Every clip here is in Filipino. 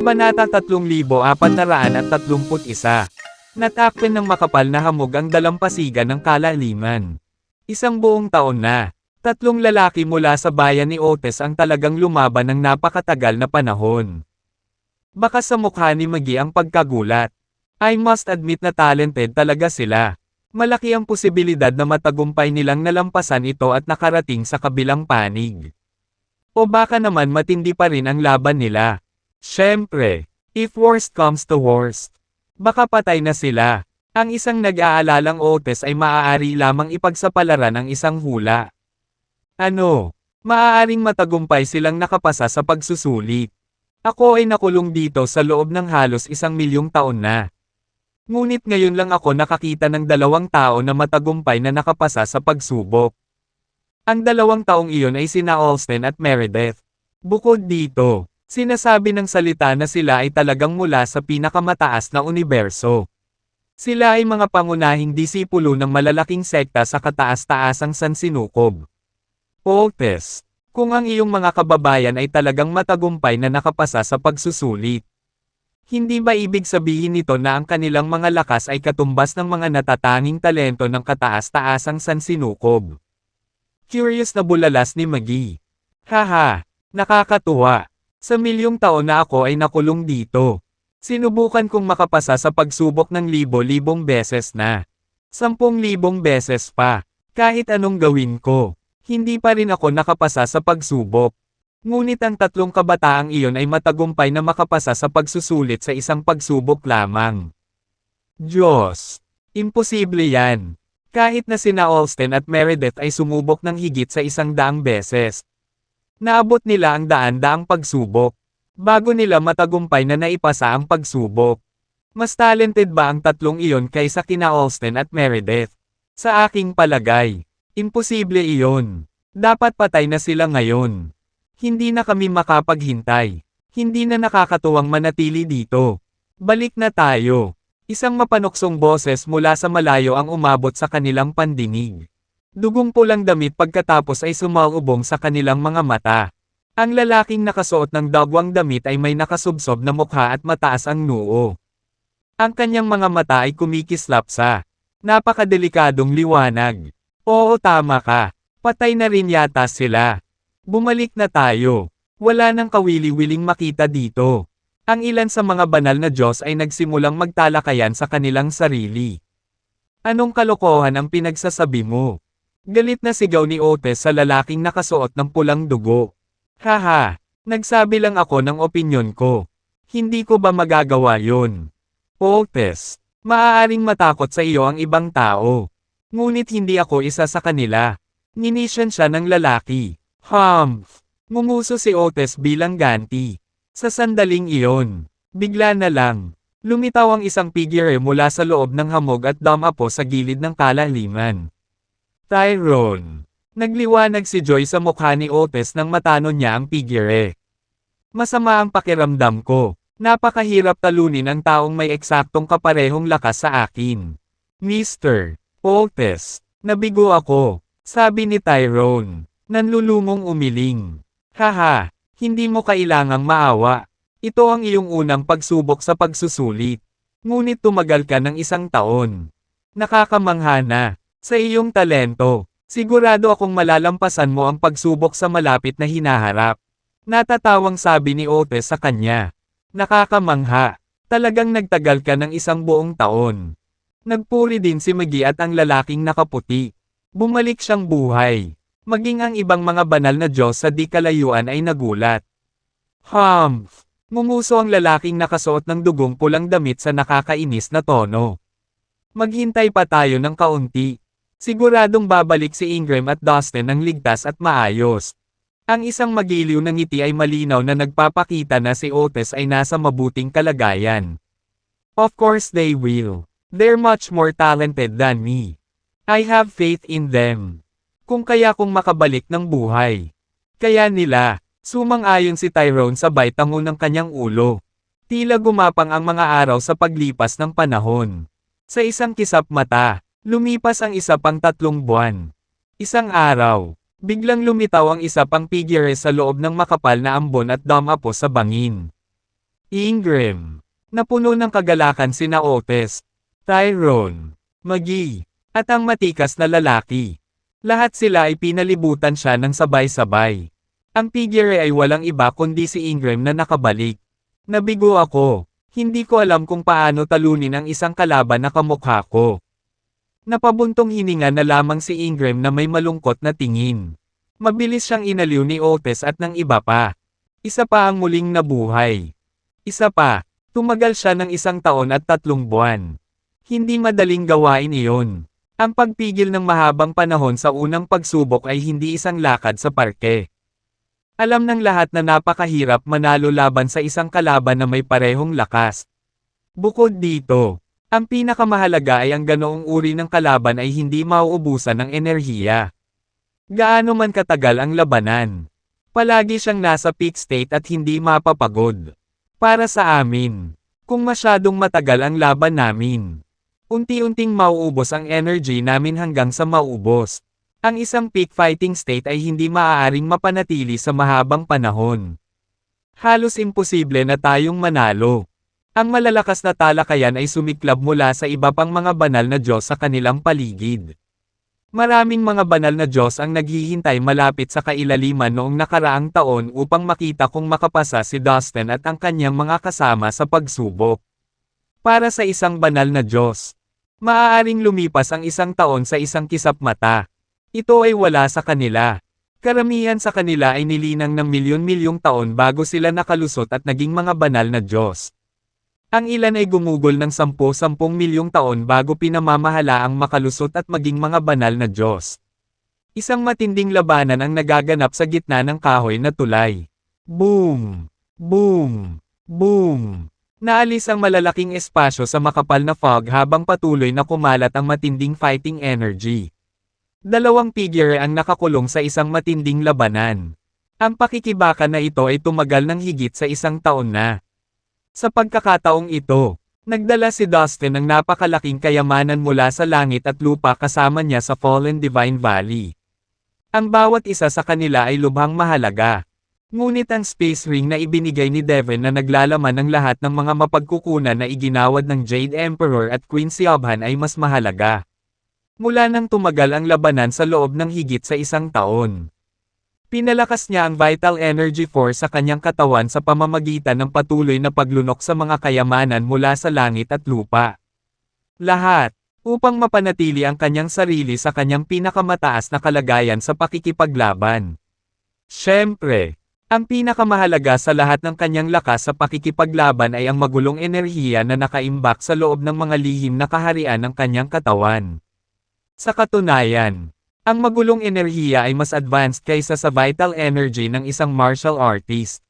Banata 3431. Natakpan ng makapal na hamog ang dalampasigan ng kalaliman. Isang buong taon na. 3 lalaki mula sa bayan ni Otis ang talagang lumaban ng napakatagal na panahon. Baka sa mukha ni Magi ang pagkagulat. I must admit na talented talaga sila. Malaki ang posibilidad na matagumpay nilang nalampasan ito at nakarating sa kabilang panig. O baka naman matindi pa rin ang laban nila. Siyempre, if worst comes to worst, baka patay na sila. Ang isang nag-aalalang Otis ay maaari lamang ipagsapalaran ang isang hula. Ano? Maaaring matagumpay silang nakapasa sa pagsusulit. Ako ay nakulong dito sa loob ng halos 1,000,000 taon na. Ngunit ngayon lang ako nakakita ng 2 tao na matagumpay na nakapasa sa pagsubok. Ang 2 taong iyon ay sina Alston at Meredith. Bukod dito, sinasabi ng salita na sila ay talagang mula sa pinakamataas na universo. Sila ay mga pangunahing disipulo ng malalaking sekta sa kataas-taasang sansinukob. Otis, kung ang iyong mga kababayan ay talagang matagumpay na nakapasa sa pagsusulit, hindi ba ibig sabihin nito na ang kanilang mga lakas ay katumbas ng mga natatanging talento ng kataas-taasang sansinukob? Curious na bulalas ni Magi. Haha, nakakatuwa. Sa 1,000,000 taon na ako ay nakulong dito. Sinubukan kong makapasa sa pagsubok ng libo-libong beses na. 10,000 beses pa. Kahit anong gawin ko, hindi pa rin ako nakapasa sa pagsubok. Ngunit ang 3 kabataang iyon ay matagumpay na makapasa sa pagsusulit sa isang pagsubok lamang. Diyos! Imposible yan. Kahit na sina Alston at Meredith ay sumubok ng higit sa 100 beses. Naabot nila ang daan-daang pagsubok, bago nila matagumpay na naipasa ang pagsubok. Mas talented ba ang 3 iyon kaysa kina Alston at Meredith? Sa aking palagay, imposible iyon. Dapat patay na sila ngayon. Hindi na kami makapaghintay. Hindi na nakakatuwang manatili dito. Balik na tayo. Isang mapanuksong boses mula sa malayo ang umabot sa kanilang pandinig. Dugong pulang damit pagkatapos ay sumalubong sa kanilang mga mata. Ang lalaking nakasuot ng dagwang damit ay may nakasubsob na mukha at mataas ang noo. Ang kanyang mga mata ay kumikislap sa napakadelikadong liwanag. Oo, tama ka. Patay na rin yata sila. Bumalik na tayo. Wala nang kawili-wiling makita dito. Ang ilan sa mga banal na Diyos ay nagsimulang magtalakayan sa kanilang sarili. Anong kalokohan ang pinagsasabi mo? Galit na sigaw ni Otis sa lalaking nakasuot ng pulang dugo. Haha, nagsabi lang ako ng opinyon ko. Hindi ko ba magagawa yon? Otis, maaaring matakot sa iyo ang ibang tao. Ngunit hindi ako isa sa kanila. Ninisyan siya ng lalaki. Ngumuso si Otis bilang ganti. Sa sandaling iyon, bigla na lang, lumitaw ang isang figure mula sa loob ng hamog at dumapo sa gilid ng kalaliman. Tyrone. Nagliwanag si Joy sa mukha ni Otis nang matano niya ang figure. Masama ang pakiramdam ko. Napakahirap talunin ang taong may eksaktong kaparehong lakas sa akin. Mr. Otis, nabigo ako, sabi ni Tyrone, nanlulumong umiling. Haha, hindi mo kailangang maawa. Ito ang iyong unang pagsubok sa pagsusulit. Ngunit tumagal ka ng 1 taon. Nakakamangha na. Sa iyong talento, sigurado akong malalampasan mo ang pagsubok sa malapit na hinaharap. Natatawang sabi ni Otis sa kanya. Nakakamangha. Talagang nagtagal ka ng 1 buong taon. Nagpuri din si Magi at ang lalaking nakaputi. Bumalik siyang buhay. Maging ang ibang mga banal na Diyos sa di kalayuan ay nagulat. Ngumuso ang lalaking nakasuot ng dugong pulang damit sa nakakainis na tono. Maghintay pa tayo ng kaunti. Siguradong babalik si Ingram at Dustin ng ligtas at maayos. Ang isang magiliw na ngiti ay malinaw na nagpapakita na si Otis ay nasa mabuting kalagayan. Of course they will. They're much more talented than me. I have faith in them. Kung kaya kung makabalik ng buhay. Kaya nila, sumang-ayon si Tyrone sabay tango ng kanyang ulo. Tila gumapang ang mga araw sa paglipas ng panahon. Sa isang kisap mata, lumipas ang isa pang 3 buwan. Isang araw, biglang lumitaw ang isa pang figure sa loob ng makapal na ambon at dumapo sa bangin. Ingram. Napuno ng kagalakan sina Otis, Tyrone, McGee, at ang matikas na lalaki. Lahat sila ay pinalibutan siya ng sabay-sabay. Ang figure ay walang iba kundi si Ingram na nakabalik. Nabigo ako. Hindi ko alam kung paano talunin ang isang kalaban na kamukha ko. Napabuntong hininga na lamang si Ingram na may malungkot na tingin. Mabilis siyang inaliw ni Otis at ng iba pa. Isa pa ang muling nabuhay. Isa pa, tumagal siya ng 1 taon at 3 buwan. Hindi madaling gawain iyon. Ang pagpigil ng mahabang panahon sa unang pagsubok ay hindi isang lakad sa parke. Alam ng lahat na napakahirap manalo laban sa isang kalaban na may parehong lakas. Bukod dito, ang pinakamahalaga ay ang ganoong uri ng kalaban ay hindi mauubusan ng enerhiya. Gaano man katagal ang labanan, palagi siyang nasa peak state at hindi mapapagod. Para sa amin, kung masyadong matagal ang laban namin, unti-unting mauubos ang energy namin hanggang sa maubos. Ang isang peak fighting state ay hindi maaaring mapanatili sa mahabang panahon. Halos imposible na tayong manalo. Ang malalakas na talakayan ay sumiklab mula sa iba pang mga banal na Diyos sa kanilang paligid. Maraming mga banal na Diyos ang naghihintay malapit sa kailaliman noong nakaraang taon upang makita kung makapasa si Dustin at ang kanyang mga kasama sa pagsubok. Para sa isang banal na Diyos, maaaring lumipas ang 1 taon sa isang kisap mata. Ito ay wala sa kanila. Karamihan sa kanila ay nilinang ng milyon-milyong taon bago sila nakalusot at naging mga banal na Diyos. Ang ilan ay gumugol ng 10-10 milyong taon bago pinamamahala ang makalusot at maging mga banal na Diyos. Isang matinding labanan ang nagaganap sa gitna ng kahoy na tulay. Boom! Boom! Boom! Naalis ang malalaking espasyo sa makapal na fog habang patuloy na kumalat ang matinding fighting energy. Dalawang figure ang nakakulong sa isang matinding labanan. Ang pakikibaka na ito ay tumagal ng higit sa 1 taon na. Sa pagkakataong ito, nagdala si Dustin ng napakalaking kayamanan mula sa langit at lupa kasama niya sa Fallen Divine Valley. Ang bawat isa sa kanila ay lubhang mahalaga. Ngunit ang space ring na ibinigay ni Devin na naglalaman ng lahat ng mga mapagkukunan na iginawad ng Jade Emperor at Queen Siobhan ay mas mahalaga. Mula nang tumagal ang labanan sa loob ng higit sa 1 taon. Pinalakas niya ang vital energy force sa kanyang katawan sa pamamagitan ng patuloy na paglunok sa mga kayamanan mula sa langit at lupa. Lahat, upang mapanatili ang kanyang sarili sa kanyang pinakamataas na kalagayan sa pakikipaglaban. Siyempre, ang pinakamahalaga sa lahat ng kanyang lakas sa pakikipaglaban ay ang magulong enerhiya na nakaimbak sa loob ng mga lihim na kaharian ng kanyang katawan. Sa katunayan, ang magulong enerhiya ay mas advanced kaysa sa vital energy ng isang martial artist.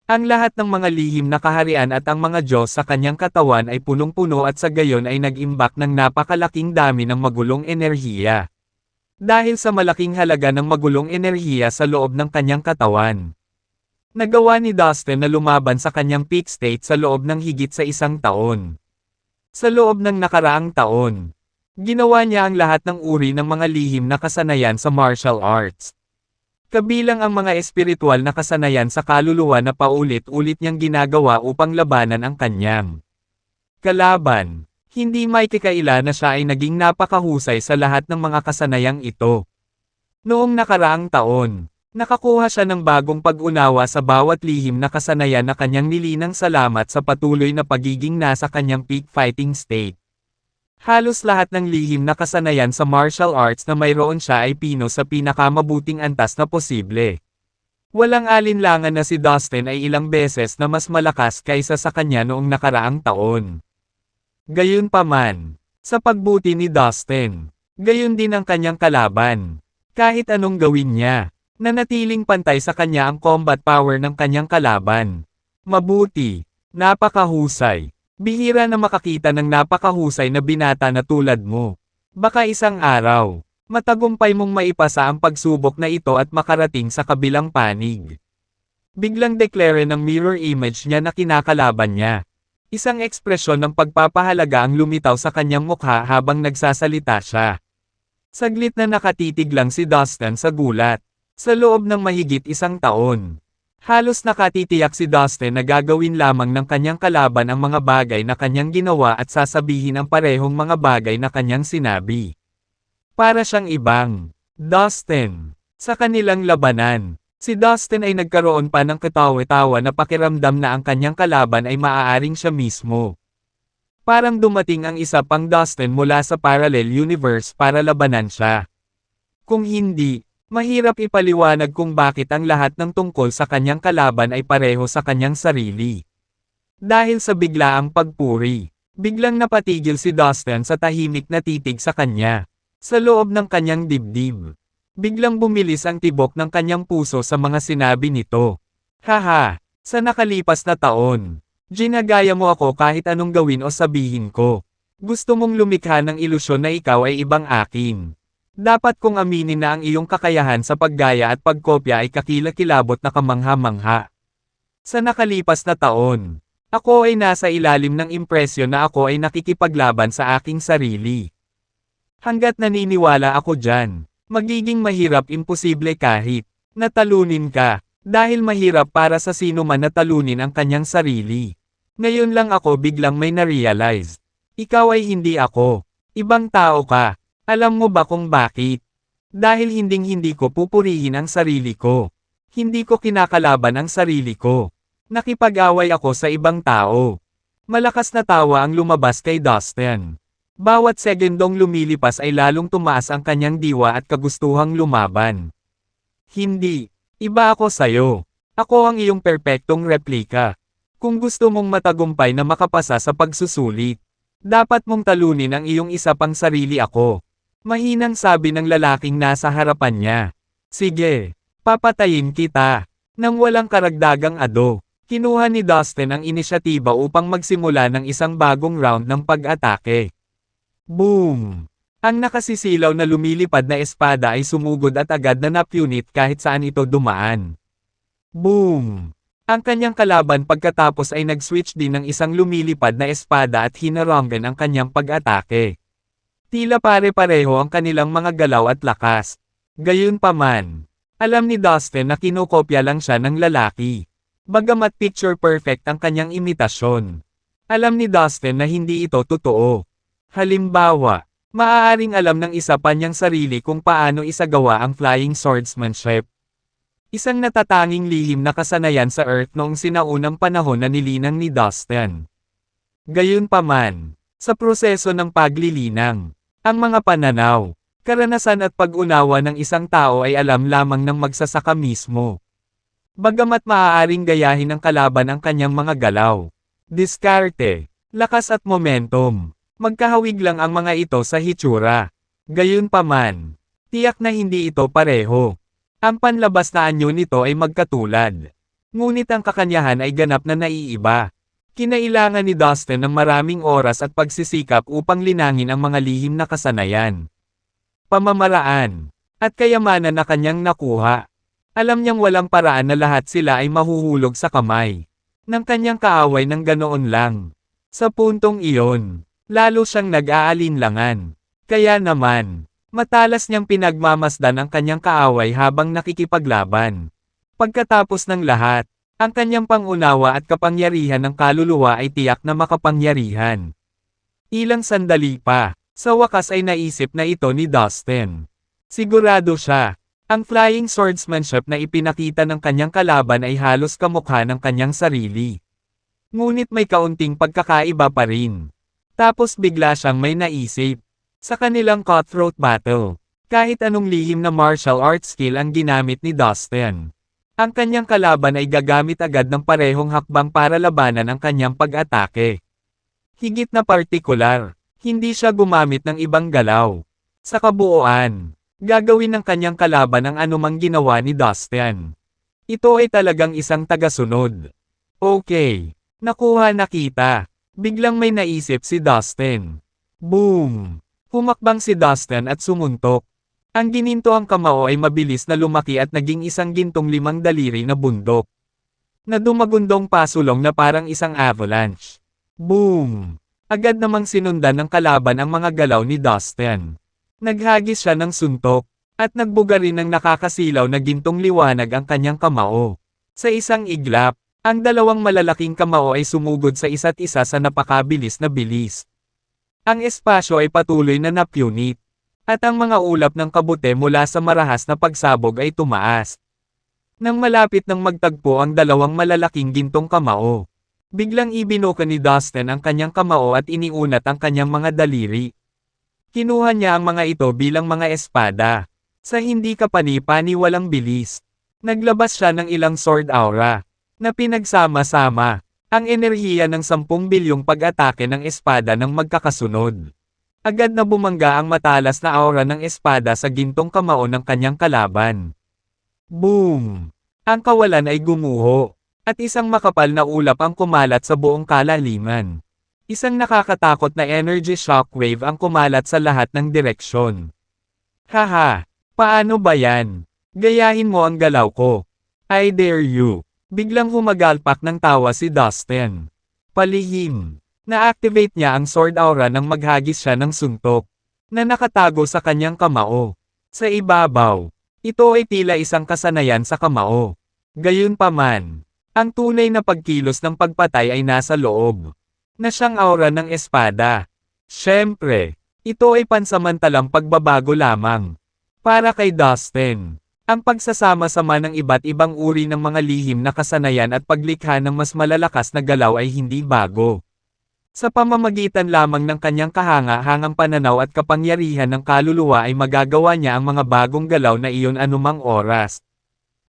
Ang lahat ng mga lihim na kaharian at ang mga Diyos sa kanyang katawan ay punong-puno at sa gayon ay nag-imbak ng napakalaking dami ng magulong enerhiya. Dahil sa malaking halaga ng magulong enerhiya sa loob ng kanyang katawan. Nagawa ni Dustin na lumaban sa kanyang peak state sa loob ng higit sa 1 taon. Sa loob ng nakaraang taon, ginawa niya ang lahat ng uri ng mga lihim na kasanayan sa martial arts. Kabilang ang mga espiritual na kasanayan sa kaluluwa na paulit-ulit niyang ginagawa upang labanan ang kanyang kalaban. Hindi may kikaila na siya ay naging napakahusay sa lahat ng mga kasanayang ito. Noong nakaraang taon, nakakuha siya ng bagong pag-unawa sa bawat lihim na kasanayan na kanyang nilinang salamat sa patuloy na pagiging nasa kanyang peak fighting state. Halos lahat ng lihim na kasanayan sa martial arts na mayroon siya ay pino sa pinakamabuting antas na posible. Walang alinlangan na si Dustin ay ilang beses na mas malakas kaysa sa kanya noong nakaraang taon. Gayunpaman, sa pagbuti ni Dustin, gayon din ang kanyang kalaban. Kahit anong gawin niya, nanatiling pantay sa kanya ang combat power ng kanyang kalaban. Mabuti, napakahusay. Bihira na makakita ng napakahusay na binata na tulad mo. Baka isang araw, matagumpay mong maipasa ang pagsubok na ito at makarating sa kabilang panig. Biglang deklare ng mirror image niya na kinakalaban niya. Isang ekspresyon ng pagpapahalaga ang lumitaw sa kanyang mukha habang nagsasalita siya. Saglit na nakatitig lang si Dustin sa gulat. Sa loob ng mahigit 1 taon, Halos nakatitiyak si Dustin na gagawin lamang ng kanyang kalaban ang mga bagay na kanyang ginawa at sasabihin ang parehong mga bagay na kanyang sinabi. Para siyang ibang Dustin. Sa kanilang labanan, si Dustin ay nagkaroon pa ng katawa-tawa na pakiramdam na ang kanyang kalaban ay maaaring siya mismo. Parang dumating ang isa pang Dustin mula sa parallel universe para labanan siya. Kung hindi, mahirap ipaliwanag kung bakit ang lahat ng tungkol sa kanyang kalaban ay pareho sa kanyang sarili. Dahil sa biglaang pagpuri, biglang napatigil si Dustin sa tahimik na titig sa kanya. Sa loob ng kanyang dibdib, biglang bumilis ang tibok ng kanyang puso sa mga sinabi nito. Haha, sa nakalipas na taon, ginagaya mo ako kahit anong gawin o sabihin ko. Gusto mong lumikha ng ilusyon na ikaw ay ibang akin. Dapat kong aminin na ang iyong kakayahan sa paggaya at pagkopya ay kakilakilabot na kamangha-mangha. Sa nakalipas na taon, ako ay nasa ilalim ng impresyon na ako ay nakikipaglaban sa aking sarili. Hanggat naniniwala ako dyan, magiging mahirap imposible kahit natalunin ka, dahil mahirap para sa sino man na talunin ang kanyang sarili. Ngayon lang ako biglang may na-realize. Ikaw ay hindi ako. Ibang tao ka. Alam mo ba kung bakit? Dahil hinding-hindi ko pupurihin ang sarili ko. Hindi ko kinakalaban ang sarili ko. Nakipag-away ako sa ibang tao. Malakas na tawa ang lumabas kay Dustin. Bawat segundong lumilipas ay lalong tumaas ang kanyang diwa at kagustuhang lumaban. Hindi. Iba ako sayo. Ako ang iyong perpektong replika. Kung gusto mong matagumpay na makapasa sa pagsusulit, dapat mong talunin ang iyong isa pang sarili ako. Mahinang sabi ng lalaking nasa harapan niya. Sige, papatayin kita. Nang walang karagdagang ado, kinuha ni Dustin ang inisyatiba upang magsimula ng isang bagong round ng pag-atake. Boom! Ang nakasisilaw na lumilipad na espada ay sumugod at agad na napunit kahit saan ito dumaan. Boom! Ang kanyang kalaban pagkatapos ay nag-switch din ng isang lumilipad na espada at hinarangan ang kanyang pag-atake. Tila pare-pareho ang kanilang mga galaw at lakas. Gayunpaman, alam ni Dustin na kinokopya lang siya ng lalaki. Bagamat picture perfect ang kanyang imitasyon. Alam ni Dustin na hindi ito totoo. Halimbawa, maaaring alam ng isa pa niyang sarili kung paano isagawa ang flying swordsmanship. Isang natatanging lihim na kasanayan sa Earth noong sinaunang panahon na nilinang ni Dustin. Gayunpaman, sa proseso ng paglilinang, ang mga pananaw, karanasan at pag-unawa ng isang tao ay alam lamang ng magsasaka mismo. Bagamat maaaring gayahin ng kalaban ang kanyang mga galaw, diskarte, lakas at momentum. Magkahawig lang ang mga ito sa hitsura. Gayunpaman, tiyak na hindi ito pareho. Ang panlabas na anyo nito ay magkatulad. Ngunit ang kakanyahan ay ganap na naiiba. Kinailangan ni Dustin ng maraming oras at pagsisikap upang linangin ang mga lihim na kasanayan, pamamaraan, at kayamanan na kanyang nakuha. Alam niyang walang paraan na lahat sila ay mahuhulog sa kamay ng kanyang kaaway ng ganoon lang. Sa puntong iyon, lalo siyang nag-aalinlangan. Kaya naman, matalas niyang pinagmamasdan ang kanyang kaaway habang nakikipaglaban. Pagkatapos ng lahat, ang kanyang pangunawa at kapangyarihan ng kaluluwa ay tiyak na makapangyarihan. Ilang sandali pa, sa wakas ay naisip na ito ni Dustin. Sigurado siya, ang flying swordsmanship na ipinakita ng kanyang kalaban ay halos kamukha ng kanyang sarili. Ngunit may kaunting pagkakaiba pa rin. Tapos bigla siyang may naisip. Sa kanilang cutthroat battle, kahit anong lihim na martial arts skill ang ginamit ni Dustin, ang kanyang kalaban ay gagamit agad ng parehong hakbang para labanan ang kanyang pag-atake. Higit na partikular, hindi siya gumamit ng ibang galaw. Sa kabuuan, gagawin ng kanyang kalaban ang anumang ginawa ni Dustin. Ito ay talagang isang tagasunod. Okay, nakuha na kita. Biglang may naisip si Dustin. Boom! Humakbang si Dustin at sumuntok. Ang ginintoang kamao ay mabilis na lumaki at naging isang gintong 5 daliri na bundok, na dumagundong pasulong na parang isang avalanche. Boom! Agad namang sinundan ng kalaban ang mga galaw ni Dustin. Naghagis siya ng suntok, at nagbuga rin ng nakakasilaw na gintong liwanag ang kanyang kamao. Sa isang iglap, ang dalawang malalaking kamao ay sumugod sa isa't isa sa napakabilis na bilis. Ang espasyo ay patuloy na napunit. At ang mga ulap ng kabute mula sa marahas na pagsabog ay tumaas. Nang malapit nang magtagpo ang dalawang malalaking gintong kamao, biglang ibinuka ni Dustin ang kanyang kamao at iniunat ang kanyang mga daliri. Kinuha niya ang mga ito bilang mga espada. Sa hindi kapani-paniwalang bilis, naglabas siya ng ilang sword aura, na pinagsama-sama, ang enerhiya ng 10 bilyong pag-atake ng espada ng magkakasunod. Agad na bumangga ang matalas na aura ng espada sa gintong kamao ng kanyang kalaban. Boom! Ang kawalan ay gumuho, at isang makapal na ulap ang kumalat sa buong kalaliman. Isang nakakatakot na energy shockwave ang kumalat sa lahat ng direksyon. Haha! Paano ba yan? Gayahin mo ang galaw ko. I dare you. Biglang humagalpak ng tawa si Dustin. Palihim. Na-activate niya ang sword aura nang maghagis siya ng suntok, na nakatago sa kanyang kamao. Sa ibabaw, ito ay tila isang kasanayan sa kamao. Gayunpaman, ang tunay na pagkilos ng pagpatay ay nasa loob, na siyang aura ng espada. Siyempre, ito ay pansamantalang pagbabago lamang. Para kay Dustin, ang pagsasama-sama ng iba't ibang uri ng mga lihim na kasanayan at paglikha ng mas malalakas na galaw ay hindi bago. Sa pamamagitan lamang ng kanyang kahanga-hangang pananaw at kapangyarihan ng kaluluwa ay magagawa niya ang mga bagong galaw na iyon anumang oras.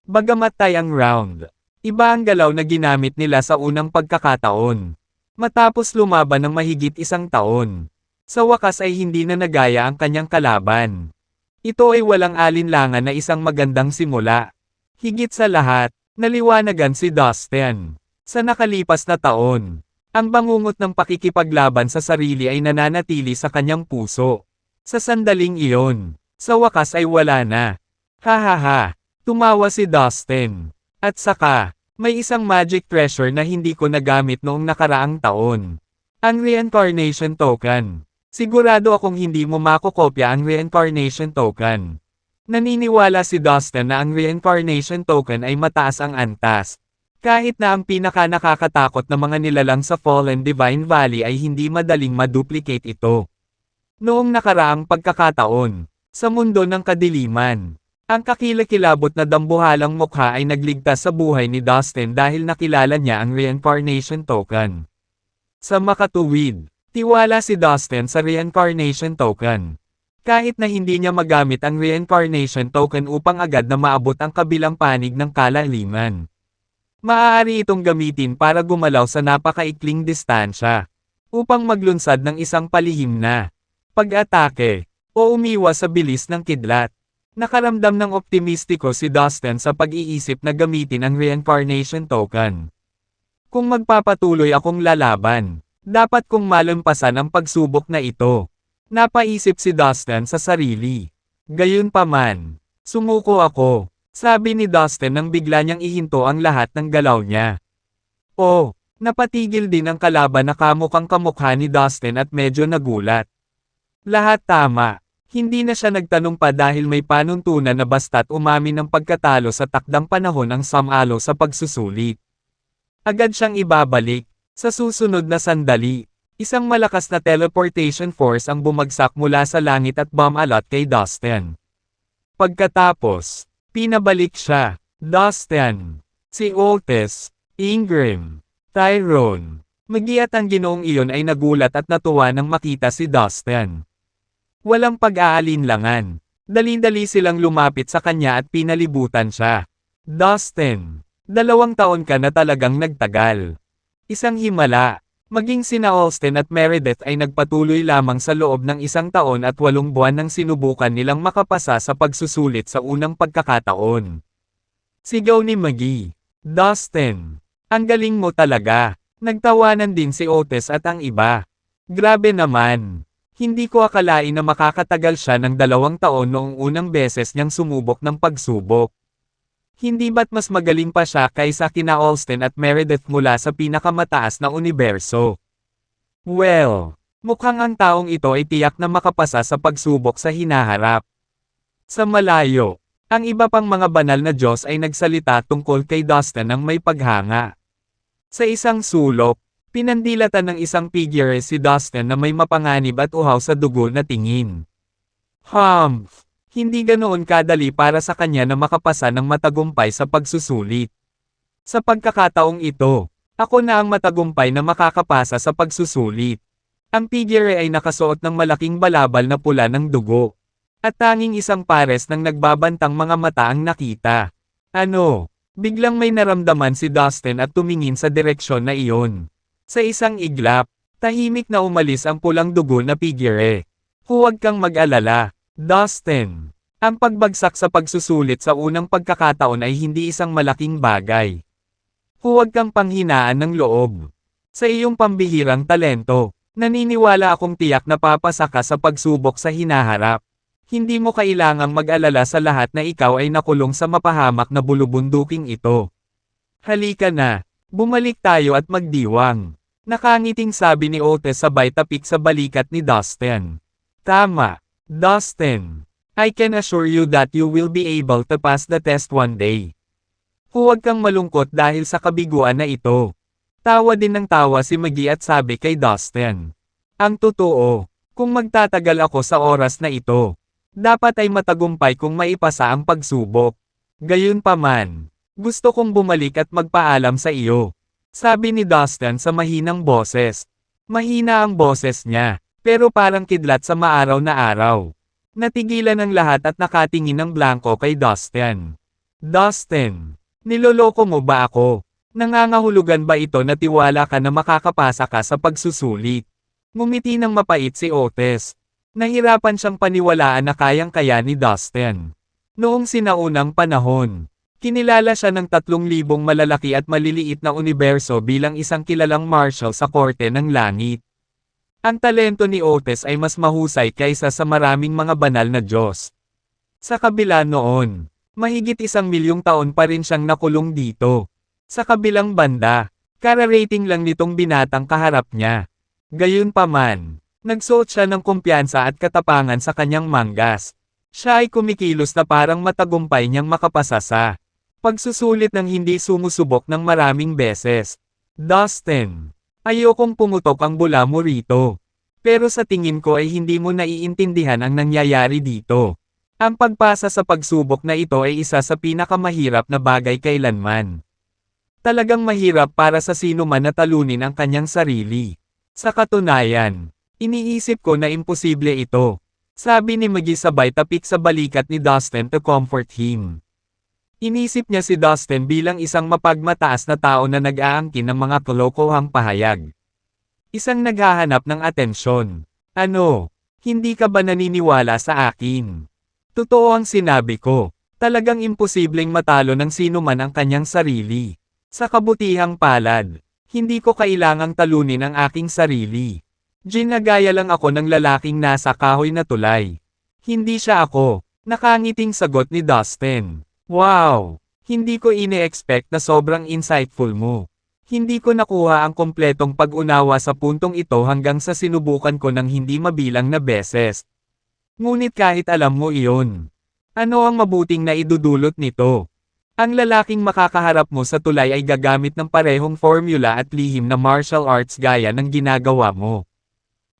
Bagamat tayang round, iba ang galaw na ginamit nila sa unang pagkakataon. Matapos lumaban ng mahigit 1 taon, sa wakas ay hindi na nagaya ang kanyang kalaban. Ito ay walang alinlangan na isang magandang simula. Higit sa lahat, naliwanagan si Dustin. Sa nakalipas na taon, ang bangungot ng pakikipaglaban sa sarili ay nananatili sa kanyang puso. Sa sandaling iyon, sa wakas ay wala na. Hahaha, tumawa si Dustin. At saka, may isang magic treasure na hindi ko nagamit noong nakaraang taon. Ang reincarnation token. Sigurado akong hindi mo makokopya ang reincarnation token. Naniniwala si Dustin na ang reincarnation token ay mataas ang antas. Kahit na ang pinaka-nakakatakot na mga nilalang sa Fallen Divine Valley ay hindi madaling maduplicate ito. Noong nakaraang pagkakataon, sa mundo ng kadiliman, ang kakilakilabot na dambuhalang mukha ay nagligtas sa buhay ni Dustin dahil nakilala niya ang reincarnation token. Sa makatuwid, tiwala si Dustin sa reincarnation token. Kahit na hindi niya magamit ang reincarnation token upang agad na maabot ang kabilang panig ng kalaliman. Maaari itong gamitin para gumalaw sa napakaikling distansya, upang maglunsad ng isang palihim na pag-atake, o umiwas sa bilis ng kidlat. Nakaramdam ng optimistiko si Dustin sa pag-iisip na gamitin ang reincarnation token. Kung magpapatuloy akong lalaban, dapat kong malampasan ang pagsubok na ito. Napaisip si Dustin sa sarili. Gayunpaman, sumuko ako. Sabi ni Dustin nang bigla niyang ihinto ang lahat ng galaw niya. Oh, napatigil din ang kalaban na kamukhang kamukha ni Dustin at medyo nagulat. Lahat tama. Hindi na siya nagtanong pa dahil may panuntunan na basta't umamin ng pagkatalo sa takdang panahon ang samalo sa pagsusulit. Agad siyang ibabalik. Sa susunod na sandali, isang malakas na teleportation force ang bumagsak mula sa langit at bumalot kay Dustin. Pagkatapos, pinabalik siya. Dustin, si Otis, Ingram, Tyrone, Maggie at ang ginoong iyon ay nagulat at natuwa nang makita si Dustin. Walang pag-aalinlangan. Dali-dali silang lumapit sa kanya at pinalibutan siya. Dustin, 2 taon ka na talagang nagtagal. Isang himala. Maging sina Austin at Meredith ay nagpatuloy lamang sa loob ng 1 taon at 8 buwan nang sinubukan nilang makapasa sa pagsusulit sa unang pagkakataon. Sigaw ni Maggie. Dustin, ang galing mo talaga. Nagtawanan din si Otis at ang iba. Grabe naman. Hindi ko akalain na makakatagal siya ng 2 taon noong unang beses niyang sumubok ng pagsubok. Hindi ba't mas magaling pa siya kaysa kina Austin at Meredith mula sa pinakamataas na universo? Well, mukhang ang taong ito ay tiyak na makapasa sa pagsubok sa hinaharap. Sa malayo, Ang iba pang mga banal na Diyos ay nagsalita tungkol kay Dustin ng may paghanga. Sa isang sulok, pinandilatan ng isang figure si Dustin na may mapanganib at uhaw sa dugo na tingin. Hindi ganoon kadali para sa kanya na makapasa ng matagumpay sa pagsusulit. Sa pagkakataong ito, ako na ang matagumpay na makakapasa sa pagsusulit. Ang figure ay nakasuot ng malaking balabal na pula ng dugo. At tanging isang pares ng nagbabantang mga mata ang nakita. Biglang may naramdaman si Dustin at tumingin sa direksyon na iyon. Sa isang iglap, tahimik na umalis ang pulang dugo na figure. Huwag kang mag-alala, Dustin. Ang pagbagsak sa pagsusulit sa unang pagkakataon ay hindi isang malaking bagay. Huwag kang panghinaan ng loob. Sa iyong pambihirang talento, naniniwala akong tiyak na papasa ka sa pagsubok sa hinaharap. Hindi mo kailangang mag-alala sa lahat na ikaw ay nakulong sa mapahamak na bulubunduking ito. Halika na, bumalik tayo at magdiwang. Nakangiting sabi ni Otis sabay tapik sa balikat ni Dustin. Tama, Dustin. I can assure you that you will be able to pass the test one day. Huwag kang malungkot dahil sa kabiguan na ito. Tawa din ng tawa si Maggie at sabi kay Dustin. Ang totoo, kung magtatagal ako sa oras na ito, dapat ay matagumpay kung maipasa ang pagsubok. Gayunpaman, gusto kong bumalik at magpaalam sa iyo. Sabi ni Dustin sa mahinang boses. Mahina ang boses niya, pero parang kidlat sa maaraw na araw. Natigilan ang lahat at nakatingin ng blanco kay Dustin. Dustin, niloloko mo ba ako? Nangangahulugan ba ito na tiwala ka na makakapasa ka sa pagsusulit? Ngumiti ng mapait si Otis. Nahirapan siyang paniwalaan na kayang-kaya ni Dustin. Noong sinaunang panahon, kinilala siya ng 3,000 malalaki at maliliit na universo bilang isang kilalang marshal sa korte ng langit. Ang talento ni Otis ay mas mahusay kaysa sa maraming mga banal na Diyos. Sa kabila noon, mahigit 1,000,000 taon pa rin siyang nakulong dito. Sa kabilang banda, kararating lang nitong binatang kaharap niya. Gayunpaman, nagsuot siya ng kumpiyansa at katapangan sa kanyang manggas. Siya ay kumikilos na parang matagumpay niyang makapasa sa pagsusulit ng hindi sumusubok ng maraming beses. Dustin, ayokong pumutok ang bula mo rito. Pero sa tingin ko ay hindi mo naiintindihan ang nangyayari dito. Ang pagpasa sa pagsubok na ito ay isa sa pinakamahirap na bagay kailanman. Talagang mahirap para sa sino man na talunin ang kanyang sarili. Sa katunayan, iniisip ko na imposible ito. Sabi ni Maggie sabay tapik sa balikat ni Dustin to comfort him. Inisip niya si Dustin bilang isang mapagmataas na tao na nag-aangkin ng mga kalokohang pahayag. Isang naghahanap ng atensyon. Hindi ka ba naniniwala sa akin? Totoo ang sinabi ko. Talagang imposibleng matalo ng sino man ang kanyang sarili. Sa kabutihang palad, hindi ko kailangang talunin ang aking sarili. Ginagaya lang ako ng lalaking nasa kahoy na tulay. Hindi siya ako. Nakangiting sagot ni Dustin. Wow! Hindi ko ine-expect na sobrang insightful mo. Hindi ko nakuha ang kompletong pag-unawa sa puntong ito hanggang sa sinubukan ko ng hindi mabilang na beses. Ngunit kahit alam mo iyon, ano ang mabuting na idudulot nito? Ang lalaking makakaharap mo sa tulay ay gagamit ng parehong formula at lihim na martial arts gaya ng ginagawa mo.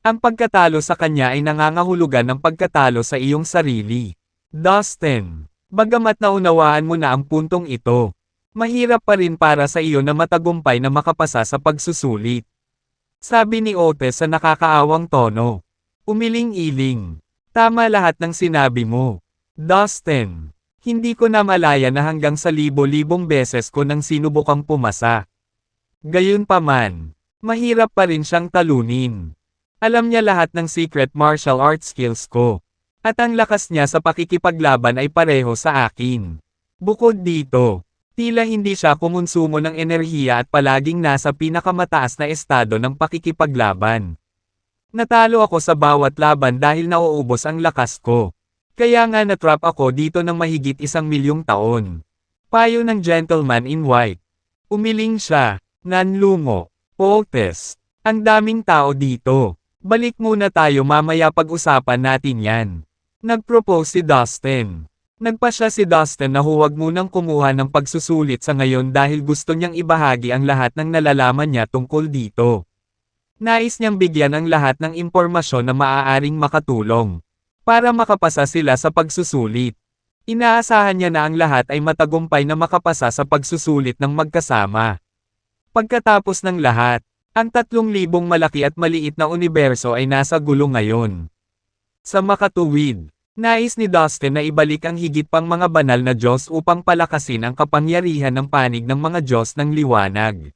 Ang pagkatalo sa kanya ay nangangahulugan ng pagkatalo sa iyong sarili. Dustin, bagamat naunawaan mo na ang puntong ito, mahirap pa rin para sa iyo na matagumpay na makapasa sa pagsusulit. Sabi ni Otis sa nakakaawang tono. Umiling-iling. Tama lahat ng sinabi mo. Dustin, hindi ko na malaya na hanggang sa libo-libong beses ko nang sinubukang pumasa. Gayunpaman, mahirap pa rin siyang talunin. Alam niya lahat ng secret martial arts skills ko. At ang lakas niya sa pakikipaglaban ay pareho sa akin. Bukod dito, tila hindi siya kumonsumo ng enerhiya at palaging nasa pinakamataas na estado ng pakikipaglaban. Natalo ako sa bawat laban dahil nauubos ang lakas ko. Kaya nga natrap ako dito ng mahigit 1,000,000 taon. Payo ng gentleman in white. Umiling siya, nanlungo. Otis, ang daming tao dito. Balik muna tayo mamaya pag-usapan natin yan. Nag-propose si Dustin. Nagpasya si Dustin na huwag munang kumuha ng pagsusulit sa ngayon dahil gusto niyang ibahagi ang lahat ng nalalaman niya tungkol dito. Nais niyang bigyan ang lahat ng impormasyon na maaaring makatulong para makapasa sila sa pagsusulit. Inaasahan niya na ang lahat ay matagumpay na makapasa sa pagsusulit ng magkasama. Pagkatapos ng lahat, ang 3,000 malaki at maliit na universo ay nasa gulo ngayon. Sa makatuwid, nais ni Dustin na ibalik ang higit pang mga banal na Diyos upang palakasin ang kapangyarihan ng panig ng mga Diyos ng liwanag.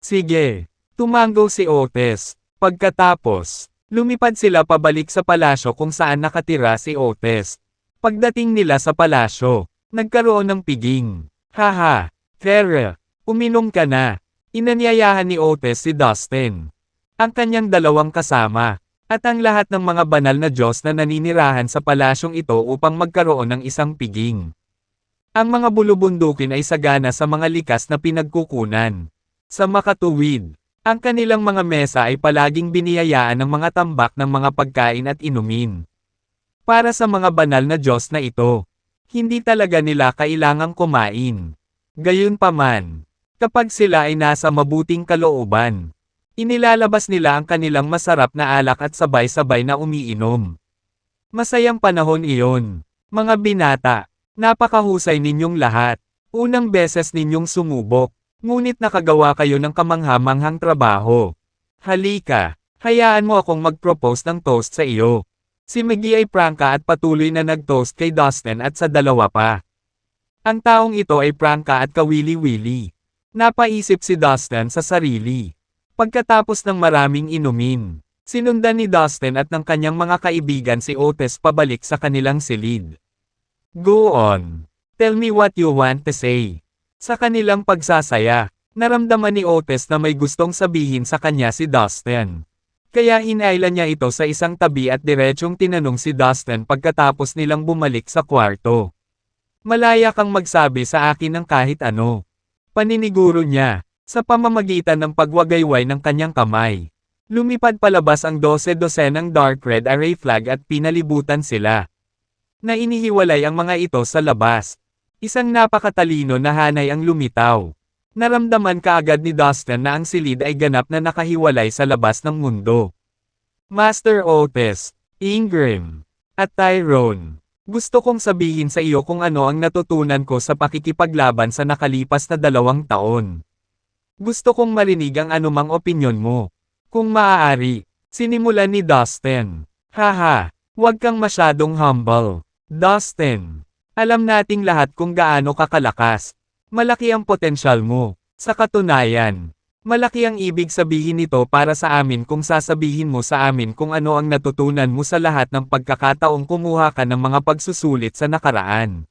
Sige, tumango si Otis. Pagkatapos, lumipad sila pabalik sa palasyo kung saan nakatira si Otis. Pagdating nila sa palasyo, nagkaroon ng piging. Haha, Tara, uminom ka na. Inanyayahan ni Otis si Dustin, ang kanyang dalawang kasama, at ang lahat ng mga banal na Diyos na naninirahan sa palasyong ito upang magkaroon ng isang piging. Ang mga bulubundukin ay sagana sa mga likas na pinagkukunan. Sa makatuwid, ang kanilang mga mesa ay palaging biniyayaan ng mga tambak ng mga pagkain at inumin. Para sa mga banal na Diyos na ito, hindi talaga nila kailangang kumain. Gayunpaman, kapag sila ay nasa mabuting kalooban, inilalabas nila ang kanilang masarap na alak at sabay-sabay na umiinom. Masayang panahon iyon, mga binata, napakahusay ninyong lahat. Unang beses ninyong sumubok, ngunit nakagawa kayo ng kamangha-manghang trabaho. Halika, hayaan mo akong mag-propose ng toast sa iyo. Si Maggie ay prangka at patuloy na nag-toast kay Dustin at sa dalawa pa. Ang taong ito ay prangka at kawili-wili. Napaisip si Dustin sa sarili. Pagkatapos ng maraming inumin, sinundan ni Dustin at ng kanyang mga kaibigan si Otis pabalik sa kanilang silid. Go on. Tell me what you want to say. Sa kanilang pagsasaya, naramdaman ni Otis na may gustong sabihin sa kanya si Dustin. Kaya hinailan niya ito sa isang tabi at diretsyong tinanong si Dustin pagkatapos nilang bumalik sa kwarto. Malaya kang magsabi sa akin ng kahit ano. Paniniguro niya, sa pamamagitan ng pagwagayway ng kanyang kamay. Lumipad palabas ang 12-dosenang dark red array flag at pinalibutan sila. Na inihiwalay ang mga ito sa labas. Isang napakatalino na hanay ang lumitaw. Naramdaman kaagad ni Dustin na ang silid ay ganap na nakahiwalay sa labas ng mundo. Master Otis, Ingram, at Tyrone, gusto kong sabihin sa iyo kung ano ang natutunan ko sa pakikipaglaban sa nakalipas na 2 taon. Gusto kong marinig ang anumang opinyon mo. Kung maaari, sinimulan ni Dustin. Haha, huwag kang masyadong humble. Dustin, alam nating lahat kung gaano kakalakas. Malaki ang potensyal mo. Sa katunayan, malaki ang ibig sabihin nito para sa amin kung sasabihin mo sa amin kung ano ang natutunan mo sa lahat ng pagkakataong kumuha ka ng mga pagsusulit sa nakaraan.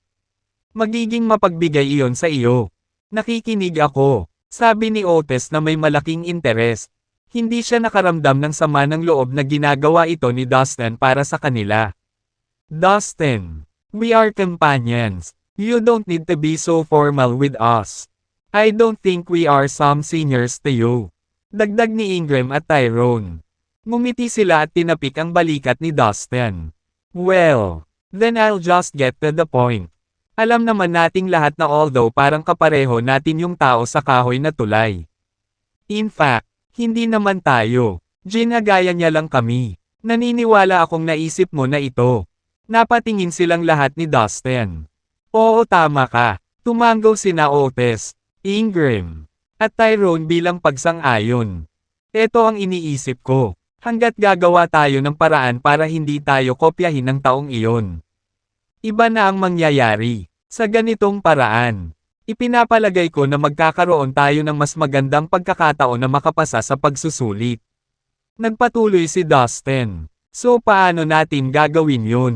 Magiging mapagbigay iyon sa iyo. Nakikinig ako, sabi ni Otis na may malaking interes. Hindi siya nakaramdam ng sama ng loob na ginagawa ito ni Dustin para sa kanila. Dustin, we are companions. You don't need to be so formal with us. I don't think we are some seniors to you. Dagdag ni Ingram at Tyrone. Ngumiti sila at tinapik ang balikat ni Dustin. Well, then I'll just get to the point. Alam naman nating lahat na although parang kapareho natin yung tao sa kahoy na tulay. In fact, hindi naman tayo. Ginagaya niya lang kami. Naniniwala akong naisip mo na ito. Napatingin silang lahat ni Dustin. Oo, tama ka. Tumango sina Otis, Ingram, at Tyrone bilang pagsang-ayon. Ito ang iniisip ko. Hanggat gagawa tayo ng paraan para hindi tayo kopyahin ng taong iyon. Iba na ang mangyayari. Sa ganitong paraan, ipinapalagay ko na magkakaroon tayo ng mas magandang pagkakataon na makapasa sa pagsusulit. Nagpatuloy si Dustin. So paano natin gagawin yun?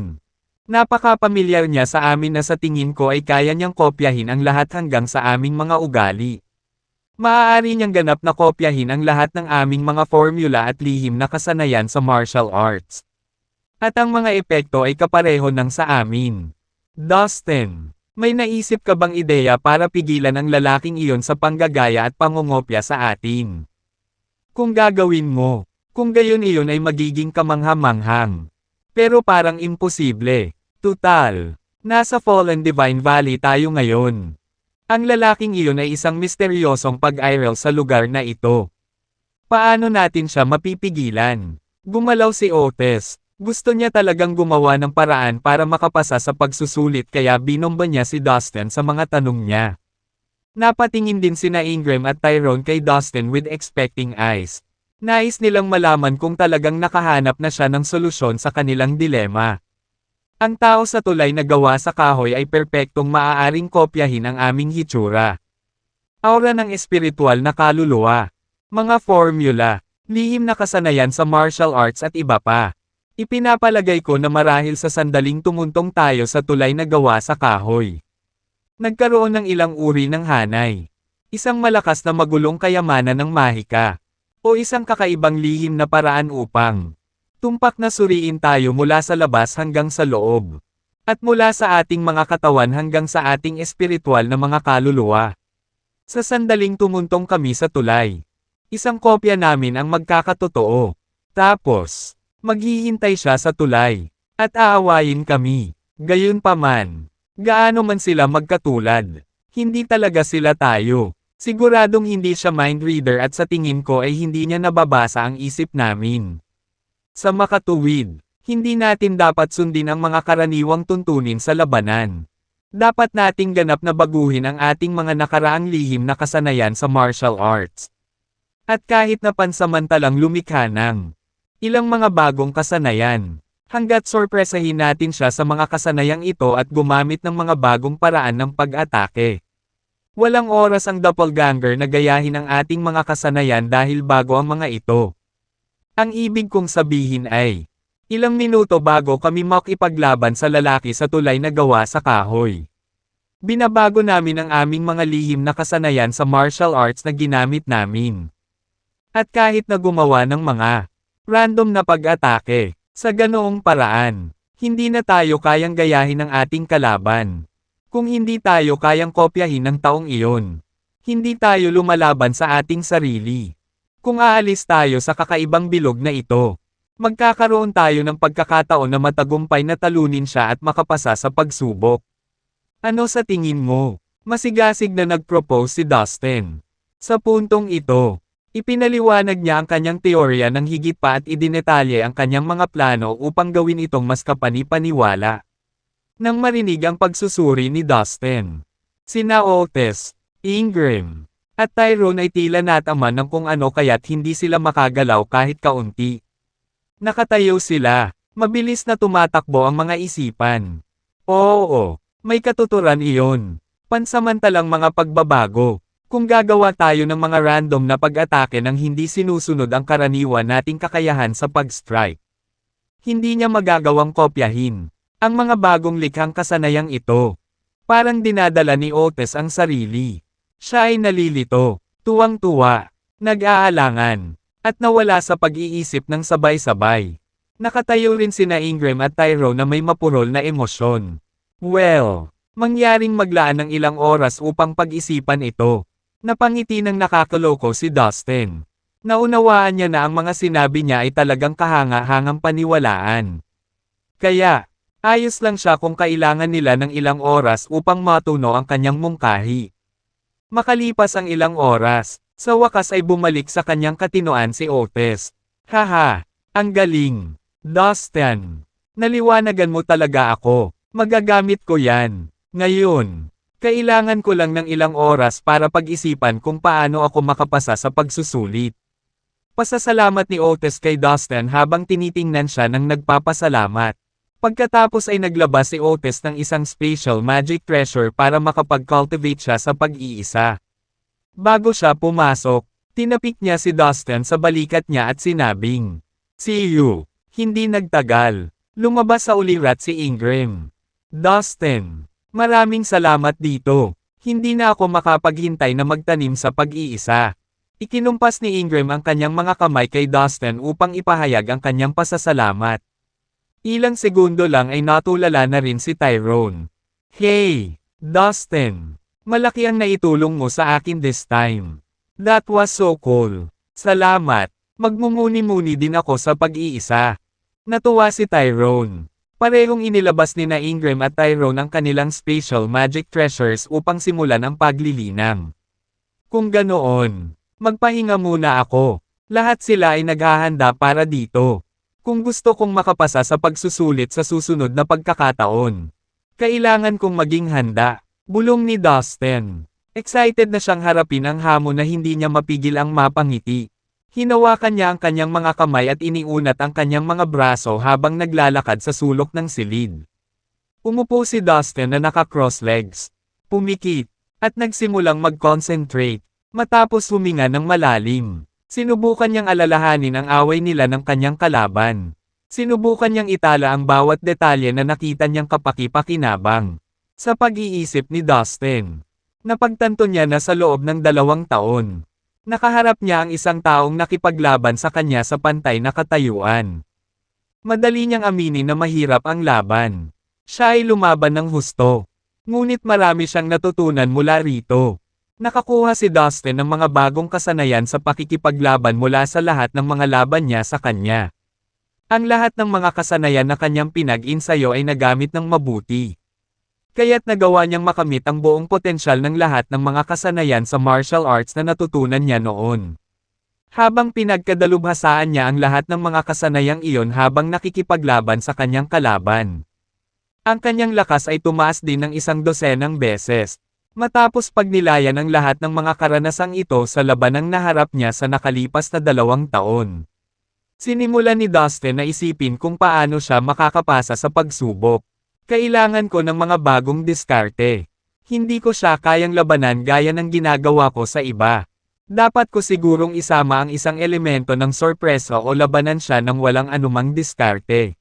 Napaka-pamilyar niya sa amin na sa tingin ko ay kaya niyang kopyahin ang lahat hanggang sa aming mga ugali. Maaari niyang ganap na kopyahin ang lahat ng aming mga formula at lihim na kasanayan sa martial arts. At ang mga epekto ay kapareho ng sa amin. Dustin, may naisip ka bang ideya para pigilan ang lalaking iyon sa panggagaya at pangungopya sa atin? Kung gagawin mo, kung gayon iyon ay magiging kamangha-manghang. Pero parang imposible. Tutal, Nasa Fallen Divine Valley tayo ngayon. Ang lalaking iyon ay isang misteryosong pag-iral sa lugar na ito. Paano natin siya mapipigilan? Gumalaw si Otis. Gusto niya talagang gumawa ng paraan para makapasa sa pagsusulit kaya binomba niya si Dustin sa mga tanong niya. Napatingin din sina Ingram at Tyrone kay Dustin with expecting eyes. Nais nilang malaman kung talagang nakahanap na siya ng solusyon sa kanilang dilema. Ang tao sa tulay na gawa sa kahoy ay perpektong maaaring kopyahin ang aming hitsura. Aura ng espiritual na kaluluwa. Mga formula, lihim na kasanayan sa martial arts at iba pa. Ipinapalagay ko na marahil sa sandaling tumuntong tayo sa tulay na gawa sa kahoy. Nagkaroon ng ilang uri ng hanay. Isang malakas na magulong kayamanan ng mahika. O isang kakaibang lihim na paraan upang tumpak na suriin tayo mula sa labas hanggang sa loob. At mula sa ating mga katawan hanggang sa ating espiritual na mga kaluluwa. Sa sandaling tumuntong kami sa tulay. Isang kopya namin ang magkakatotoo. Tapos, maghihintay siya sa tulay. At aawayin kami. Gayunpaman, gaano man sila magkatulad. Hindi talaga sila tayo. Siguradong hindi siya mind reader at sa tingin ko ay hindi niya nababasa ang isip namin. Sa makatuwid, hindi natin dapat sundin ang mga karaniwang tuntunin sa labanan. Dapat nating ganap na baguhin ang ating mga nakaraang lihim na kasanayan sa martial arts. At kahit na pansamantalang lumikha ng ilang mga bagong kasanayan, hanggat sorpresahin natin siya sa mga kasanayang ito at gumamit ng mga bagong paraan ng pag-atake. Walang oras ang doppelganger na gayahin ang ating mga kasanayan dahil bago ang mga ito. Ang ibig kong sabihin ay, ilang minuto bago kami makipaglaban sa lalaki sa tulay na gawa sa kahoy. Binabago namin ang aming mga lihim na kasanayan sa martial arts na ginamit namin. At kahit na gumawa ng mga random na pag-atake, sa ganoong paraan, hindi na tayo kayang gayahin ng ating kalaban. Kung hindi tayo kayang kopyahin ng taong iyon, hindi tayo lumalaban sa ating sarili. Kung aalis tayo sa kakaibang bilog na ito, magkakaroon tayo ng pagkakataon na matagumpay na talunin siya at makapasa sa pagsubok. Ano sa tingin mo? Masigasig na nag-propose si Dustin. Sa puntong ito, ipinaliwanag niya ang kanyang teorya ng higit pa at idinetalye ang kanyang mga plano upang gawin itong mas kapani-paniwala. Nang marinig ang pagsusuri ni Dustin, sina Otis, Ingram, at Tyrone ay tila nataman ng kung ano kaya't hindi sila makagalaw kahit kaunti. Nakatayo sila, mabilis na tumatakbo ang mga isipan. Oo, may katuturan iyon. Pansamantalang mga pagbabago. Kung gagawa tayo ng mga random na pag-atake nang hindi sinusunod ang karaniwan nating kakayahan sa pag-strike, hindi niya magagawang kopyahin ang mga bagong likhang kasanayang ito. Parang dinadala ni Otis ang sarili. Siya ay nalilito, tuwang-tuwa, nag-aalangan, at nawala sa pag-iisip ng sabay-sabay. Nakatayo rin sina Ingram at Tyrone na may mapurol na emosyon. Well, mangyaring maglaan ng ilang oras upang pag-isipan ito. Napangiti ng nakakaloko si Dustin. Naunawaan niya na ang mga sinabi niya ay talagang kahanga-hangang paniwalaan. Kaya, ayos lang siya kung kailangan nila ng ilang oras upang matuno ang kanyang mungkahi. Makalipas ang ilang oras, sa wakas ay bumalik sa kanyang katinoan si Otis. Haha, ang galing. Dustin, naliwanagan mo talaga ako. Magagamit ko yan. Ngayon, kailangan ko lang ng ilang oras para pag-isipan kung paano ako makapasa sa pagsusulit. Pasasalamat ni Otis kay Dustin habang tinitingnan siya ng nagpapasalamat. Pagkatapos ay naglabas si Otis ng isang special magic treasure para makapag-cultivate siya sa pag-iisa. Bago siya pumasok, tinapik niya si Dustin sa balikat niya at sinabing, "See you." Hindi nagtagal, lumabas sa ulirat si Ingram. "Dustin, maraming salamat dito. Hindi na ako makapaghintay na magtanim sa pag-iisa." Ikinumpas ni Ingram ang kanyang mga kamay kay Dustin upang ipahayag ang kanyang pasasalamat. Ilang segundo lang ay natulala na rin si Tyrone. "Hey, Dustin, malaki ang naitulong mo sa akin this time. That was so cool. Salamat, magmumuni-muni din ako sa pag-iisa." Natuwa si Tyrone. Parehong inilabas ni na Ingram at Tyrone ang kanilang special magic treasures upang simulan ang paglilinang. Kung ganoon, magpahinga muna ako. Lahat sila ay naghahanda para dito. Kung gusto kong makapasa sa pagsusulit sa susunod na pagkakataon, kailangan kong maging handa, bulong ni Dustin. Excited na siyang harapin ang hamon na hindi niya mapigil ang mapangiti. Hinawakan niya ang kanyang mga kamay at iniunat ang kanyang mga braso habang naglalakad sa sulok ng silid. Umupo si Dustin na naka-cross legs, pumikit, at nagsimulang mag-concentrate. Matapos huminga ng malalim, sinubukan niyang alalahanin ang away nila ng kanyang kalaban. Sinubukan niyang itala ang bawat detalye na nakita niyang kapaki-pakinabang. Sa pag-iisip ni Dustin, napagtanto niya na sa loob ng 2 taon, nakaharap niya ang isang taong nakipaglaban sa kanya sa pantay na katayuan. Madali niyang aminin na mahirap ang laban. Siya ay lumaban ng husto. Ngunit marami siyang natutunan mula rito. Nakakuha si Dustin ng mga bagong kasanayan sa pakikipaglaban mula sa lahat ng mga laban niya sa kanya. Ang lahat ng mga kasanayan na kanyang pinag-insayo ay nagamit ng mabuti. Kaya't nagawa niyang makamit ang buong potensyal ng lahat ng mga kasanayan sa martial arts na natutunan niya noon. Habang pinagkadalubhasaan niya ang lahat ng mga kasanayang iyon habang nakikipaglaban sa kanyang kalaban, ang kanyang lakas ay tumaas din ng 12 beses. Matapos pagnilayan ang lahat ng mga karanasang ito sa labanang naharap niya sa nakalipas na 2 taon. Sinimulan ni Dustin na isipin kung paano siya makakapasa sa pagsubok. Kailangan ko ng mga bagong diskarte. Hindi ko siya kayang labanan gaya ng ginagawa ko sa iba. Dapat ko sigurong isama ang isang elemento ng sorpresa o labanan siya ng walang anumang diskarte.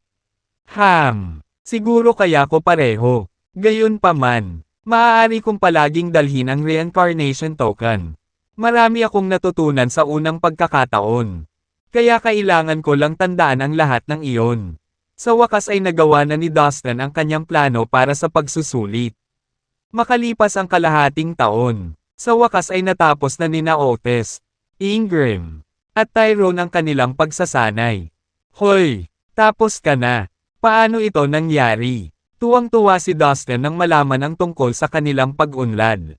Siguro kaya ko pareho. Gayunpaman, maaari kong palaging dalhin ang reincarnation token. Marami akong natutunan sa unang pagkakataon. Kaya kailangan ko lang tandaan ang lahat ng iyon. Sa wakas ay nagawa na ni Dustin ang kanyang plano para sa pagsusulit. Makalipas ang kalahating taon, sa wakas ay natapos na nina Otis, Ingram, at Tyrone ang kanilang pagsasanay. Hoy, tapos ka na. Paano ito nangyari? Tuwang-tuwa si Dustin nang malaman ang tungkol sa kanilang pag-unlad.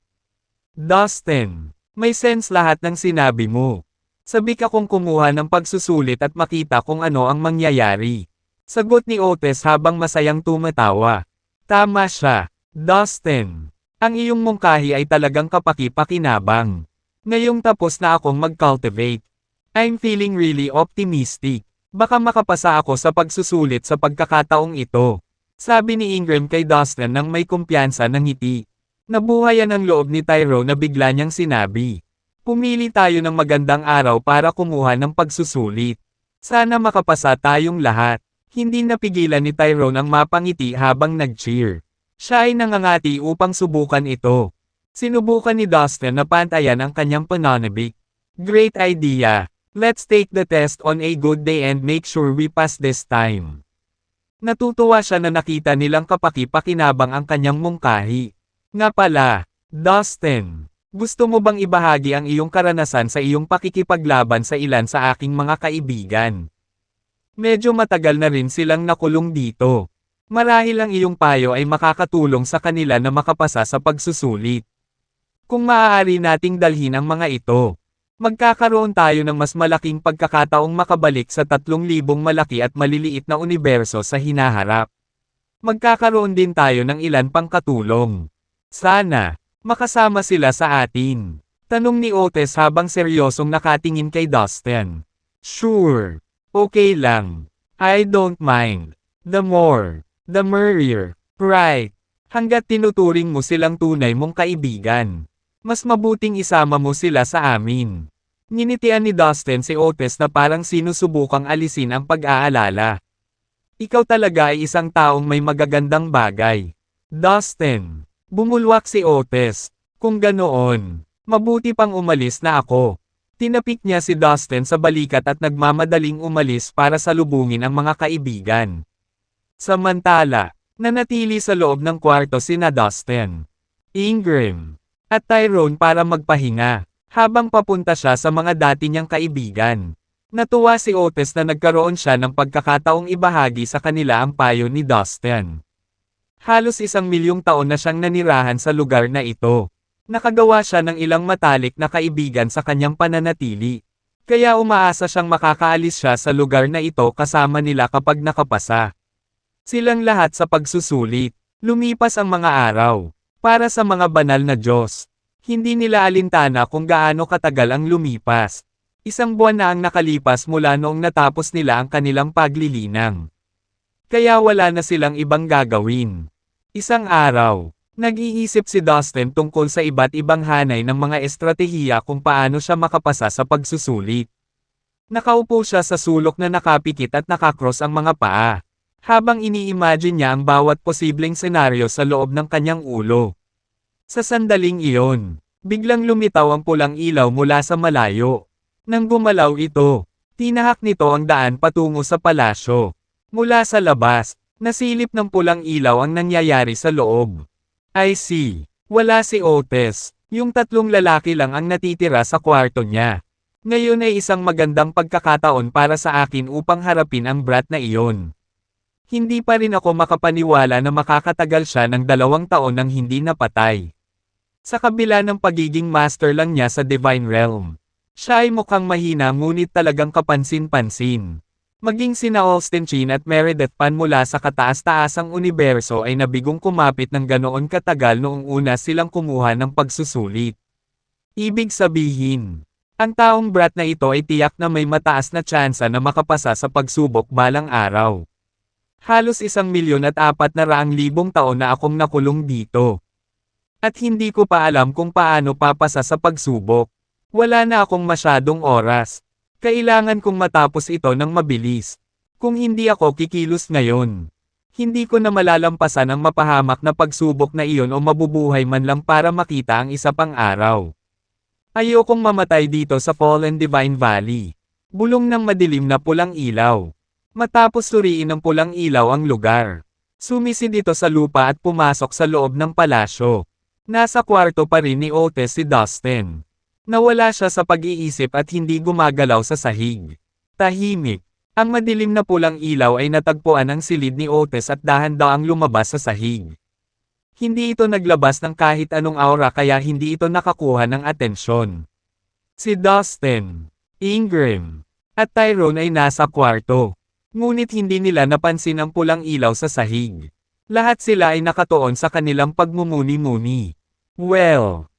Dustin, may sense lahat ng sinabi mo. Sabik akong kumuha ng pagsusulit at makita kung ano ang mangyayari. Sagot ni Otis habang masayang tumatawa. Tama siya, Dustin. Ang iyong mungkahi ay talagang kapaki-pakinabang. Ngayong tapos na akong mag-cultivate, I'm feeling really optimistic. Baka makapasa ako sa pagsusulit sa pagkakataong ito. Sabi ni Ingram kay Dustin nang may kumpiyansa ng ngiti. Nabuhayan ang loob ni Tyrone na bigla niyang sinabi. Pumili tayo ng magandang araw para kumuha ng pagsusulit. Sana makapasa tayong lahat. Hindi napigilan ni Tyrone ang mapangiti habang nag-cheer. Siya ay nangangati upang subukan ito. Sinubukan ni Dustin na pantayan ang kanyang pananabik. Great idea. Let's take the test on a good day and make sure we pass this time. Natutuwa siya na nakita nilang kapaki-pakinabang ang kanyang mungkahi. Nga pala, Dustin, gusto mo bang ibahagi ang iyong karanasan sa iyong pakikipaglaban sa ilan sa aking mga kaibigan? Medyo matagal na rin silang nakulong dito. Marahil ang iyong payo ay makakatulong sa kanila na makapasa sa pagsusulit. Kung maaari nating dalhin ang mga ito, magkakaroon tayo ng mas malaking pagkakataong makabalik sa 3,000 malaki at maliliit na universo sa hinaharap. Magkakaroon din tayo ng ilan pang katulong. Sana, makasama sila sa atin. Tanong ni Otis habang seryosong nakatingin kay Dustin. Sure. Okay lang. I don't mind. The more, the merrier. Right. Hanggat tinuturing mo silang tunay mong kaibigan, mas mabuting isama mo sila sa amin. Nginitian ni Dustin si Otis na parang sinusubukang alisin ang pag-aalala. Ikaw talaga ay isang taong may magagandang bagay. Dustin. Bumulwak si Otis. Kung ganoon, mabuti pang umalis na ako. Tinapik niya si Dustin sa balikat at nagmamadaling umalis para salubungin ang mga kaibigan. Samantala, nanatili sa loob ng kwarto sina Dustin, Ingram, at Tyrone para magpahinga, habang papunta siya sa mga dati niyang kaibigan. Natuwa si Otis na nagkaroon siya ng pagkakataong ibahagi sa kanila ang payo ni Dustin. Halos 1,000,000 taon na siyang nanirahan sa lugar na ito. Nakagawa siya ng ilang matalik na kaibigan sa kanyang pananatili. Kaya umaasa siyang makakaalis siya sa lugar na ito kasama nila kapag nakapasa. Silang lahat sa pagsusulit. Lumipas ang mga araw. Para sa mga banal na Diyos. Hindi nila alintana kung gaano katagal ang lumipas. 1 buwan na ang nakalipas mula noong natapos nila ang kanilang paglilinang. Kaya wala na silang ibang gagawin. Isang araw, nag-iisip si Dustin tungkol sa iba't ibang hanay ng mga estratehiya kung paano siya makapasa sa pagsusulit. Nakaupo siya sa sulok na nakapikit at nakakross ang mga paa, habang ini-imagine niya ang bawat posibleng senaryo sa loob ng kanyang ulo. Sa sandaling iyon, biglang lumitaw ang pulang ilaw mula sa malayo. Nang gumalaw ito, tinahak nito ang daan patungo sa palasyo. Mula sa labas, nasilip ng pulang ilaw ang nangyayari sa loob. I see. Wala si Otis. Yung 3 lalaki lang ang natitira sa kwarto niya. Ngayon ay isang magandang pagkakataon para sa akin upang harapin ang brat na iyon. Hindi pa rin ako makapaniwala na makakatagal siya ng 2 taon nang hindi napatay. Sa kabila ng pagiging master lang niya sa Divine Realm. Siya ay mukhang mahina ngunit talagang kapansin-pansin. Maging sina Austin Chin at Meredith Pan mula sa kataas-taasang universo ay nabigong kumapit ng ganoon katagal noong una silang kumuha ng pagsusulit. Ibig sabihin, ang taong brat na ito ay tiyak na may mataas na tsansa na makapasa sa pagsubok balang araw. Halos 1,400,000 taon na akong nakulong dito. At hindi ko pa alam kung paano papasa sa pagsubok. Wala na akong masyadong oras. Kailangan kong matapos ito ng mabilis. Kung hindi ako kikilos ngayon, hindi ko na malalampasan ang mapahamak na pagsubok na iyon o mabubuhay man lang para makita ang isa pang araw. Ayokong mamatay dito sa Fallen Divine Valley. Bulong ng madilim na pulang ilaw. Matapos suriin ng pulang ilaw ang lugar, sumisid ito sa lupa at pumasok sa loob ng palasyo. Nasa kwarto pa rin ni Otis si Dustin. Nawala siya sa pag-iisip at hindi gumagalaw sa sahig. Tahimik. Ang madilim na pulang ilaw ay natagpuan ang silid ni Otis at dahan-daang lumabas sa sahig. Hindi ito naglabas ng kahit anong aura kaya hindi ito nakakuha ng atensyon. Si Dustin, Ingram, at Tyrone ay nasa kwarto. Ngunit hindi nila napansin ang pulang ilaw sa sahig. Lahat sila ay nakatuon sa kanilang pagmumuni-muni. Well,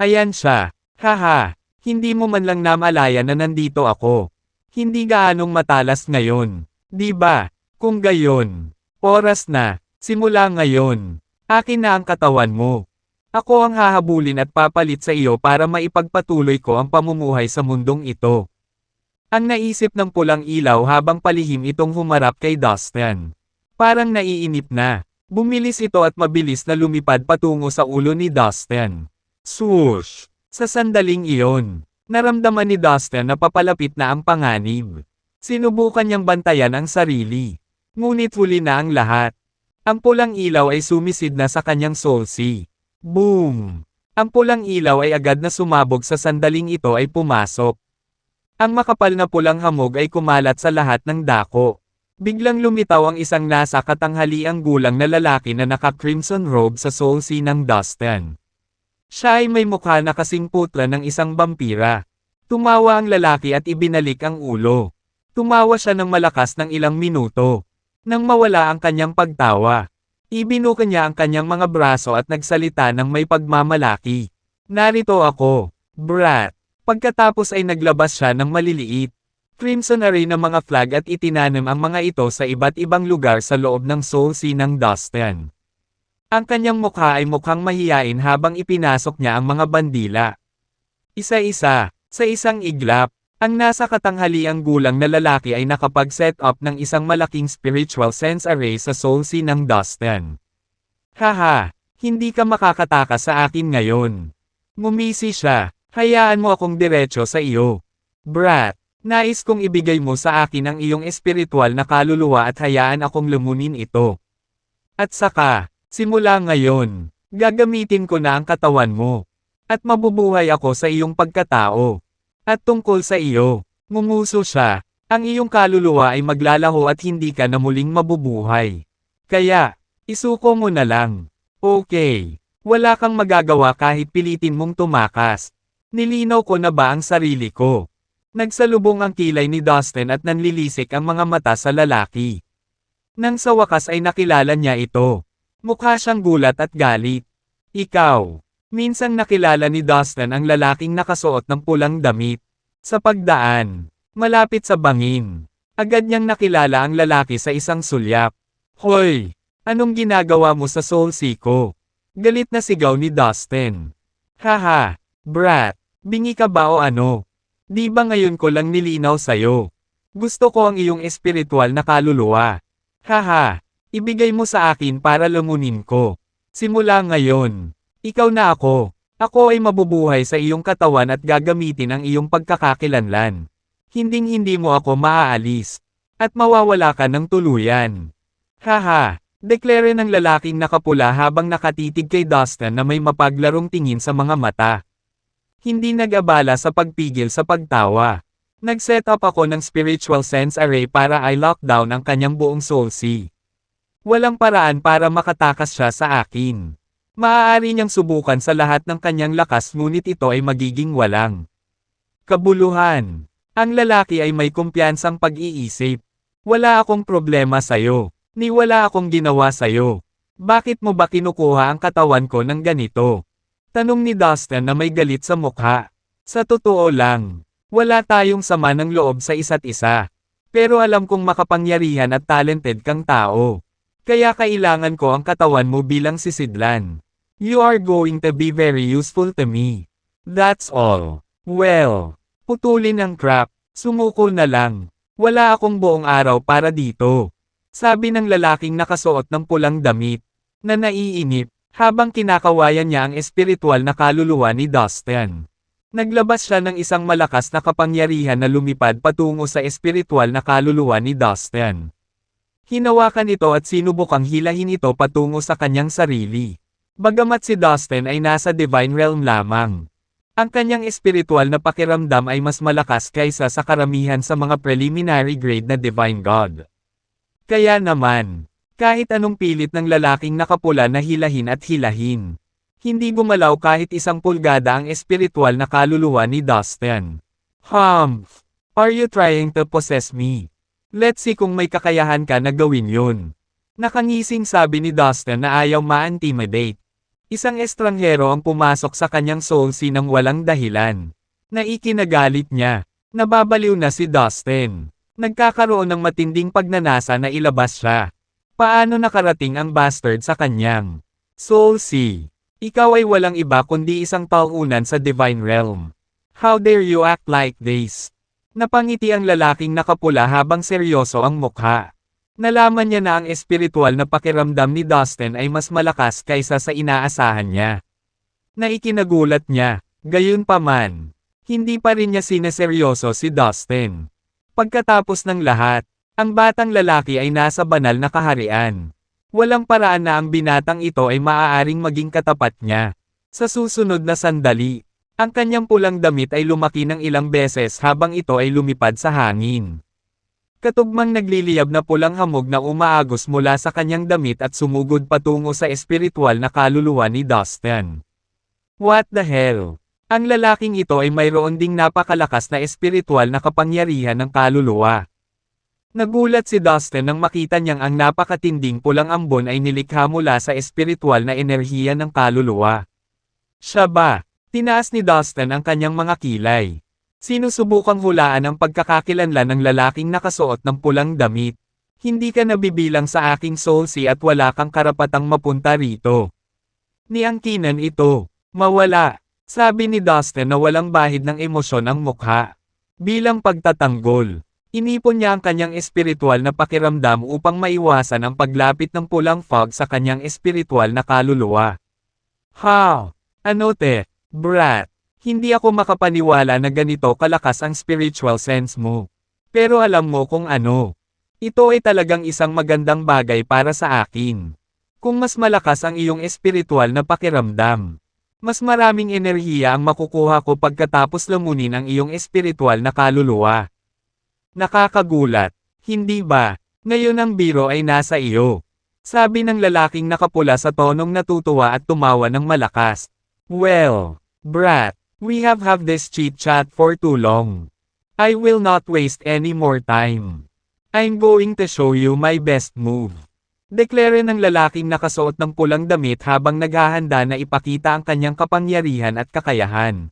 ayan siya. Haha, hindi mo man lang namalaya na nandito ako. Hindi gaanong matalas ngayon. Di ba? Kung gayon, oras na, simula ngayon. Akin na ang katawan mo. Ako ang hahabulin at papalit sa iyo para maipagpatuloy ko ang pamumuhay sa mundong ito. Ang naisip ng pulang ilaw habang palihim itong humarap kay Dustin. Parang naiinip na. Bumilis ito at mabilis na lumipad patungo sa ulo ni Dustin. Swoosh! Sa sandaling iyon, naramdaman ni Dustin na papalapit na ang panganib. Sinubukan niyang bantayan ang sarili. Ngunit huli na ang lahat. Ang pulang ilaw ay sumisid na sa kanyang soul sea. Boom! Ang pulang ilaw ay agad na sumabog sa sandaling ito ay pumasok. Ang makapal na pulang hamog ay kumalat sa lahat ng dako. Biglang lumitaw ang isang nasa katanghaliang gulang na lalaki na naka-crimson robe sa soul sea ng Dustin. Siya ay may mukha na kasing putla ng isang vampira. Tumawa ang lalaki at ibinalik ang ulo. Tumawa siya ng malakas ng ilang minuto. Nang mawala ang kanyang pagtawa, ibinuka niya ang kanyang mga braso at nagsalita ng may pagmamalaki. Narito ako, brat. Pagkatapos ay naglabas siya ng maliliit, crimson array ng mga flag at itinanim ang mga ito sa iba't ibang lugar sa loob ng soul sea ng Dustin. Ang kanyang mukha ay mukhang mahiyain habang ipinasok niya ang mga bandila. Isa-isa, sa isang iglap, ang nasa katanghaliang gulang na lalaki ay nakapag-set up ng isang malaking spiritual sense array sa soul sea ng Dustin. Haha, hindi ka makakatakas sa akin ngayon. Ngumisi siya, hayaan mo akong diretso sa iyo. Brat. Nais kong ibigay mo sa akin ang iyong espiritual na kaluluwa at hayaan akong lumunin ito. At saka, simula ngayon, gagamitin ko na ang katawan mo. At mabubuhay ako sa iyong pagkatao. At tungkol sa iyo, ngumuso siya, ang iyong kaluluwa ay maglalaho at hindi ka na muling mabubuhay. Kaya, isuko mo na lang. Okay. Wala kang magagawa kahit pilitin mong tumakas. Nilinaw ko na ba ang sarili ko? Nagsalubong ang kilay ni Dustin at nanlilisik ang mga mata sa lalaki. Nang sa wakas ay nakilala niya ito. Mukha siyang gulat at galit. Ikaw. Minsang nakilala ni Dustin ang lalaking nakasuot ng pulang damit. Sa pagdaan, malapit sa bangin, agad niyang nakilala ang lalaki sa isang sulyap. Hoy! Anong ginagawa mo sa Soul Sea ko? Galit na sigaw ni Dustin. Haha, brat, bingi ka ba o ano? Di ba ngayon ko lang nilinaw sa'yo? Gusto ko ang iyong espiritual na kaluluwa. Haha, ibigay mo sa akin para lamunin ko. Simula ngayon, ikaw na ako. Ako ay mabubuhay sa iyong katawan at gagamitin ang iyong pagkakakilanlan. Hinding-hindi mo ako maaalis. At mawawala ka ng tuluyan. Haha, deklare ng lalaking nakapula habang nakatitig kay Dustin na may mapaglarong tingin sa mga mata. Hindi nag-abala sa pagpigil sa pagtawa. Nag-set up ako ng spiritual sense array para i-lock down ang kanyang buong soul sea. Walang paraan para makatakas siya sa akin. Maaari niyang subukan sa lahat ng kanyang lakas ngunit ito ay magiging walang kabuluhan. Ang lalaki ay may kumpiyansang pag-iisip. Wala akong problema sa'yo. Ni wala akong ginawa sa'yo. Bakit mo ba kinukuha ang katawan ko ng ganito? Tanong ni Dustin na may galit sa mukha. Sa totoo lang, wala tayong sama ng loob sa isa't isa. Pero alam kong makapangyarihan at talented kang tao. Kaya kailangan ko ang katawan mo bilang sisidlan. You are going to be very useful to me. That's all. Well, putulin ang crap. Sumuko na lang. Wala akong buong araw para dito. Sabi ng lalaking nakasuot ng pulang damit, na naiinip, habang kinakawayan niya ang espiritual na kaluluwa ni Dustin. Naglabas siya ng isang malakas na kapangyarihan na lumipad patungo sa espiritual na kaluluwa ni Dustin. Hinawakan ito at sinubukang hilahin ito patungo sa kanyang sarili. Bagamat si Dustin ay nasa divine realm lamang. Ang kanyang espiritual na pakiramdam ay mas malakas kaysa sa karamihan sa mga preliminary grade na divine god. Kaya naman, kahit anong pilit ng lalaking nakapula na hilahin at hilahin, hindi gumalaw kahit isang pulgada ang espiritual na kaluluwa ni Dustin. Humph! Are you trying to possess me? Let's see kung may kakayahan ka na gawin yun. Nakangising sabi ni Dustin na ayaw ma-intimidate. Isang estranghero ang pumasok sa kanyang soul sea nang walang dahilan. Naikinagalit niya. Nababaliw na si Dustin. Nagkakaroon ng matinding pagnanasa na ilabas siya. Paano nakarating ang bastard sa kanyang soul sea? Ikaw ay walang iba kundi isang taunan sa divine realm. How dare you act like this? Napangiti ang lalaking nakapula habang seryoso ang mukha. Nalaman niya na ang espiritual na pakiramdam ni Dustin ay mas malakas kaysa sa inaasahan niya. Naikinagulat niya, gayunpaman, hindi pa rin niya sineseryoso si Dustin. Pagkatapos ng lahat, ang batang lalaki ay nasa banal na kaharian. Walang paraan na ang binatang ito ay maaaring maging katapat niya. Sa susunod na sandali, ang kanyang pulang damit ay lumaki ng ilang beses habang ito ay lumipad sa hangin. Katugmang nagliliyab na pulang hamog na umaagos mula sa kanyang damit at sumugod patungo sa espiritual na kaluluwa ni Dustin. What the hell? Ang lalaking ito ay mayroon ding napakalakas na espiritual na kapangyarihan ng kaluluwa. Nagulat si Dustin nang makita niyang ang napakatinding pulang ambon ay nilikha mula sa espiritual na enerhiya ng kaluluwa. Siya ba? Tinaas ni Dustin ang kanyang mga kilay. Sinusubukang hulaan ang pagkakakilanlan ng lalaking nakasuot ng pulang damit. Hindi ka nabibilang sa aking soul sea at wala kang karapatang mapunta rito. Niangkinan ito. Mawala. Sabi ni Dustin na walang bahid ng emosyon ang mukha. Bilang pagtatanggol, inipon niya ang kanyang espiritual na pakiramdam upang maiwasan ang paglapit ng pulang fog sa kanyang espiritual na kaluluwa. Ha! Ano te, brat? Hindi ako makapaniwala na ganito kalakas ang spiritual sense mo. Pero alam mo kung ano. Ito ay talagang isang magandang bagay para sa akin. Kung mas malakas ang iyong espiritual na pakiramdam. Mas maraming enerhiya ang makukuha ko pagkatapos lamunin ang iyong espiritual na kaluluwa. Nakakagulat, hindi ba? Ngayon ang biro ay nasa iyo. Sabi ng lalaking nakapula sa tonong natutuwa at tumawa ng malakas. Well, brat, we have this chit-chat for too long. I will not waste any more time. I'm going to show you my best move. Deklare ng lalaking nakasuot ng pulang damit habang naghahanda na ipakita ang kanyang kapangyarihan at kakayahan.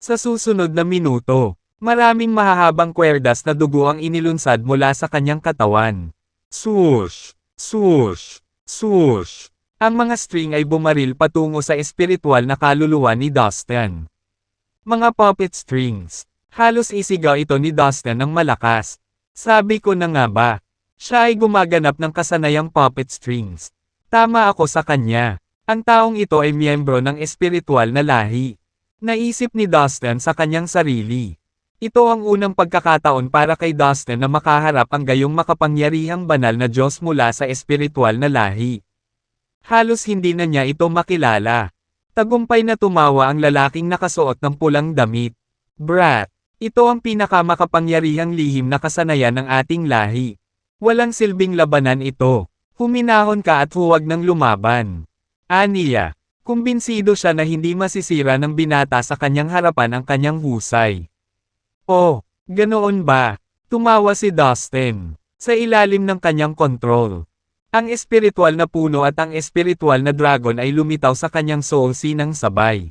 Sa susunod na minuto, maraming mahahabang kwerdas na dugo ang inilunsad mula sa kanyang katawan. Swoosh! Swoosh! Swoosh! Ang mga string ay bumaril patungo sa espiritual na kaluluwa ni Dustin. Mga puppet strings. Halos isigaw ito ni Dustin ng malakas. Sabi ko na nga ba? Siya ay gumaganap ng kasanayang puppet strings. Tama ako sa kanya. Ang taong ito ay miyembro ng espiritual na lahi. Naisip ni Dustin sa kanyang sarili. Ito ang unang pagkakataon para kay Dustin na makaharap ang gayong makapangyarihang banal na Diyos mula sa espiritual na lahi. Halos hindi na niya ito makilala. Tagumpay na tumawa ang lalaking nakasuot ng pulang damit. Brat, ito ang pinakamakapangyarihang lihim na kasanayan ng ating lahi. Walang silbing labanan ito. Huminahon ka at huwag nang lumaban. Aniya, kumbinsido siya na hindi masisira ng binata sa kanyang harapan ang kanyang husay. Oh, ganoon ba? Tumawa si Dustin. Sa ilalim ng kanyang kontrol. Ang espiritual na puno at ang espiritual na dragon ay lumitaw sa kanyang soul ng sabay.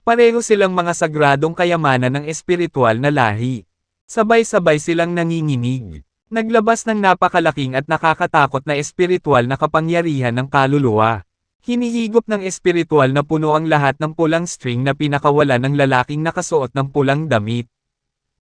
Pareho silang mga sagradong kayamanan ng espiritual na lahi. Sabay-sabay silang nanginginig. Naglabas ng napakalaking at nakakatakot na espiritual na kapangyarihan ng kaluluwa. Hinihigop ng espiritual na puno ang lahat ng pulang string na pinakawalan ng lalaking nakasuot ng pulang damit.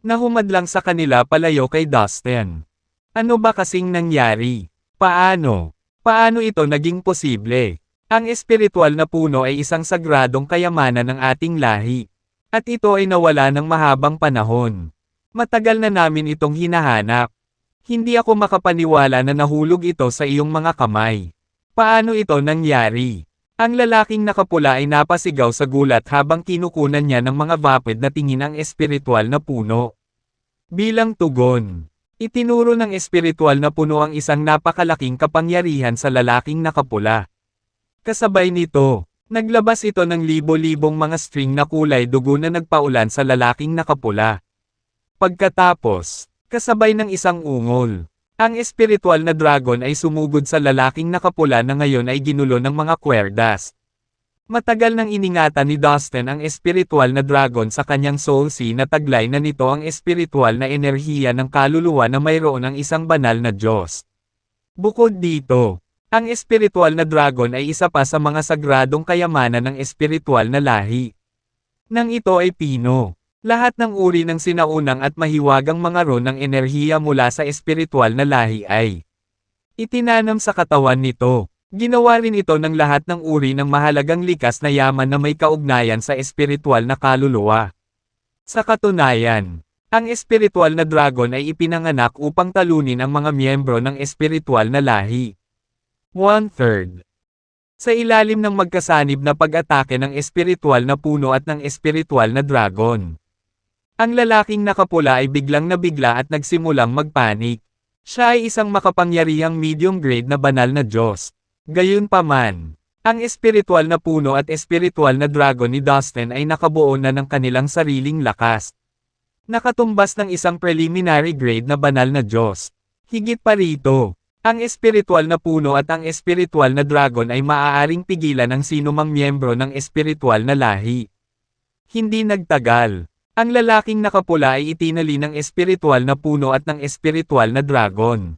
Nahumadlang sa kanila palayo kay Dustin. Ano ba kasing nangyari? Paano? Paano ito naging posible? Ang espiritual na puno ay isang sagradong kayamanan ng ating lahi. At ito ay nawala ng mahabang panahon. Matagal na namin itong hinahanap. Hindi ako makapaniwala na nahulog ito sa iyong mga kamay. Paano ito nangyari? Ang lalaking nakapula ay napasigaw sa gulat habang kinukunan niya ng mga vapid na tingin ang espiritual na puno. Bilang tugon, itinuro ng espiritual na puno ang isang napakalaking kapangyarihan sa lalaking nakapula. Kasabay nito, naglabas ito ng libo-libong mga string na kulay dugo na nagpaulan sa lalaking nakapula. Pagkatapos, kasabay ng isang ungol, ang espiritual na dragon ay sumugod sa lalaking nakapula na ngayon ay ginulo ng mga kwerdas. Matagal nang iningatan ni Dustin ang espiritual na dragon sa kanyang soul na taglay na nito ang espiritual na enerhiya ng kaluluwa na mayroon ng isang banal na Diyos. Bukod dito, ang espiritual na dragon ay isa pa sa mga sagradong kayamanan ng espiritual na lahi. Nang ito ay pino. Lahat ng uri ng sinaunang at mahiwagang mga ron ng enerhiya mula sa espiritual na lahi ay itinanam sa katawan nito. Ginawa rin ito ng lahat ng uri ng mahalagang likas na yaman na may kaugnayan sa espiritual na kaluluwa. Sa katunayan, ang espiritual na dragon ay ipinanganak upang talunin ang mga miyembro ng espiritual na lahi. 1/3. Sa ilalim ng magkasanib na pag-atake ng espiritual na puno at ng espiritual na dragon. Ang lalaking nakapula ay biglang nabigla at nagsimulang magpanik. Siya ay isang makapangyarihang medium grade na banal na Diyos. Gayunpaman, ang espiritual na puno at espiritual na dragon ni Dustin ay nakabuo na ng kanilang sariling lakas. Nakatumbas ng isang preliminary grade na banal na Diyos. Higit pa rito, ang espiritual na puno at ang espiritual na dragon ay maaaring pigilan ng sinumang miyembro ng espiritual na lahi. Hindi nagtagal. Ang lalaking nakapula ay itinali ng espiritual na puno at ng espiritual na dragon.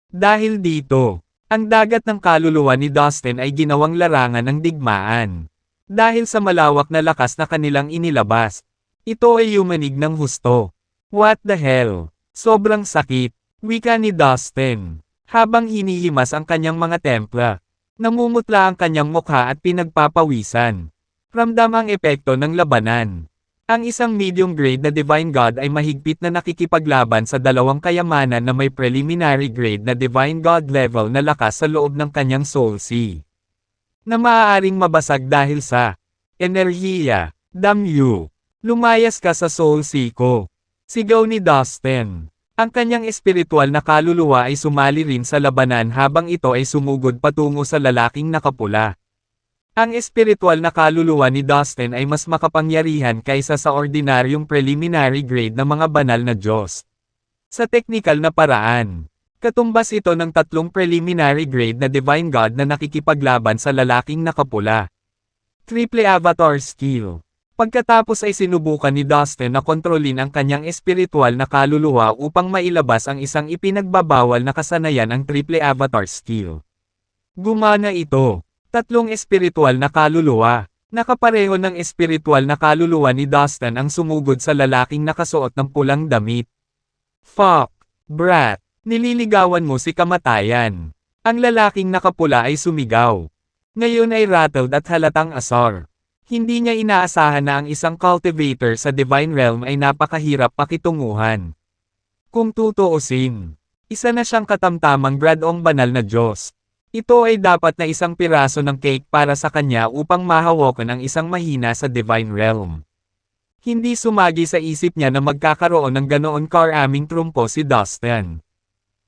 Dahil dito, ang dagat ng kaluluwa ni Dustin ay ginawang larangan ng digmaan. Dahil sa malawak na lakas na kanilang inilabas, ito ay yumanig ng husto. What the hell? Sobrang sakit, wika ni Dustin. Habang hinihimas ang kanyang mga templa, namumutla ang kanyang mukha at pinagpapawisan. Ramdam ang epekto ng labanan. Ang isang medium-grade na Divine God ay mahigpit na nakikipaglaban sa dalawang kayamanan na may preliminary grade na Divine God level na lakas sa loob ng kanyang soul sea. Na maaaring mabasag dahil sa Enerhiya, damn you. Lumayas ka sa Soul Sea ko. Sigaw ni Dustin. Ang kanyang espiritual na kaluluwa ay sumali rin sa labanan habang ito ay sumugod patungo sa lalaking nakapula. Ang espiritual na kaluluwa ni Dustin ay mas makapangyarihan kaysa sa ordinaryong preliminary grade na mga banal na Diyos. Sa teknikal na paraan, katumbas ito ng 3 preliminary grade na Divine God na nakikipaglaban sa lalaking nakapula. Triple Avatar Skill. Pagkatapos ay sinubukan ni Dustin na kontrolin ang kanyang espiritual na kaluluwa upang mailabas ang isang ipinagbabawal na kasanayan ang Triple Avatar Skill. Gumana ito. 3 espiritual na kaluluwa. Nakapareho ng espiritual na kaluluwa ni Dustin ang sumugod sa lalaking nakasuot ng pulang damit. Fuck, brat, nililigawan mo si kamatayan. Ang lalaking nakapula ay sumigaw. Ngayon ay rattled at halatang asar. Hindi niya inaasahan na ang isang cultivator sa Divine Realm ay napakahirap pakitunguhan. Kung tutuusin, isa na siyang katamtamang gradong banal na Diyos. Ito ay dapat na isang piraso ng cake para sa kanya upang mahawakan ang isang mahina sa Divine Realm. Hindi sumagi sa isip niya na magkakaroon ng ganoon karaming trumpo si Dustin.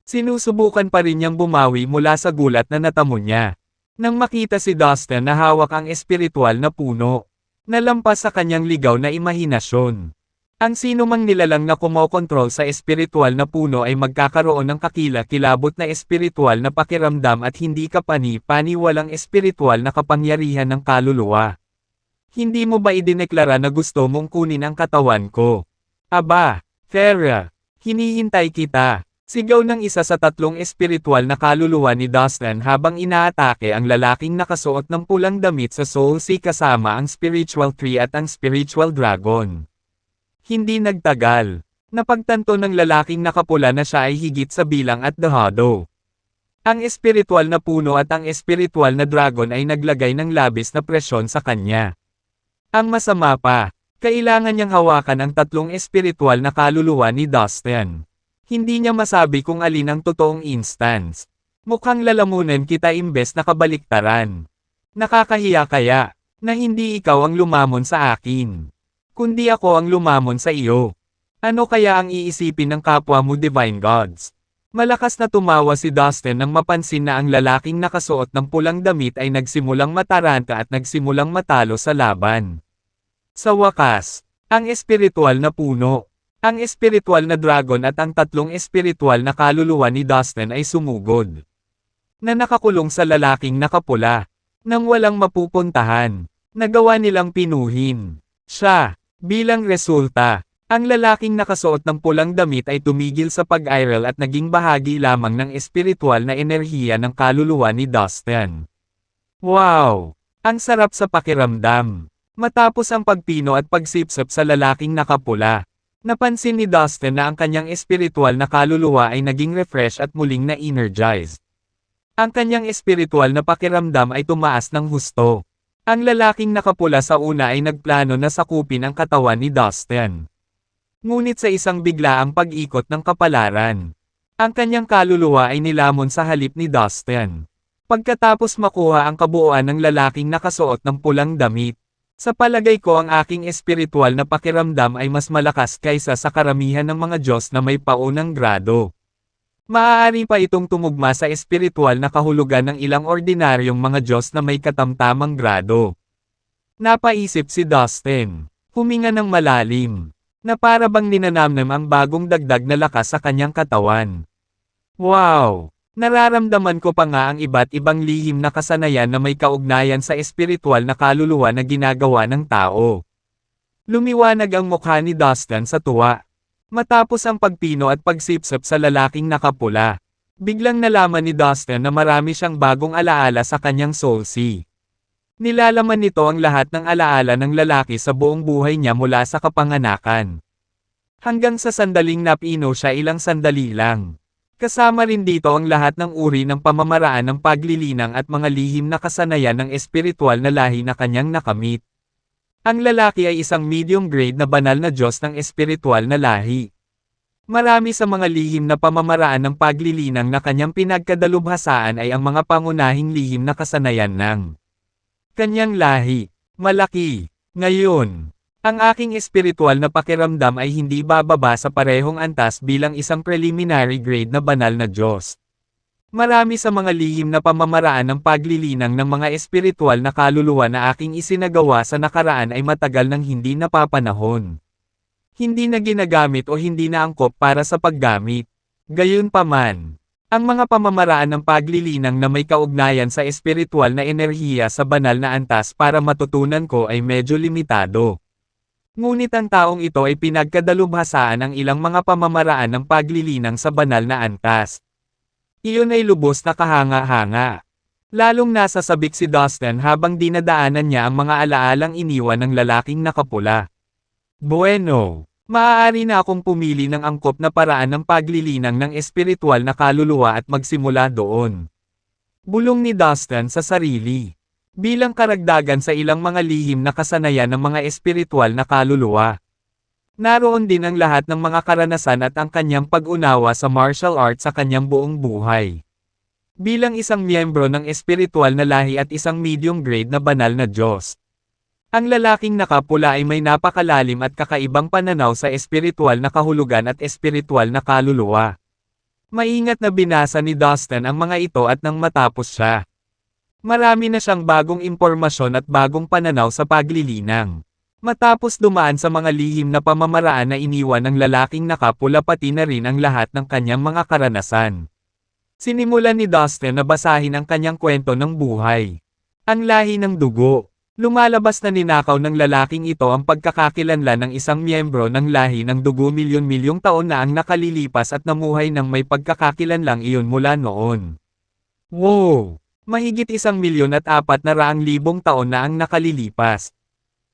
Sinusubukan pa rin niyang bumawi mula sa gulat na natamo niya. Nang makita si Dustin na hawak ang espiritual na puno, nalampas sa kanyang ligaw na imahinasyon. Ang sinumang nilalang na kumokontrol sa espiritual na puno ay magkakaroon ng kakila-kilabot na espiritual na pakiramdam at hindi kapani-paniwalang espiritual na kapangyarihan ng kaluluwa. Hindi mo ba idineklara na gusto mong kunin ang katawan ko? Aba, Farah, hinihintay kita. Sigaw ng isa sa 3 espiritual na kaluluwa ni Dustin habang inaatake ang lalaking nakasuot ng pulang damit sa Soul Sea kasama ang spiritual tree at ang spiritual dragon. Hindi nagtagal. Napagtanto ng lalaking nakapula na siya ay higit sa bilang at dahado. Ang espiritual na puno at ang espiritual na dragon ay naglagay ng labis na presyon sa kanya. Ang masama pa, kailangan niyang hawakan ang 3 espiritual na kaluluwa ni Dustin. Hindi niya masabi kung alin ang totoong instance. Mukhang lalamunan kita imbes na kabaliktaran. Nakakahiya kaya, na hindi ikaw ang lumamon sa akin. Kundi ako ang lumamon sa iyo. Ano kaya ang iisipin ng kapwa mo Divine Gods? Malakas na tumawa si Dustin nang mapansin na ang lalaking nakasuot ng pulang damit ay nagsimulang mataranta at nagsimulang matalo sa laban. Sa wakas, ang espiritual na puno, ang espiritual na dragon at ang 3 espiritual na kaluluwa ni Dustin ay sumugod. Na nakakulong sa lalaking nakapula. Nang walang mapupuntahan, nagawa nilang pinuhin siya. Bilang resulta, ang lalaking nakasuot ng pulang damit ay tumigil sa pag-iral at naging bahagi lamang ng espiritual na enerhiya ng kaluluwa ni Dustin. Wow! Ang sarap sa pakiramdam. Matapos ang pagpino at pagsipsip sa lalaking nakapula, napansin ni Dustin na ang kanyang espiritual na kaluluwa ay naging refresh at muling na-energized. Ang kanyang espiritual na pakiramdam ay tumaas ng husto. Ang lalaking nakapula sa una ay nagplano na sakupin ang katawan ni Dustin. Ngunit sa isang biglaang pag-ikot ng kapalaran, ang kanyang kaluluwa ay nilamon sa halip ni Dustin. Pagkatapos makuha ang kabuuan ng lalaking nakasuot ng pulang damit, sa palagay ko ang aking espiritual na pakiramdam ay mas malakas kaysa sa karamihan ng mga Diyos na may paunang grado. Maaari pa itong tumugma sa espiritual na kahulugan ng ilang ordinaryong mga Diyos na may katamtamang grado. Napaisip si Dustin. Huminga ng malalim. Na para bang ninanamnam ang bagong dagdag na lakas sa kanyang katawan. Wow! Nararamdaman ko pa nga ang iba't ibang lihim na kasanayan na may kaugnayan sa espiritual na kaluluwa na ginagawa ng tao. Lumiwanag ang mukha ni Dustin sa tuwa. Matapos ang pagpino at pagsipsip sa lalaking nakapula, biglang nalaman ni Dustin na marami siyang bagong alaala sa kanyang Soul Sea. Nilalaman nito ang lahat ng alaala ng lalaki sa buong buhay niya mula sa kapanganakan. Hanggang sa sandaling napino siya ilang sandali lang. Kasama rin dito ang lahat ng uri ng pamamaraan ng paglilinang at mga lihim na kasanayan ng espiritual na lahi na kanyang nakamit. Ang lalaki ay isang medium grade na banal na Diyos ng espiritual na lahi. Marami sa mga lihim na pamamaraan ng paglilinang na kanyang pinagkadalubhasaan ay ang mga pangunahing lihim na kasanayan ng kanyang lahi. Malaki. Ngayon, ang aking espiritual na pakiramdam ay hindi bababa sa parehong antas bilang isang preliminary grade na banal na Diyos. Marami sa mga lihim na pamamaraan ng paglilinang ng mga espiritual na kaluluwa na aking isinagawa sa nakaraan ay matagal nang hindi napapanahon. Hindi na ginagamit o hindi na angkop para sa paggamit. Gayunpaman, ang mga pamamaraan ng paglilinang na may kaugnayan sa espiritual na enerhiya sa banal na antas para matutunan ko ay medyo limitado. Ngunit ang taong ito ay pinagkadalubhasaan ng ilang mga pamamaraan ng paglilinang sa banal na antas. Iyon ay lubos na kahanga-hanga. Lalong nasa sabik si Dustin habang dinadaanan niya ang mga alaalang iniwan ng lalaking nakapula. Bueno, maaari na akong pumili ng angkop na paraan ng paglilinang ng espiritual na kaluluwa at magsimula doon. Bulong ni Dustin sa sarili. Bilang karagdagan sa ilang mga lihim na kasanayan ng mga espiritual na kaluluwa. Naroon din ang lahat ng mga karanasan at ang kanyang pag-unawa sa martial arts sa kanyang buong buhay. Bilang isang miyembro ng espiritual na lahi at isang medium grade na banal na Diyos. Ang lalaking nakapula ay may napakalalim at kakaibang pananaw sa espiritual na kahulugan at espiritual na kaluluwa. Maingat na binasa ni Dustin ang mga ito at nang matapos siya. Marami na siyang bagong impormasyon at bagong pananaw sa paglilinang. Matapos dumaan sa mga lihim na pamamaraan na iniwan ng lalaking nakapula pati na rin ang lahat ng kanyang mga karanasan. Sinimulan ni Dustin na basahin ang kanyang kwento ng buhay. Ang lahi ng dugo. Lumalabas na ninakaw ng lalaking ito ang pagkakakilanlan ng isang miyembro ng lahi ng dugo milyon-milyong taon na ang nakalilipas at namuhay ng may pagkakakilanlang iyon mula noon. Wow! Mahigit 1,400,000 taon na ang nakalilipas.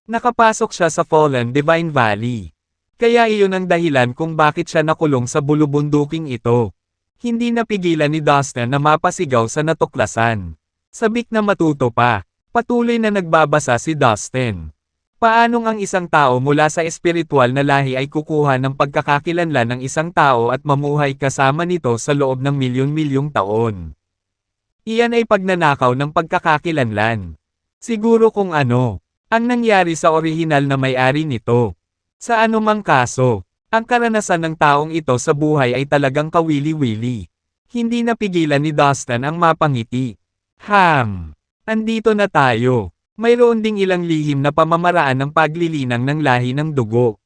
Nakapasok siya sa Fallen Divine Valley. Kaya iyon ang dahilan kung bakit siya nakulong sa bulubunduking ito. Hindi napigilan ni Dustin na mapasigaw sa natuklasan. Sabik na matuto pa. Patuloy na nagbabasa si Dustin. Paanong ang isang tao mula sa espiritual na lahi ay kukuha ng pagkakakilanlan ng isang tao at mamuhay kasama nito sa loob ng milyon-milyong taon? Iyan ay pagnanakaw ng pagkakakilanlan. Siguro kung ano, ang nangyari sa orihinal na may-ari nito. Sa anumang kaso, ang karanasan ng taong ito sa buhay ay talagang kawili-wili. Hindi napigilan ni Dustin ang mapangiti. Andito na tayo. Mayroon ding ilang lihim na pamamaraan ng paglilinang ng lahi ng dugo.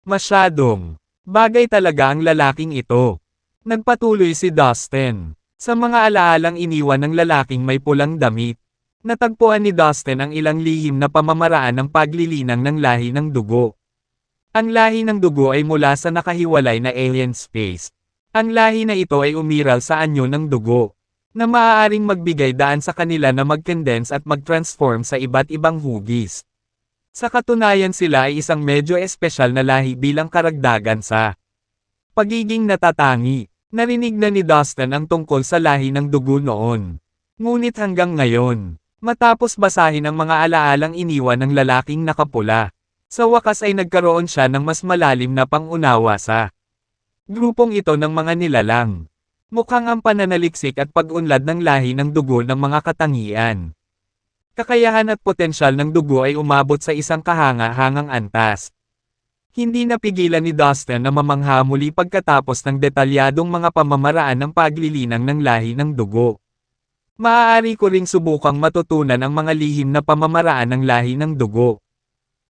Masyadong bagay talaga ang lalaking ito. Nagpatuloy si Dustin. Sa mga alaalang iniwan ng lalaking may pulang damit. Natagpuan ni Dustin ang ilang lihim na pamamaraan ng paglilinang ng lahi ng dugo. Ang lahi ng dugo ay mula sa nakahiwalay na alien space. Ang lahi na ito ay umiral sa anyo ng dugo. Na maaaring magbigay daan sa kanila na mag-condense at mag-transform sa iba't ibang hugis. Sa katunayan sila ay isang medyo espesyal na lahi bilang karagdagan sa pagiging natatangi. Narinig na ni Dustin ang tungkol sa lahi ng dugo noon. Ngunit hanggang ngayon, matapos basahin ang mga alaalang iniwan ng lalaking nakapula, sa wakas ay nagkaroon siya ng mas malalim na pangunawa sa grupong ito ng mga nilalang. Mukhang ang pananaliksik at pag-unlad ng lahi ng dugo ng mga katangian. Kakayahan at potensyal ng dugo ay umabot sa isang kahanga-hangang antas. Hindi napigilan ni Dustin na mamangha muli pagkatapos ng detalyadong mga pamamaraan ng paglilinang ng lahi ng dugo. Maaari ko ring subukang matutunan ang mga lihim na pamamaraan ng lahi ng dugo.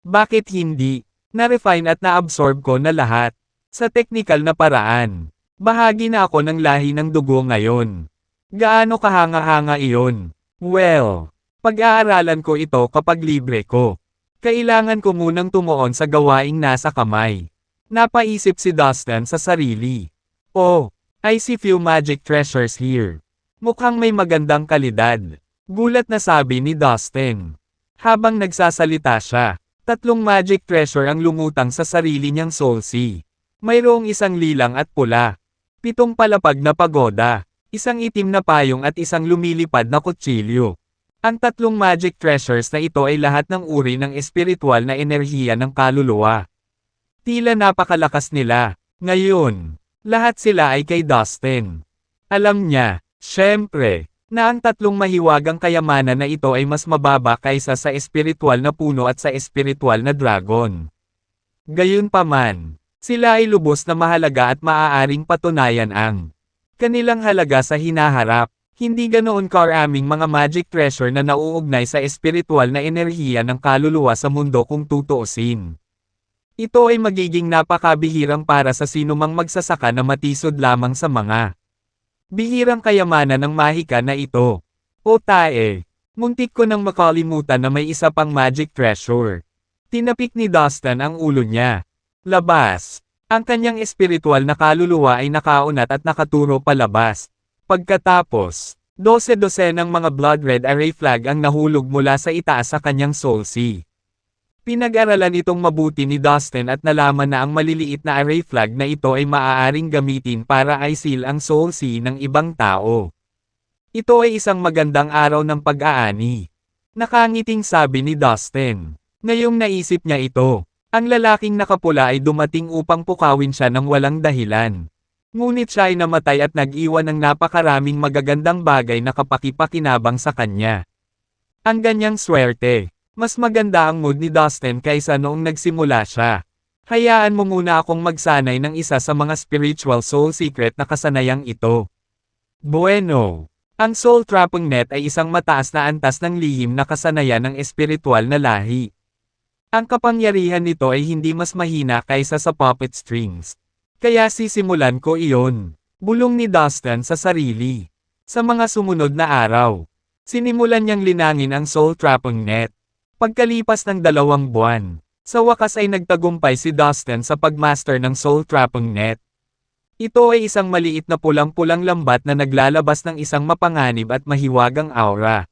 Bakit hindi? Na-refine at na-absorb ko na lahat. Sa teknikal na paraan. Bahagi na ako ng lahi ng dugo ngayon. Gaano kahanga-hanga iyon? Well, pag-aaralan ko ito kapag libre ko. Kailangan ko munang tumuon sa gawaing nasa kamay. Napaisip si Dustin sa sarili. Oh, I see few magic treasures here. Mukhang may magandang kalidad. Gulat na sabi ni Dustin. Habang nagsasalita siya, 3 magic treasure ang lumutang sa sarili niyang soul sea. Mayroong isang lilang at pula. 7 palapag na pagoda, isang itim na payong at isang lumilipad na kutsilyo. Ang 3 magic treasures na ito ay lahat ng uri ng espiritual na enerhiya ng kaluluwa. Tila napakalakas nila. Ngayon, lahat sila ay kay Dustin. Alam niya, syempre, na ang tatlong mahiwagang kayamanan na ito ay mas mababa kaysa sa espiritual na puno at sa espiritual na dragon. Gayunpaman, sila ay lubos na mahalaga at maaaring patunayan ang kanilang halaga sa hinaharap. Hindi ganoon karaming mga magic treasure na nauugnay sa espiritual na enerhiya ng kaluluwa sa mundo kung tutuusin. Ito ay magiging napakabihirang para sa sinumang magsasaka na matisod lamang sa mga bihirang kayamanan ng mahika na ito. O tae, muntik ko nang makalimutan na may isa pang magic treasure. Tinapik ni Dustin ang ulo niya. Labas. Ang kanyang espiritual na kaluluwa ay nakaunat at nakaturo palabas. Pagkatapos, 12 ng mga blood red array flag ang nahulog mula sa itaas sa kanyang soul sea. Pinag-aralan itong mabuti ni Dustin at nalaman na ang maliliit na array flag na ito ay maaaring gamitin para i-seal ang soul sea ng ibang tao. Ito ay isang magandang araw ng pag-aani. Nakangiting sabi ni Dustin. Ngayong naisip niya ito, ang lalaking nakapula ay dumating upang pukawin siya ng walang dahilan. Ngunit siya ay namatay at nag-iwan ng napakaraming magagandang bagay na kapakipakinabang sa kanya. Ang ganyang swerte. Mas maganda ang mood ni Dustin kaysa noong nagsimula siya. Hayaan mo muna akong magsanay ng isa sa mga spiritual soul secret na kasanayang ito. Bueno. Ang soul trapping net ay isang mataas na antas ng lihim na kasanayan ng espiritual na lahi. Ang kapangyarihan nito ay hindi mas mahina kaysa sa puppet strings. Kaya sisimulan ko iyon. Bulong ni Dustin sa sarili. Sa mga sumunod na araw, sinimulan niyang linangin ang soul trapping net. Pagkalipas ng 2 buwan, sa wakas ay nagtagumpay si Dustin sa pagmaster ng soul trapping net. Ito ay isang maliit na pulang-pulang lambat na naglalabas ng isang mapanganib at mahiwagang aura.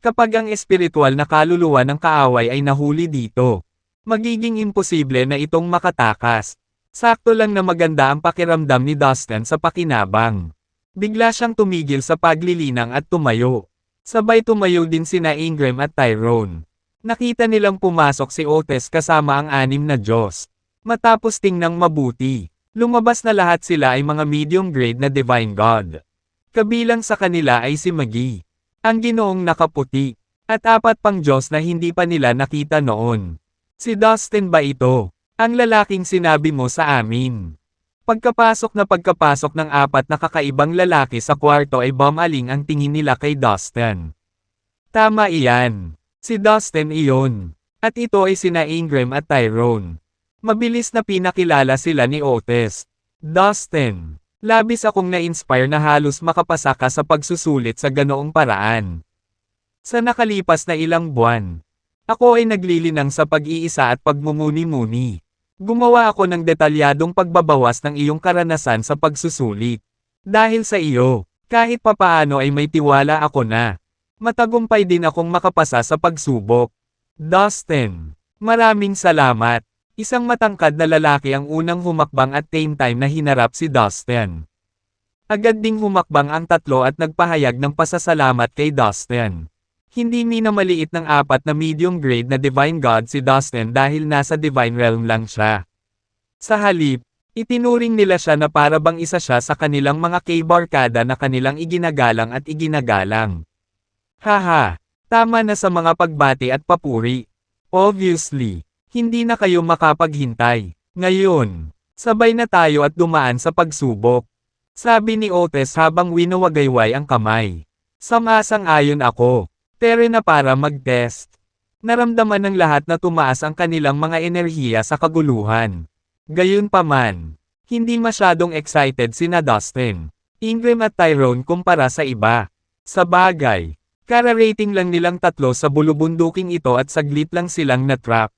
Kapag ang espiritual na kaluluwa ng kaaway ay nahuli dito, magiging imposible na itong makatakas. Sakto lang na maganda ang pakiramdam ni Dustin sa pakinabang. Bigla siyang tumigil sa paglilinang at tumayo. Sabay tumayo din sina Ingram at Tyrone. Nakita nilang pumasok si Otis kasama ang 6 na Diyos. Matapos tingnang mabuti, lumabas na lahat sila ay mga medium grade na divine god. Kabilang sa kanila ay si Magi, ang ginoong nakaputi, at 4 pang Diyos na hindi pa nila nakita noon. Si Dustin ba ito? Ang lalaking sinabi mo sa amin. Pagkapasok ng 4 na kakaibang lalaki sa kwarto ay bumaling ang tingin nila kay Dustin. Tama iyan. Si Dustin iyon. At ito ay sina Ingram at Tyrone. Mabilis na pinakilala sila ni Otis. Dustin. Labis akong na-inspire na halos makapasa ka sa pagsusulit sa ganoong paraan. Sa nakalipas na ilang buwan, ako ay naglilinang sa pag-iisa at pagmumuni-muni. Gumawa ako ng detalyadong pagbabawas ng iyong karanasan sa pagsusulit. Dahil sa iyo, kahit papaano ay may tiwala ako na matagumpay din akong makapasa sa pagsubok. Dustin. Maraming salamat. Isang matangkad na lalaki ang unang humakbang at same time na hinarap si Dustin. Agad ding humakbang ang 3 at nagpahayag ng pasasalamat kay Dustin. Hindi minamaliit ng 4 na medium grade na divine god si Dustin dahil nasa divine realm lang siya. Sa halip, itinuring nila siya na para bang isa siya sa kanilang mga K-barkada na kanilang iginagalang at iginagalang. Haha, tama na sa mga pagbati at papuri. Obviously, hindi na kayo makapaghintay. Ngayon, sabay na tayo at dumaan sa pagsubok. Sabi ni Otis habang winawagayway ang kamay. Samasang-ayon ako. Tere na para mag-test. Naramdaman ng lahat na tumaas ang kanilang mga enerhiya sa kaguluhan. Gayunpaman, hindi masyadong excited sina Dustin, Ingram at Tyrone kumpara sa iba. Sa bagay, kararating lang nilang 3 sa bulubunduking ito at saglit lang silang na-trap.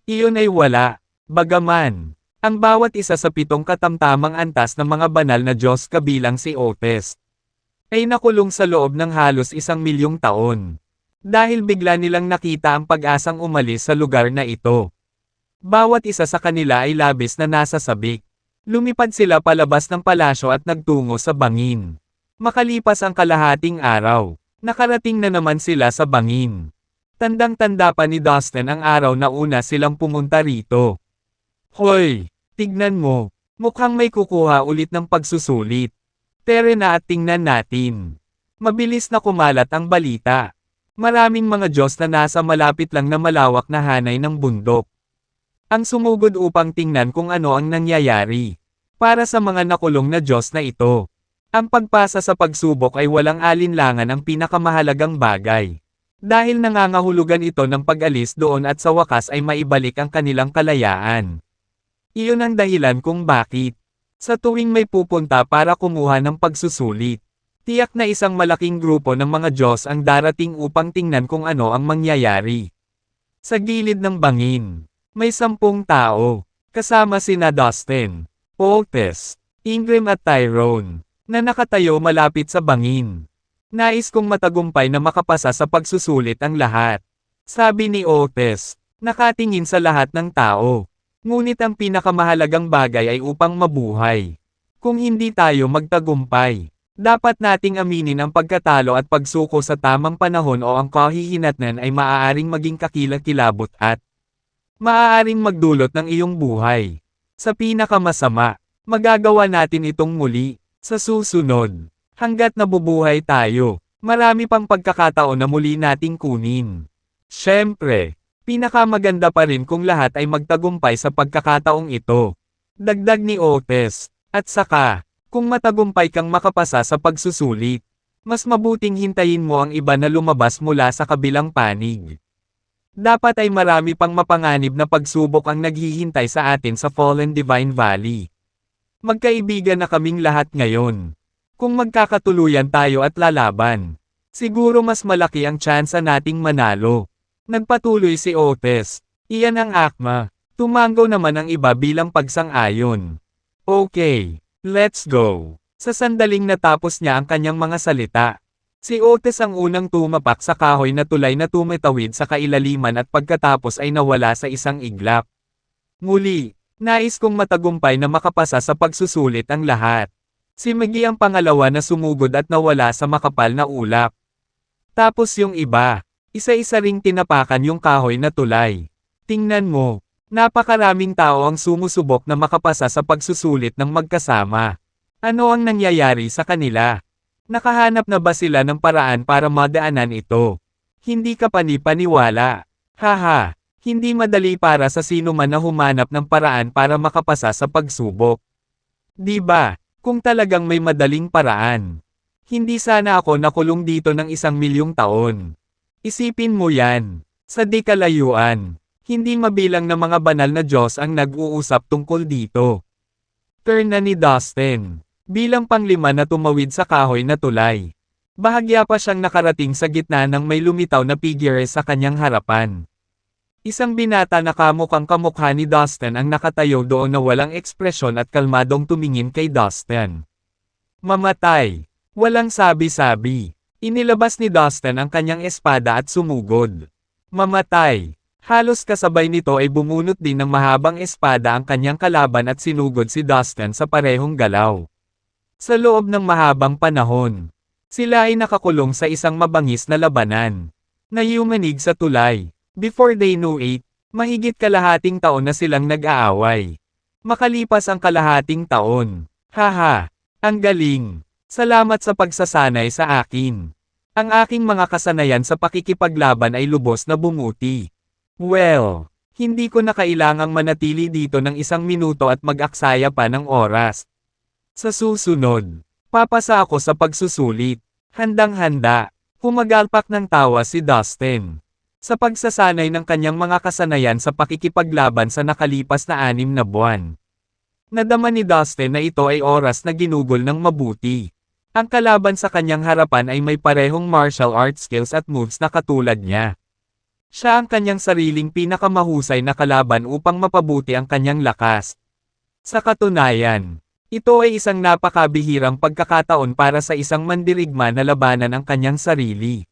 Iyon ay wala. Bagaman, ang bawat isa sa 7 katamtamang antas ng mga banal na Diyos kabilang si Otis ay nakulong sa loob ng halos 1,000,000 taon. Dahil bigla nilang nakita ang pag-asang umalis sa lugar na ito. Bawat isa sa kanila ay labis na nasa sabik. Lumipad sila palabas ng palasyo at nagtungo sa bangin. Makalipas ang kalahating araw, nakarating na naman sila sa bangin. Tandang-tanda pa ni Dustin ang araw na una silang pumunta rito. Hoy, tignan mo, mukhang may kukuha ulit ng pagsusulit. Tere na at tingnan natin. Mabilis na kumalat ang balita. Maraming mga Diyos na nasa malapit lang na malawak na hanay ng bundok. Ang sumugod upang tingnan kung ano ang nangyayari. Para sa mga nakulong na Diyos na ito, ang pagpasa sa pagsubok ay walang alinlangan ang pinakamahalagang bagay. Dahil nangangahulugan ito ng pag-alis doon at sa wakas ay maibalik ang kanilang kalayaan. Iyon ang dahilan kung bakit. Sa tuwing may pupunta para kumuha ng pagsusulit, tiyak na isang malaking grupo ng mga Diyos ang darating upang tingnan kung ano ang mangyayari. Sa gilid ng bangin, may 10 tao, kasama sina Dustin, Otis, Ingram at Tyrone, na nakatayo malapit sa bangin. Nais kong matagumpay na makapasa sa pagsusulit ang lahat. Sabi ni Otis, nakatingin sa lahat ng tao. Ngunit ang pinakamahalagang bagay ay upang mabuhay. Kung hindi tayo magtagumpay, dapat nating aminin ang pagkatalo at pagsuko sa tamang panahon o ang kahihinatnan ay maaaring maging kakilakilabot at maaaring magdulot ng iyong buhay. Sa pinakamasama, magagawa natin itong muli, sa susunod. Hanggat nabubuhay tayo, marami pang pagkakataon na muli nating kunin. Siyempre, pinakamaganda pa rin kung lahat ay magtagumpay sa pagkakataong ito. Dagdag ni Otis, at saka, kung matagumpay kang makapasa sa pagsusulit, mas mabuting hintayin mo ang iba na lumabas mula sa kabilang panig. Dapat ay marami pang mapanganib na pagsubok ang naghihintay sa atin sa Fallen Divine Valley. Magkaibigan na kaming lahat ngayon. Kung magkakatuluyan tayo at lalaban, siguro mas malaki ang tsansa nating manalo. Nagpatuloy si Otis. Iyan ang akma. Tumango naman ang iba bilang pagsang-ayon. Okay, let's go. Sa sandaling natapos niya ang kanyang mga salita, si Otis ang unang tumapak sa kahoy na tulay na tumitawid sa kailaliman at pagkatapos ay nawala sa isang iglap. Muli, nais kong matagumpay na makapasa sa pagsusulit ang lahat. Si Maggie ang pangalawa na sumugod at nawala sa makapal na ulap. Tapos yung iba, isa-isa ring tinapakan yung kahoy na tulay. Tingnan mo, napakaraming tao ang sumusubok na makapasa sa pagsusulit ng magkasama. Ano ang nangyayari sa kanila? Nakahanap na ba sila ng paraan para madaanan ito? Hindi ka panipaniwala. Haha, hindi madali para sa sino man na humanap ng paraan para makapasa sa pagsubok. Di ba? Kung talagang may madaling paraan, hindi sana ako nakulong dito ng 1,000,000 taon. Isipin mo yan, sa di kalayuan, hindi mabilang na mga banal na Diyos ang nag-uusap tungkol dito. Turn na ni Dustin, bilang panglima na tumawid sa kahoy na tulay. Bahagya pa siyang nakarating sa gitna ng may lumitaw na figure sa kanyang harapan. Isang binata na kamukhang kamukha ni Dustin ang nakatayo doon na walang ekspresyon at kalmadong tumingin kay Dustin. Mamatay. Walang sabi-sabi. Inilabas ni Dustin ang kanyang espada at sumugod. Mamatay. Halos kasabay nito ay bumunot din ng mahabang espada ang kanyang kalaban at sinugod si Dustin sa parehong galaw. Sa loob ng mahabang panahon, sila ay nakakulong sa isang mabangis na labanan. Nayumanig sa tulay. Before they knew it, mahigit kalahating taon na silang nag-aaway. Makalipas ang kalahating taon. Haha, ang galing. Salamat sa pagsasanay sa akin. Ang aking mga kasanayan sa pakikipaglaban ay lubos na bumuti. Well, hindi ko na kailangang manatili dito ng 1 minuto at mag-aksaya pa ng oras. Sa susunod, papasa ako sa pagsusulit. Handang-handa. Humagalpak ng tawa si Dustin. Sa pagsasanay ng kanyang mga kasanayan sa pakikipaglaban sa nakalipas na 6 na buwan. Nadama ni Dustin na ito ay oras na ginugol ng mabuti. Ang kalaban sa kanyang harapan ay may parehong martial arts skills at moves na katulad niya. Siya ang kanyang sariling pinakamahusay na kalaban upang mapabuti ang kanyang lakas. Sa katunayan, ito ay isang napakabihirang pagkakataon para sa isang mandirigma na labanan ang kanyang sarili.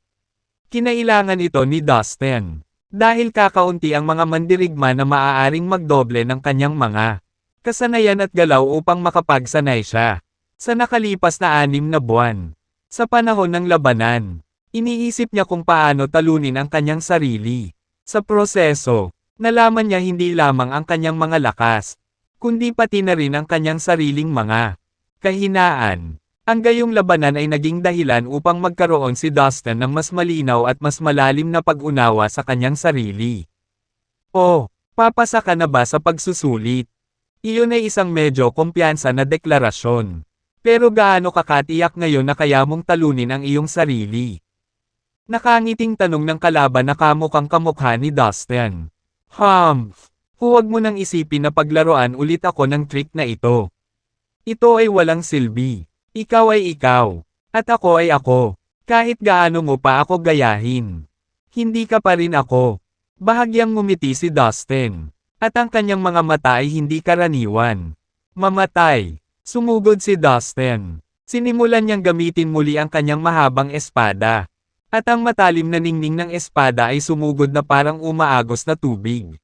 Kinailangan ito ni Dustin. Dahil kakaunti ang mga mandirigma na maaaring magdoble ng kanyang mga kasanayan at galaw upang makapagsanay siya. Sa nakalipas na 6 na buwan, sa panahon ng labanan, iniisip niya kung paano talunin ang kanyang sarili. Sa proseso, nalaman niya hindi lamang ang kanyang mga lakas, kundi pati na rin ang kanyang sariling mga kahinaan. Ang gayong labanan ay naging dahilan upang magkaroon si Dustin ng mas malinaw at mas malalim na pag-unawa sa kanyang sarili. Oh, papasa ka na ba sa pagsusulit? Iyon ay isang medyo kumpiyansa na deklarasyon. Pero gaano ka katiyak ngayon na kaya mong talunin ang iyong sarili? Nakangiting tanong ng kalaban na kamukhang kamukha ni Dustin. Huwag mo nang isipin na paglaruan ulit ako ng trick na ito. Ito ay walang silbi. Ikaw ay ikaw. At ako ay ako. Kahit gaano mo pa ako gayahin. Hindi ka pa rin ako. Bahagyang ngumiti si Dustin. At ang kanyang mga mata ay hindi karaniwan. Mamatay. Sumugod si Dustin. Sinimulan niyang gamitin muli ang kanyang mahabang espada. At ang matalim na ningning ng espada ay sumugod na parang umaagos na tubig.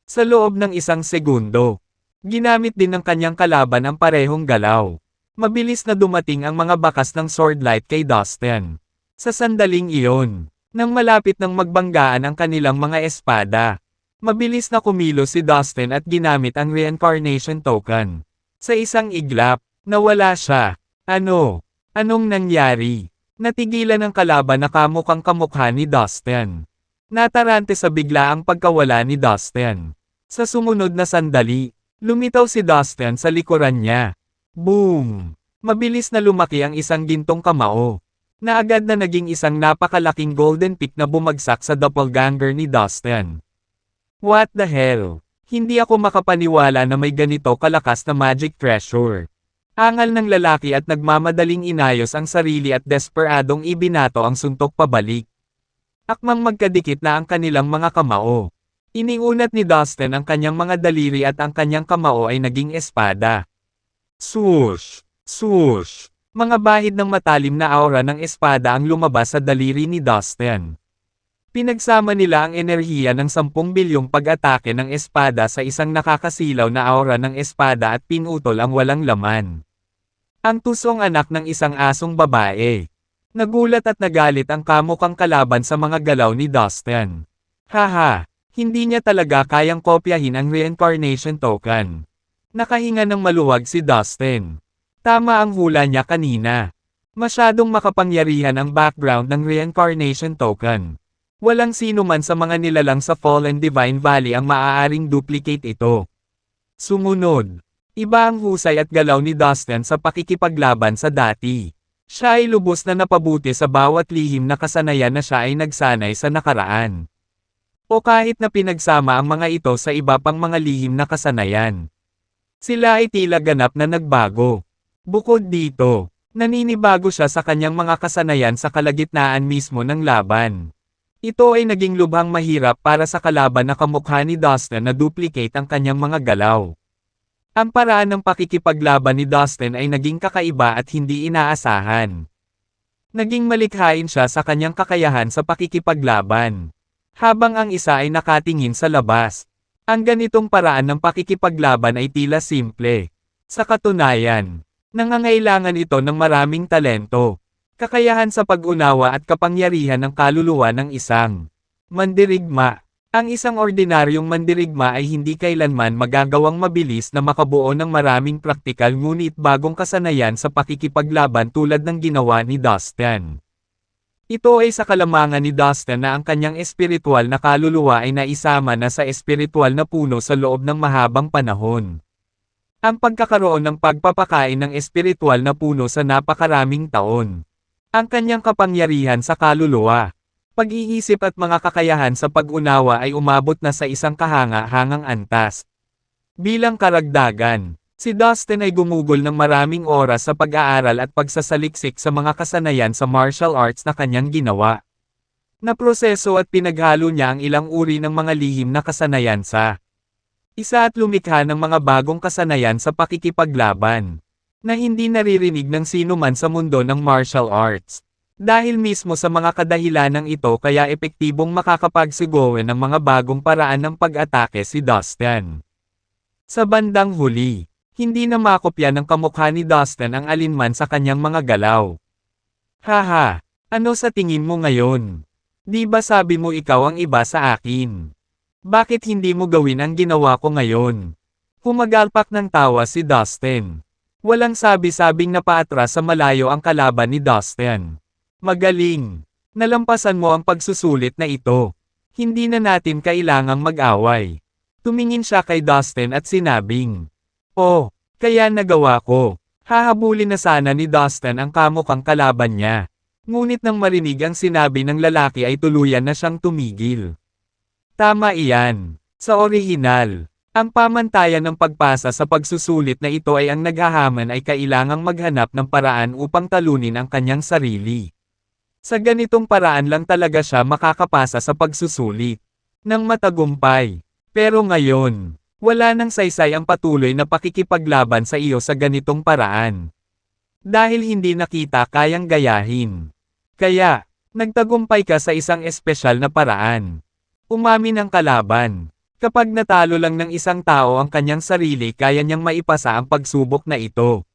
Sa loob ng isang segundo, ginamit din ng kanyang kalaban ang parehong galaw. Mabilis na dumating ang mga bakas ng swordlight kay Dustin. Sa sandaling iyon, nang malapit ng magbanggaan ang kanilang mga espada, mabilis na kumilos si Dustin at ginamit ang reincarnation token. Sa isang iglap, nawala siya. Anong nangyari? Natigilan ang kalaban na kamukhang kamukha ni Dustin. Natarante sa biglaang pagkawala ni Dustin. Sa sumunod na sandali, lumitaw si Dustin sa likuran niya. Boom! Mabilis na lumaki ang isang gintong kamao, na agad na naging isang napakalaking golden pick na bumagsak sa doppelganger ni Dustin. What the hell? Hindi ako makapaniwala na may ganito kalakas na magic treasure. Angal ng lalaki at nagmamadaling inayos ang sarili at desperadong ibinato ang suntok pabalik. Akmang magkadikit na ang kanilang mga kamao. Iniunat ni Dustin ang kanyang mga daliri at ang kanyang kamao ay naging espada. Swoosh! Swoosh! Mga bahid ng matalim na aura ng espada ang lumabas sa daliri ni Dustin. Pinagsama nila ang enerhiya ng 10 bilyong pag-atake ng espada sa isang nakakasilaw na aura ng espada at pinutol ang walang laman. Ang tusong anak ng isang asong babae. Nagulat at nagalit ang kamukhang kalaban sa mga galaw ni Dustin. Haha, hindi niya talaga kayang kopyahin ang reincarnation token. Nakahinga ng maluwag si Dustin. Tama ang hula niya kanina. Masyadong makapangyarihan ang background ng reincarnation token. Walang sino man sa mga nilalang sa Fallen Divine Valley ang maaaring duplicate ito. Sumunod. Iba ang husay at galaw ni Dustin sa pakikipaglaban sa dati. Siya ay lubos na napabuti sa bawat lihim na kasanayan na siya ay nagsanay sa nakaraan. O kahit na pinagsama ang mga ito sa iba pang mga lihim na kasanayan. Sila ay tila ganap na nagbago. Bukod dito, naninibago siya sa kanyang mga kasanayan sa kalagitnaan mismo ng laban. Ito ay naging lubhang mahirap para sa kalaban na kamukha ni Dustin na duplicate ang kanyang mga galaw. Ang paraan ng pakikipaglaban ni Dustin ay naging kakaiba at hindi inaasahan. Naging malikhain siya sa kanyang kakayahan sa pakikipaglaban. Habang ang isa ay nakatingin sa labas. Ang ganitong paraan ng pakikipaglaban ay tila simple. Sa katunayan, nangangailangan ito ng maraming talento, kakayahan sa pag-unawa at kapangyarihan ng kaluluwa ng isang mandirigma. Ang isang ordinaryong mandirigma ay hindi kailanman magagawang mabilis na makabuo ng maraming praktikal ngunit bagong kasanayan sa pakikipaglaban tulad ng ginawa ni Dustin. Ito ay sa kalamangan ni Dustin na ang kanyang espiritual na kaluluwa ay naisama na sa espiritual na puno sa loob ng mahabang panahon. Ang pagkakaroon ng pagpapakain ng espiritual na puno sa napakaraming taon. Ang kanyang kapangyarihan sa kaluluwa, pag-iisip at mga kakayahan sa pag-unawa ay umabot na sa isang kahanga-hangang antas. Bilang karagdagan, si Dustin ay gumugol ng maraming oras sa pag-aaral at pagsasaliksik sa mga kasanayan sa martial arts na kanyang ginawa. Naproseso at pinaghalo niya ang ilang uri ng mga lihim na kasanayan sa isa at lumikha ng mga bagong kasanayan sa pakikipaglaban na hindi naririnig ng sino man sa mundo ng martial arts. Dahil mismo sa mga kadahilanang ito kaya epektibong makakapagsigawa ng mga bagong paraan ng pag-atake si Dustin. Sa bandang huli, hindi na makopya ng kamukha ni Dustin ang alinman sa kanyang mga galaw. Haha, ano sa tingin mo ngayon? Di ba sabi mo ikaw ang iba sa akin? Bakit hindi mo gawin ang ginawa ko ngayon? Humagalpak ng tawa si Dustin. Walang sabi-sabing napaatras sa malayo ang kalaban ni Dustin. Magaling. Nalampasan mo ang pagsusulit na ito. Hindi na natin kailangang mag-away. Tumingin siya kay Dustin at sinabing, "Oh, kaya nagawa ko." Hahabulin na sana ni Dustin ang kamukhang kalaban niya. Ngunit nang marinig ang sinabi ng lalaki ay tuluyan na siyang tumigil. Tama iyan. Sa orihinal, ang pamantayan ng pagpasa sa pagsusulit na ito ay ang naghahaman ay kailangang maghanap ng paraan upang talunin ang kanyang sarili. Sa ganitong paraan lang talaga siya makakapasa sa pagsusulit ng matagumpay. Pero ngayon, wala nang saysay ang patuloy na pakikipaglaban sa iyo sa ganitong paraan. Dahil hindi nakita kayang gayahin. Kaya, nagtagumpay ka sa isang espesyal na paraan. Umamin ang kalaban. Kapag natalo lang ng isang tao ang kanyang sarili kaya niyang maipasa ang pagsubok na ito.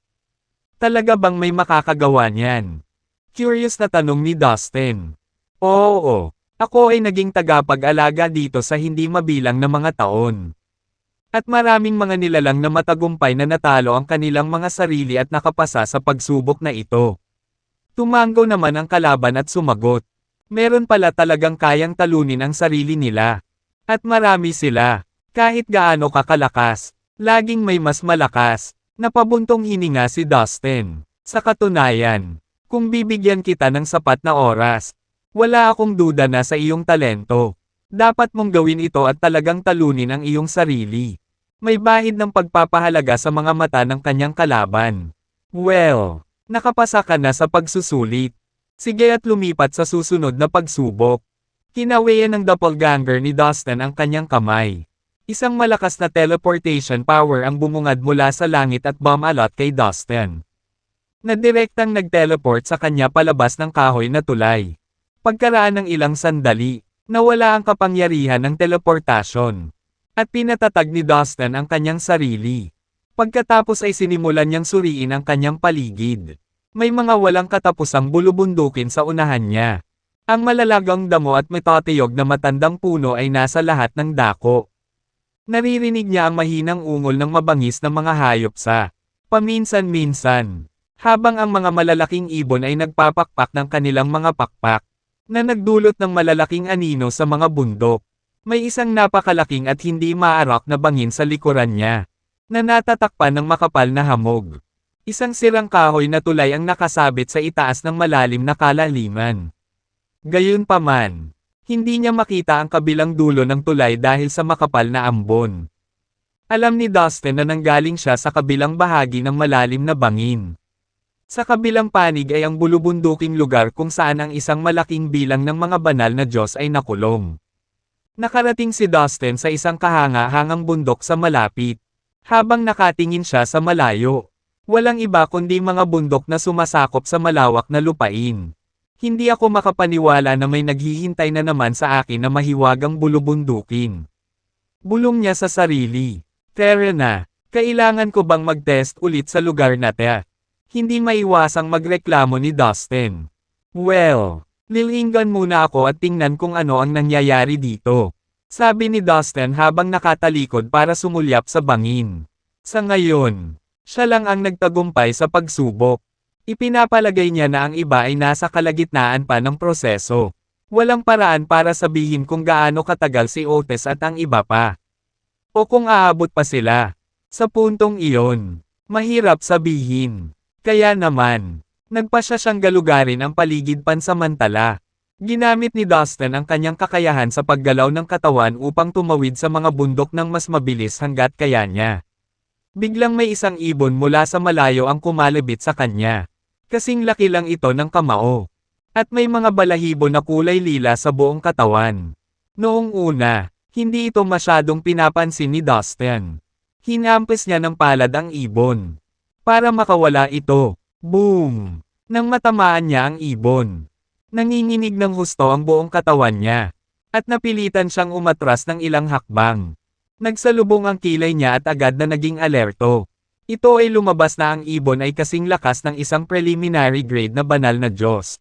Talaga bang may makakagawa niyan? Curious na tanong ni Dustin. Oo, ako ay naging tagapag-alaga dito sa hindi mabilang na mga taon. At maraming mga nilalang na matagumpay na natalo ang kanilang mga sarili at nakapasa sa pagsubok na ito. Tumango naman ang kalaban at sumagot. Meron pala talagang kayang talunin ang sarili nila. At marami sila. Kahit gaano kakalakas, laging may mas malakas. Napabuntong hininga si Dustin. Sa katunayan, kung bibigyan kita ng sapat na oras, wala akong duda na sa iyong talento. Dapat mong gawin ito at talagang talunin ang iyong sarili. May bahid ng pagpapahalaga sa mga mata ng kanyang kalaban. Well, nakapasa ka na sa pagsusulit. Sige at lumipat sa susunod na pagsubok. Kinawayan ng doppelganger ni Dustin ang kanyang kamay. Isang malakas na teleportation power ang bumungad mula sa langit at bumalot kay Dustin. Na direktang nag-teleport sa kanya palabas ng kahoy na tulay. Pagkaraan ng ilang sandali, nawala ang kapangyarihan ng teleportasyon. At pinatatag ni Dustin ang kanyang sarili. Pagkatapos ay sinimulan niyang suriin ang kanyang paligid. May mga walang katapusang bulubundukin sa unahan niya. Ang malalagang damo at metatiyog na matandang puno ay nasa lahat ng dako. Naririnig niya ang mahinang ungol ng mabangis na mga hayop sa paminsan-minsan. Habang ang mga malalaking ibon ay nagpapakpak ng kanilang mga pakpak, na nagdulot ng malalaking anino sa mga bundok. May isang napakalaking at hindi maarak na bangin sa likuran niya, na natatakpan ng makapal na hamog. Isang sirang kahoy na tulay ang nakasabit sa itaas ng malalim na kalaliman. Gayunpaman, hindi niya makita ang kabilang dulo ng tulay dahil sa makapal na ambon. Alam ni Dustin na nanggaling siya sa kabilang bahagi ng malalim na bangin. Sa kabilang panig ay ang bulubunduking lugar kung saan ang isang malaking bilang ng mga banal na Diyos ay nakulong. Nakarating si Dustin sa isang kahanga-hangang bundok sa malapit. Habang nakatingin siya sa malayo, walang iba kundi mga bundok na sumasakop sa malawak na lupain. Hindi ako makapaniwala na may naghihintay na naman sa akin na mahiwagang bulubundukin. Bulong niya sa sarili. Terena, kailangan ko bang mag-test ulit sa lugar na te? Hindi maiwasang magreklamo ni Dustin. Well, lilinggan muna ako at tingnan kung ano ang nangyayari dito. Sabi ni Dustin habang nakatalikod para sumulyap sa bangin. Sa ngayon, siya lang ang nagtagumpay sa pagsubok. Ipinapalagay niya na ang iba ay nasa kalagitnaan pa ng proseso. Walang paraan para sabihin kung gaano katagal si Otis at ang iba pa. O kung aabot pa sila. Sa puntong iyon, mahirap sabihin. Kaya naman, nagpasya siyang galugarin ang paligid pansamantala. Ginamit ni Dustin ang kanyang kakayahan sa paggalaw ng katawan upang tumawid sa mga bundok ng mas mabilis hanggat kaya niya. Biglang may isang ibon mula sa malayo ang kumalabit sa kanya. Kasing laki lang ito ng kamao. At may mga balahibo na kulay lila sa buong katawan. Noong una, hindi ito masyadong pinapansin ni Dustin. Hinampis niya ng palad ang ibon. Para makawala ito. Boom! Nang matamaan niya ang ibon. Nanginginig ng husto ang buong katawan niya. At napilitan siyang umatras ng ilang hakbang. Nagsalubong ang kilay niya at agad na naging alerto. Ito ay lumabas na ang ibon ay kasing lakas ng isang preliminary grade na banal na Diyos.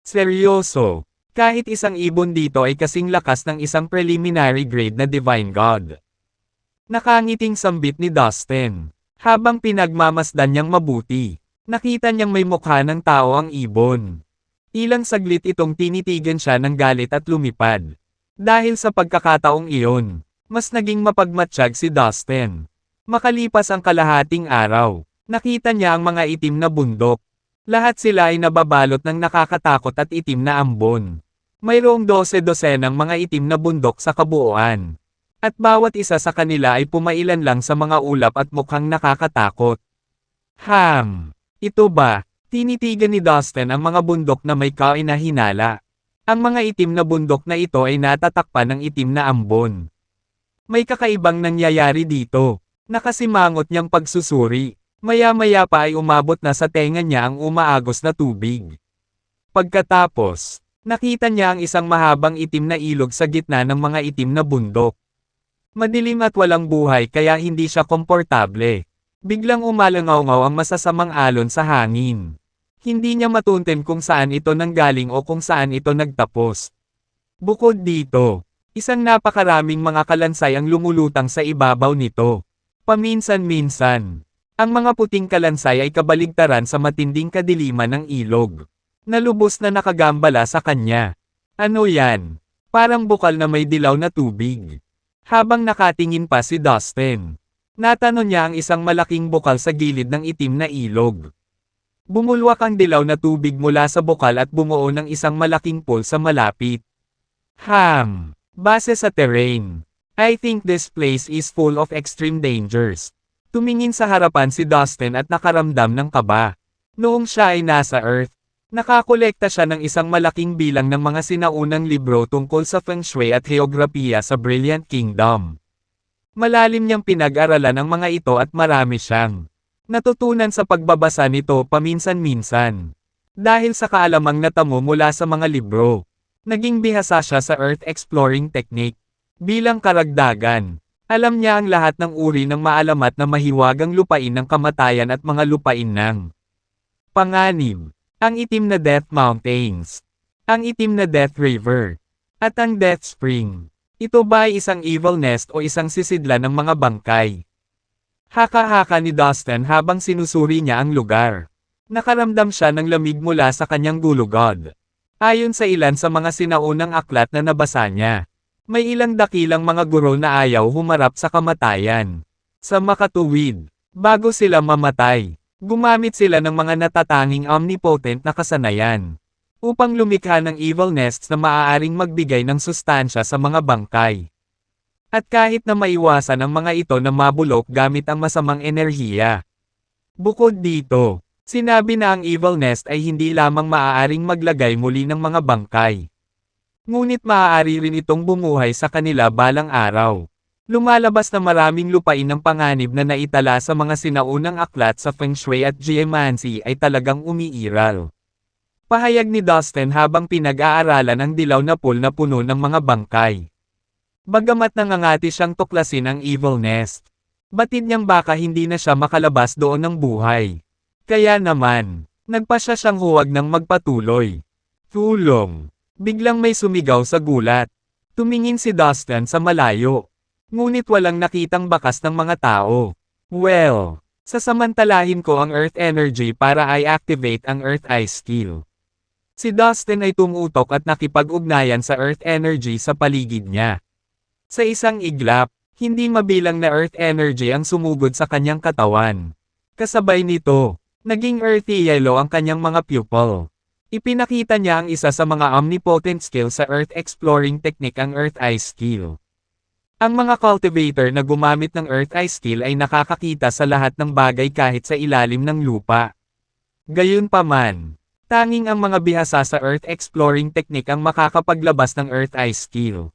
Seryoso. Kahit isang ibon dito ay kasing lakas ng isang preliminary grade na Divine God. Nakangiting sambit ni Dustin. Habang pinagmamasdan niyang mabuti, nakita niyang may mukha ng tao ang ibon. Ilang saglit itong tinitigan siya ng galit at lumipad. Dahil sa pagkakataong iyon, mas naging mapagmatsyag si Dustin. Makalipas ang kalahating araw, nakita niya ang mga itim na bundok. Lahat sila ay nababalot ng nakakatakot at itim na ambon. Mayroong 12-dosenang mga itim na bundok sa kabuuan. At bawat isa sa kanila ay pumailan lang sa mga ulap at mukhang nakakatakot. Ito ba? Tinitigan ni Dustin ang mga bundok na may kainahinala. Ang mga itim na bundok na ito ay natatakpan ng itim na ambon. May kakaibang nangyayari dito. Nakasimangot niyang pagsusuri. Maya-maya pa ay umabot na sa tenga niya ang umaagos na tubig. Pagkatapos, nakita niya ang isang mahabang itim na ilog sa gitna ng mga itim na bundok. Madilim at walang buhay kaya hindi siya komportable. Biglang umalangaw-ngaw ang masasamang alon sa hangin. Hindi niya matunten kung saan ito nanggaling o kung saan ito nagtapos. Bukod dito, isang napakaraming mga kalansay ang lumulutang sa ibabaw nito. Paminsan-minsan, ang mga puting kalansay ay kabaligtaran sa matinding kadiliman ng ilog. Nalubos na nakagambala sa kanya. Ano yan? Parang bukal na may dilaw na tubig. Habang nakatingin pa si Dustin, natanong niya ang isang malaking bukal sa gilid ng itim na ilog. Bumulwak ang dilaw na tubig mula sa bukal at bumuo ng isang malaking pool sa malapit. Base sa terrain. I think this place is full of extreme dangers. Tumingin sa harapan si Dustin at nakaramdam ng kaba. Noong siya ay nasa Earth, nakakolekta siya ng isang malaking bilang ng mga sinaunang libro tungkol sa Feng Shui at Heograpiya sa Brilliant Kingdom. Malalim niyang pinag-aralan ang mga ito at marami siyang natutunan sa pagbabasa nito paminsan-minsan. Dahil sa kaalamang natamo mula sa mga libro, naging bihasa siya sa Earth Exploring Technique. Bilang karagdagan, alam niya ang lahat ng uri ng maalamat na mahiwagang lupain ng kamatayan at mga lupain ng panganib, ang itim na Death Mountains, ang itim na Death River, at ang Death Spring. Ito ba ay isang evil nest o isang sisidlan ng mga bangkay? Haka-haka ni Dustin habang sinusuri niya ang lugar. Nakaramdam siya ng lamig mula sa kanyang gulugod. Ayon sa ilan sa mga sinaunang aklat na nabasa niya, may ilang dakilang mga guro na ayaw humarap sa kamatayan. Sa makatuwid, bago sila mamatay, gumamit sila ng mga natatanging omnipotent na kasanayan upang lumikha ng evil nests na maaaring magbigay ng sustansya sa mga bangkay. At kahit na maiwasan ang mga ito na mabulok gamit ang masamang enerhiya. Bukod dito, sinabi na ang evil nest ay hindi lamang maaaring maglagay muli ng mga bangkay. Ngunit maaari rin itong bumuhay sa kanila balang araw. Lumalabas na maraming lupain ng panganib na naitala sa mga sinaunang aklat sa Feng Shui at Geomancy ay talagang umiiral. Pahayag ni Dustin habang pinag-aaralan ang dilaw na pool na puno ng mga bangkay. Bagamat nangangati siyang tuklasin ang evil nest, batid niyang baka hindi na siya makalabas doon ng buhay. Kaya naman, nagpasya siyang huwag nang magpatuloy. Tulong! Biglang may sumigaw sa gulat. Tumingin si Dustin sa malayo. Ngunit walang nakitang bakas ng mga tao. Well, sasamantalahin ko ang Earth Energy para i-activate ang Earth Ice Skill. Si Dustin ay tumutok at nakipag-ugnayan sa Earth Energy sa paligid niya. Sa isang iglap, hindi mabilang na Earth Energy ang sumugod sa kanyang katawan. Kasabay nito, naging earthy yellow ang kanyang mga pupil. Ipinakita niya ang isa sa mga omnipotent skill sa Earth Exploring Technique ang Earth Ice Skill. Ang mga cultivator na gumamit ng Earth Ice Skill ay nakakakita sa lahat ng bagay kahit sa ilalim ng lupa. Gayunpaman, tanging ang mga bihasa sa Earth Exploring Technique ang makakapaglabas ng Earth Ice Skill.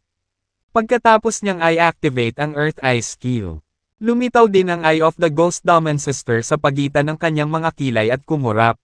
Pagkatapos niyang i-activate ang Earth Ice Skill, lumitaw din ang Eye of the Ghost Dawn Sister sa pagitan ng kanyang mga kilay at kumurap.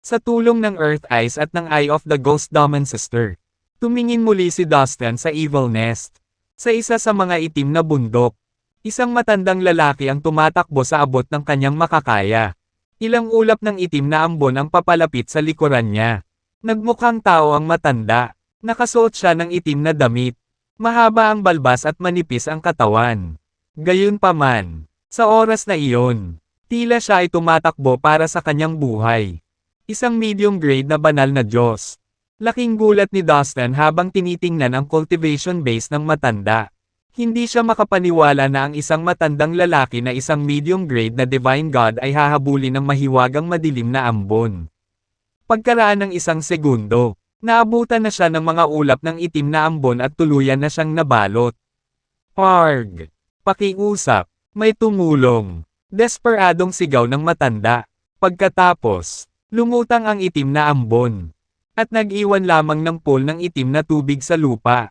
Sa tulong ng Earth Ice at ng Eye of the Ghost Dawn Sister, tumingin muli si Dustin sa evil nest. Sa isa sa mga itim na bundok, isang matandang lalaki ang tumatakbo sa abot ng kanyang makakaya. Ilang ulap ng itim na ambon ang papalapit sa likuran niya. Nagmukhang tao ang matanda. Nakasuot siya ng itim na damit. Mahaba ang balbas at manipis ang katawan. Gayunpaman, sa oras na iyon, Tila siya ay tumatakbo para sa kanyang buhay. Isang medium grade na banal na Diyos. Laking gulat ni Dustin habang tinitingnan ang cultivation base ng matanda. Hindi siya makapaniwala na ang isang matandang lalaki na isang medium grade na divine god ay hahabulin ng mahiwagang madilim na ambon. Pagkaraan ng isang segundo, naabutan na siya ng mga ulap ng itim na ambon at tuluyan na siyang nabalot. Arg! Pakiusap! May tumulong! Desperadong sigaw ng matanda. Pagkatapos, lumutang ang itim na ambon. At nag-iwan lamang ng pool ng itim na tubig sa lupa.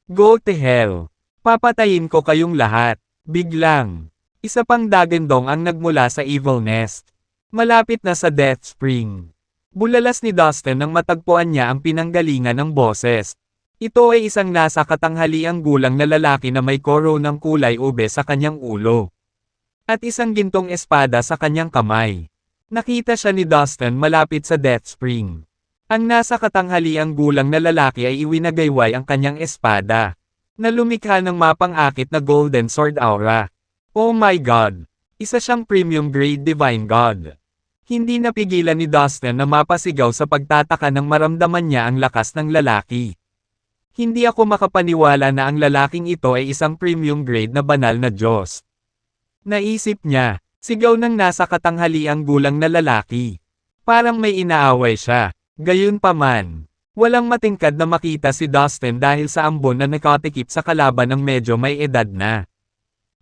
Go to hell! Papatayin ko kayong lahat. Biglang, isa pang dagandong ang nagmula sa Evil Nest. Malapit na sa Death Spring. Bulalas ni Dustin nang matagpuan niya ang pinanggalingan ng boses. Ito ay isang nasa katanghaliang gulang na lalaki na may koronang kulay ube sa kanyang ulo. At isang gintong espada sa kanyang kamay. Nakita siya ni Dustin malapit sa Death Spring. Ang nasa katanghaliang gulang na lalaki ay iwinagayway ang kanyang espada, na lumikha ng mapang-akit na golden sword aura. Oh my God! Isa siyang premium grade divine god. Hindi napigilan ni Dustin na mapasigaw sa pagtataka nang maramdaman niya ang lakas ng lalaki. Hindi ako makapaniwala na ang lalaking ito ay isang premium grade na banal na Diyos. Naisip niya, sigaw ng nasa katanghaliang gulang na lalaki. Parang may inaaway siya. Gayunpaman, walang matingkad na makita si Dustin dahil sa ambon na nakatikip sa kalaban ng medyo may edad na.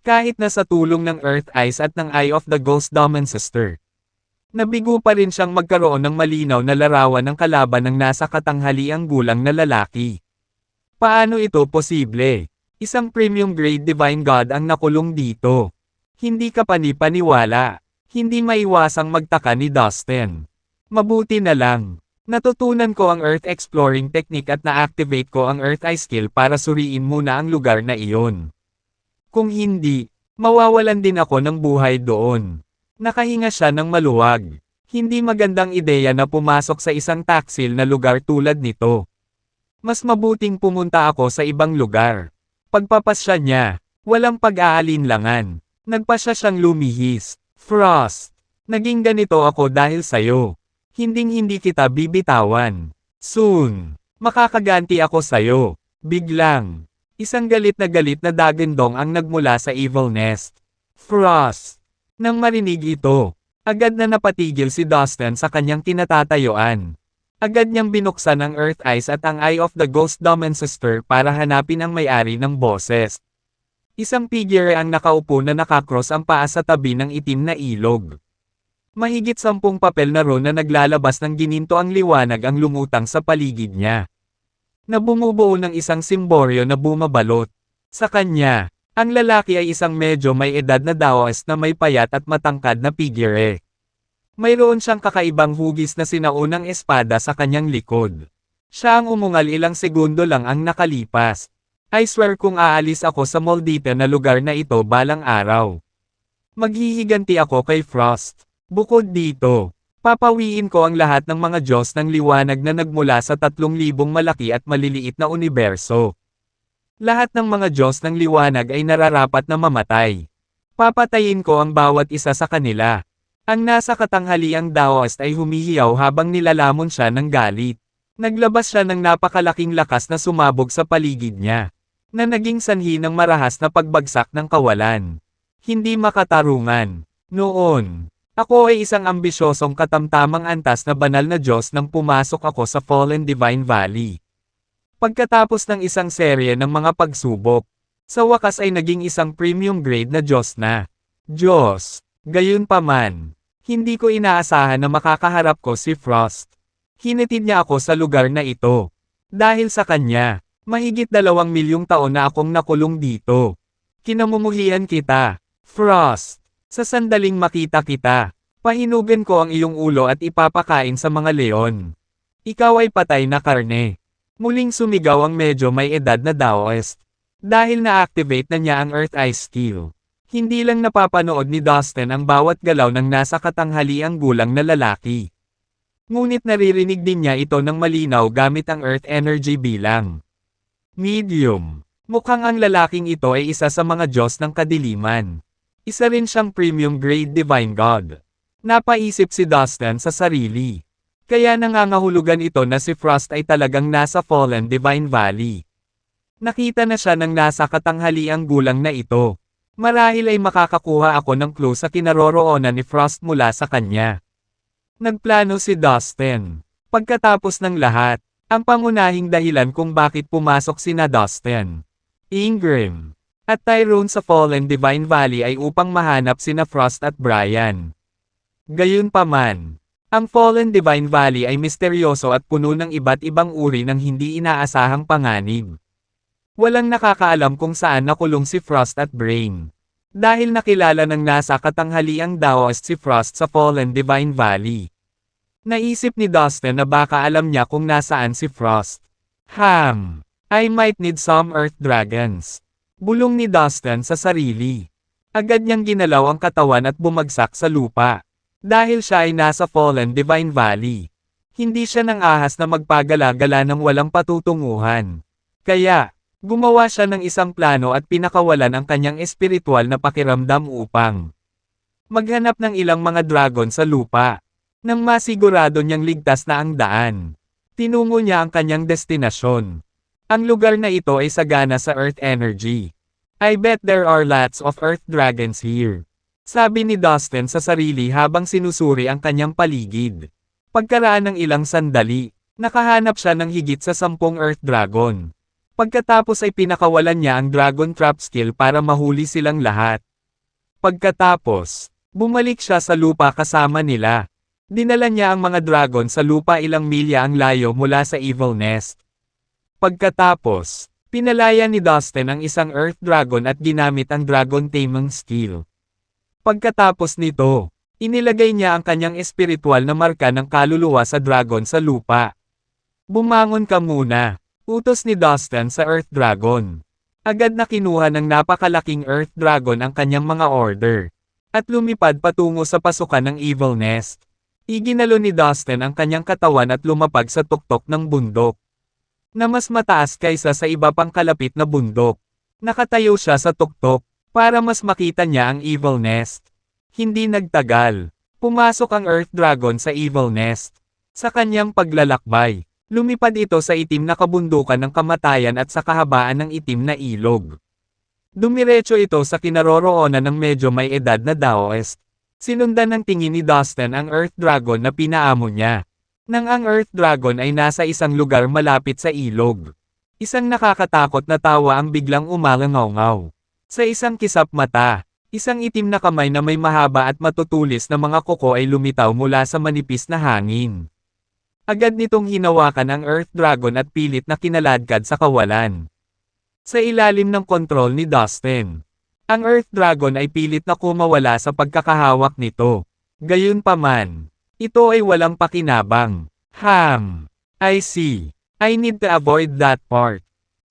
Kahit na sa tulong ng Earth Eyes at ng Eye of the Ghost Daemon Sister. Nabigo pa rin siyang magkaroon ng malinaw na larawan ng kalaban ng nasa katanghaliang gulang na lalaki. Paano ito posible? Isang premium grade divine god ang nakulong dito. Hindi ka panipaniwala. Hindi maiwasang magtaka ni Dustin. Mabuti na lang. Natutunan ko ang Earth Exploring Technique at na-activate ko ang Earth Eye skill para suriin muna ang lugar na iyon. Kung hindi, mawawalan din ako ng buhay doon. Nakahinga siya ng maluwag. Hindi magandang ideya na pumasok sa isang taksil na lugar tulad nito. Mas mabuting pumunta ako sa ibang lugar. Pagpapasya niya, walang pag-aalinlangan. Nagpasya siyang lumihis. Frost, naging ganito ako dahil sayo. Hinding-hindi kita bibitawan. Soon, makakaganti ako sayo. Biglang, isang galit na dagandong ang nagmula sa Evil Nest. Frost. Nang marinig ito, agad na napatigil si Dustin sa kanyang kinatatayuan. Agad niyang binuksan ang Earth Eyes at ang Eye of the Ghost Daemon Sister para hanapin ang may-ari ng boses. Isang figure ang nakaupo na nakakross ang paa sa tabi ng itim na ilog. Mahigit 10 papel na ron na naglalabas ng gininto ang liwanag ang lumutang sa paligid niya. Na bumubuo ng isang simboryo na bumabalot. Sa kanya, ang lalaki ay isang medyo may edad na Daoist na may payat at matangkad na figure. Mayroon siyang kakaibang hugis na sinaunang espada sa kanyang likod. Siya ang umungal ilang segundo lang ang nakalipas. I swear kung aalis ako sa maldita na lugar na ito balang araw. Maghihiganti ako kay Frost. Bukod dito, papawiin ko ang lahat ng mga Diyos ng liwanag na nagmula sa 3,000 malaki at maliliit na universo. Lahat ng mga Diyos ng liwanag ay nararapat na mamatay. Papatayin ko ang bawat isa sa kanila. Ang nasa katanghaliang Daoist ay humihiyaw habang nilalamon siya ng galit. Naglabas siya ng napakalaking lakas na sumabog sa paligid niya, na naging sanhi ng marahas na pagbagsak ng kawalan. Hindi makatarungan. Noon, ako ay isang ambisyosong katamtamang antas na banal na Diyos nang pumasok ako sa Fallen Divine Valley. Pagkatapos ng isang serye ng mga pagsubok, sa wakas ay naging isang premium grade na Diyos na. Diyos, gayunpaman, hindi ko inaasahan na makakaharap ko si Frost. Hinatid niya ako sa lugar na ito. Dahil sa kanya, mahigit 2,000,000 taon na akong nakulong dito. Kinamumuhian kita, Frost. Sa sandaling makita kita, pahinugan ko ang iyong ulo at ipapakain sa mga leon. Ikaw ay patay na karne. Muling sumigaw ang medyo may edad na Daoist. Dahil na-activate na niya ang Earth Eye skill. Hindi lang napapanood ni Dustin ang bawat galaw ng nasa katanghaliang gulang na lalaki. Ngunit naririnig din niya ito ng malinaw gamit ang Earth Energy bilang medium. Mukhang ang lalaking ito ay isa sa mga Diyos ng kadiliman. Isa rin siyang premium grade divine god. Napaisip si Dustin sa sarili. Kaya nangangahulugan ito na si Frost ay talagang nasa Fallen Divine Valley. Nakita na siya ng nasa katanghaliang gulang na ito. Marahil ay makakakuha ako ng clue sa kinaroroonan ni Frost mula sa kanya. Nagplano si Dustin. Pagkatapos ng lahat, ang pangunahing dahilan kung bakit pumasok sina Dustin, Ingram, at Tyrone sa Fallen Divine Valley ay upang mahanap sina Frost at Brian. Gayunpaman, ang Fallen Divine Valley ay misteryoso at puno ng iba't ibang uri ng hindi inaasahang panganib. Walang nakakaalam kung saan nakulong si Frost at Brain. Dahil nakilala ng nasa katanghaliang Daoist si Frost sa Fallen Divine Valley. Naisip ni Dustin na baka alam niya kung nasaan si Frost. I might need some Earth Dragons. Bulong ni Dustin sa sarili. Agad niyang ginalaw ang katawan at bumagsak sa lupa. Dahil siya ay nasa Fallen Divine Valley. Hindi siya nang ahas na magpagala-gala ng walang patutunguhan. Kaya, gumawa siya ng isang plano at pinakawalan ang kanyang espiritual na pakiramdam upang maghanap ng ilang mga dragon sa lupa. Nang masigurado niyang ligtas na ang daan, tinungo niya ang kanyang destinasyon. Ang lugar na ito ay sagana sa Earth energy. I bet there are lots of Earth dragons here. Sabi ni Dustin sa sarili habang sinusuri ang kanyang paligid. Pagkaraan ng ilang sandali, nakahanap siya ng higit sa 10 Earth Dragon. Pagkatapos ay pinakawalan niya ang Dragon Trap skill para mahuli silang lahat. Pagkatapos, bumalik siya sa lupa kasama nila. Dinala niya ang mga dragon sa lupa ilang milya ang layo mula sa Evil Nest. Pagkatapos, pinalaya ni Dustin ang isang Earth Dragon at ginamit ang Dragon Taming skill. Pagkatapos nito, inilagay niya ang kanyang espiritual na marka ng kaluluwa sa dragon sa lupa. Bumangon ka muna, utos ni Dustin sa Earth Dragon. Agad na kinuha ng napakalaking Earth Dragon ang kanyang mga order, at lumipad patungo sa pasukan ng Evil Nest. Iginalo ni Dustin ang kanyang katawan at lumapag sa tuktok ng bundok, na mas mataas kaysa sa iba pang kalapit na bundok. Nakatayo siya sa tuktok, para mas makita niya ang Evil Nest. Hindi nagtagal, pumasok ang Earth Dragon sa Evil Nest. Sa kanyang paglalakbay, lumipad ito sa itim na kabundukan ng kamatayan at sa kahabaan ng itim na ilog. Dumiretso ito sa kinaroroonan ng medyo may edad na Daoist. Sinundan ng tingin ni Dustin ang Earth Dragon na pinaamo niya. Nang ang Earth Dragon ay nasa isang lugar malapit sa ilog. Isang nakakatakot na tawa ang biglang umalangaw-ngaw. Sa isang kisap mata, isang itim na kamay na may mahaba at matutulis na mga kuko ay lumitaw mula sa manipis na hangin. Agad nitong hinawakan ang Earth Dragon at pilit na kinaladkad sa kawalan. Sa ilalim ng kontrol ni Dustin, ang Earth Dragon ay pilit na kumawala sa pagkakahawak nito. Gayunpaman, ito ay walang pakinabang. I see. I need to avoid that part.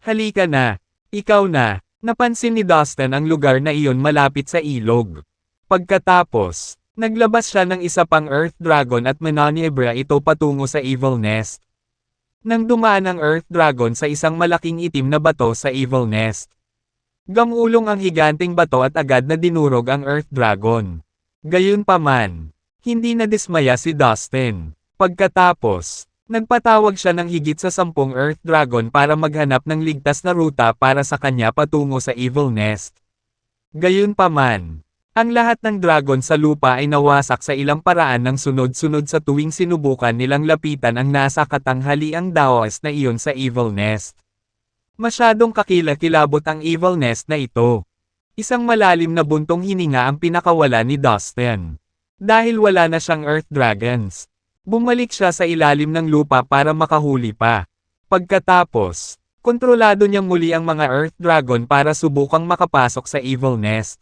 Halika na. Ikaw na. Napansin ni Dustin ang lugar na iyon malapit sa ilog. Pagkatapos, naglabas siya ng isa pang Earth Dragon at mananiebra ito patungo sa Evil Nest. Nang dumaan ang Earth Dragon sa isang malaking itim na bato sa Evil Nest, gamulong ang higanting bato at agad na dinurog ang Earth Dragon. Gayunpaman, hindi na dismaya si Dustin. Pagkatapos, nagpatawag siya ng higit sa 10 Earth Dragon para maghanap ng ligtas na ruta para sa kanya patungo sa Evil Nest. Gayunpaman, ang lahat ng dragon sa lupa ay nawasak sa ilang paraan ng sunod-sunod sa tuwing sinubukan nilang lapitan ang nasa katanghaliang Daoist na iyon sa Evil Nest. Masyadong kakilakilabot ang Evil Nest na ito. Isang malalim na buntong hininga ang pinakawala ni Dustin. Dahil wala na siyang Earth Dragons, bumalik siya sa ilalim ng lupa para makahuli pa. Pagkatapos, kontrolado niyang muli ang mga Earth Dragon para subukang makapasok sa Evil Nest.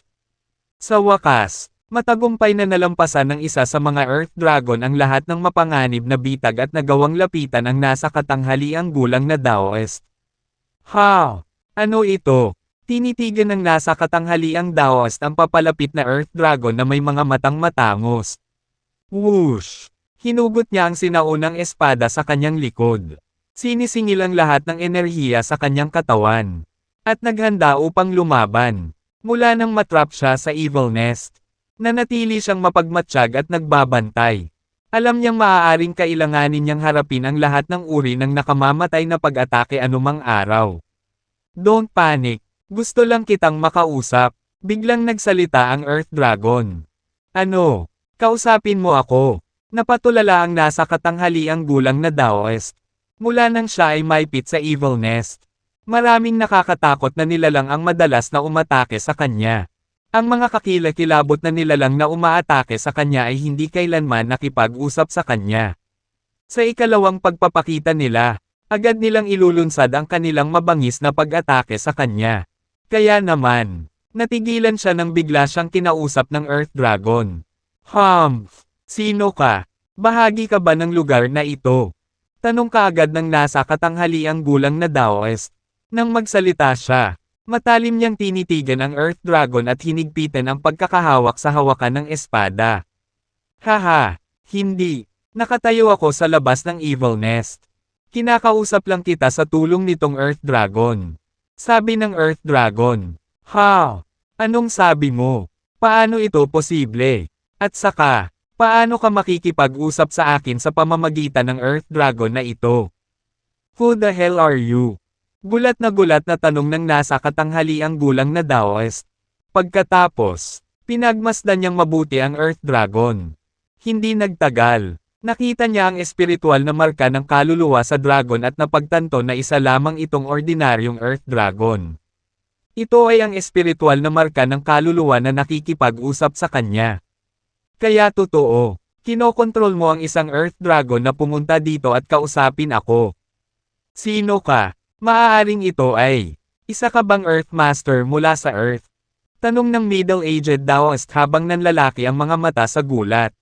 Sa wakas, matagumpay na nalampasan ng isa sa mga Earth Dragon ang lahat ng mapanganib na bitag at nagawang lapitan ang nasa katanghaliang gulang na Daoist. Ano ito? Tinitigan ng nasa katanghaliang Daoist ang papalapit na Earth Dragon na may mga matang matangos. Whoosh! Hinugot niya ang sinaunang espada sa kanyang likod. Sinisingil ang lahat ng enerhiya sa kanyang katawan. At naghanda upang lumaban. Mula nang matrap siya sa Evil Nest, nanatili siyang mapagmatsyag at nagbabantay. Alam niyang maaaring kailanganin niyang harapin ang lahat ng uri ng nakamamatay na pag-atake anumang araw. Don't panic. Gusto lang kitang makausap. Biglang nagsalita ang Earth Dragon. Ano? Kausapin mo ako. Napatulala ang nasa katanghaliang gulang na Daoist. Mula nang siya ay maipit sa Evil Nest. Maraming nakakatakot na nilalang ang madalas na umatake sa kanya. Ang mga kakilakilabot na nilalang na umaatake sa kanya ay hindi kailanman nakipag-usap sa kanya. Sa ikalawang pagpapakita nila, agad nilang ilulunsad ang kanilang mabangis na pag-atake sa kanya. Kaya naman, natigilan siya nang bigla siyang kinausap ng Earth Dragon. Sino ka? Bahagi ka ba ng lugar na ito? Tanong kaagad ng nasa katanghaliang gulang na Daoist. Nang magsalita siya, matalim niyang tinitigan ang Earth Dragon at hinigpitan ang pagkakahawak sa hawakan ng espada. Haha, hindi. Nakatayo ako sa labas ng Evil Nest. Kinakausap lang kita sa tulong nitong Earth Dragon. Sabi ng Earth Dragon. Anong sabi mo? Paano ito posible? At saka, paano ka makikipag-usap sa akin sa pamamagitan ng Earth Dragon na ito? Who the hell are you? Gulat na tanong ng nasa katanghaliang gulang na Daoist. Pagkatapos, pinagmasdan niyang mabuti ang Earth Dragon. Hindi nagtagal. Nakita niya ang espiritual na marka ng kaluluwa sa dragon at napagtanto na isa lamang itong ordinaryong Earth Dragon. Ito ay ang espiritual na marka ng kaluluwa na nakikipag-usap sa kanya. Kaya totoo, kinokontrol mo ang isang Earth Dragon na pumunta dito at kausapin ako. Sino ka? Maaaring ito ay, isa ka bang Earth Master mula sa Earth? Tanong ng middle-aged Daoist habang nanlalaki ang mga mata sa gulat.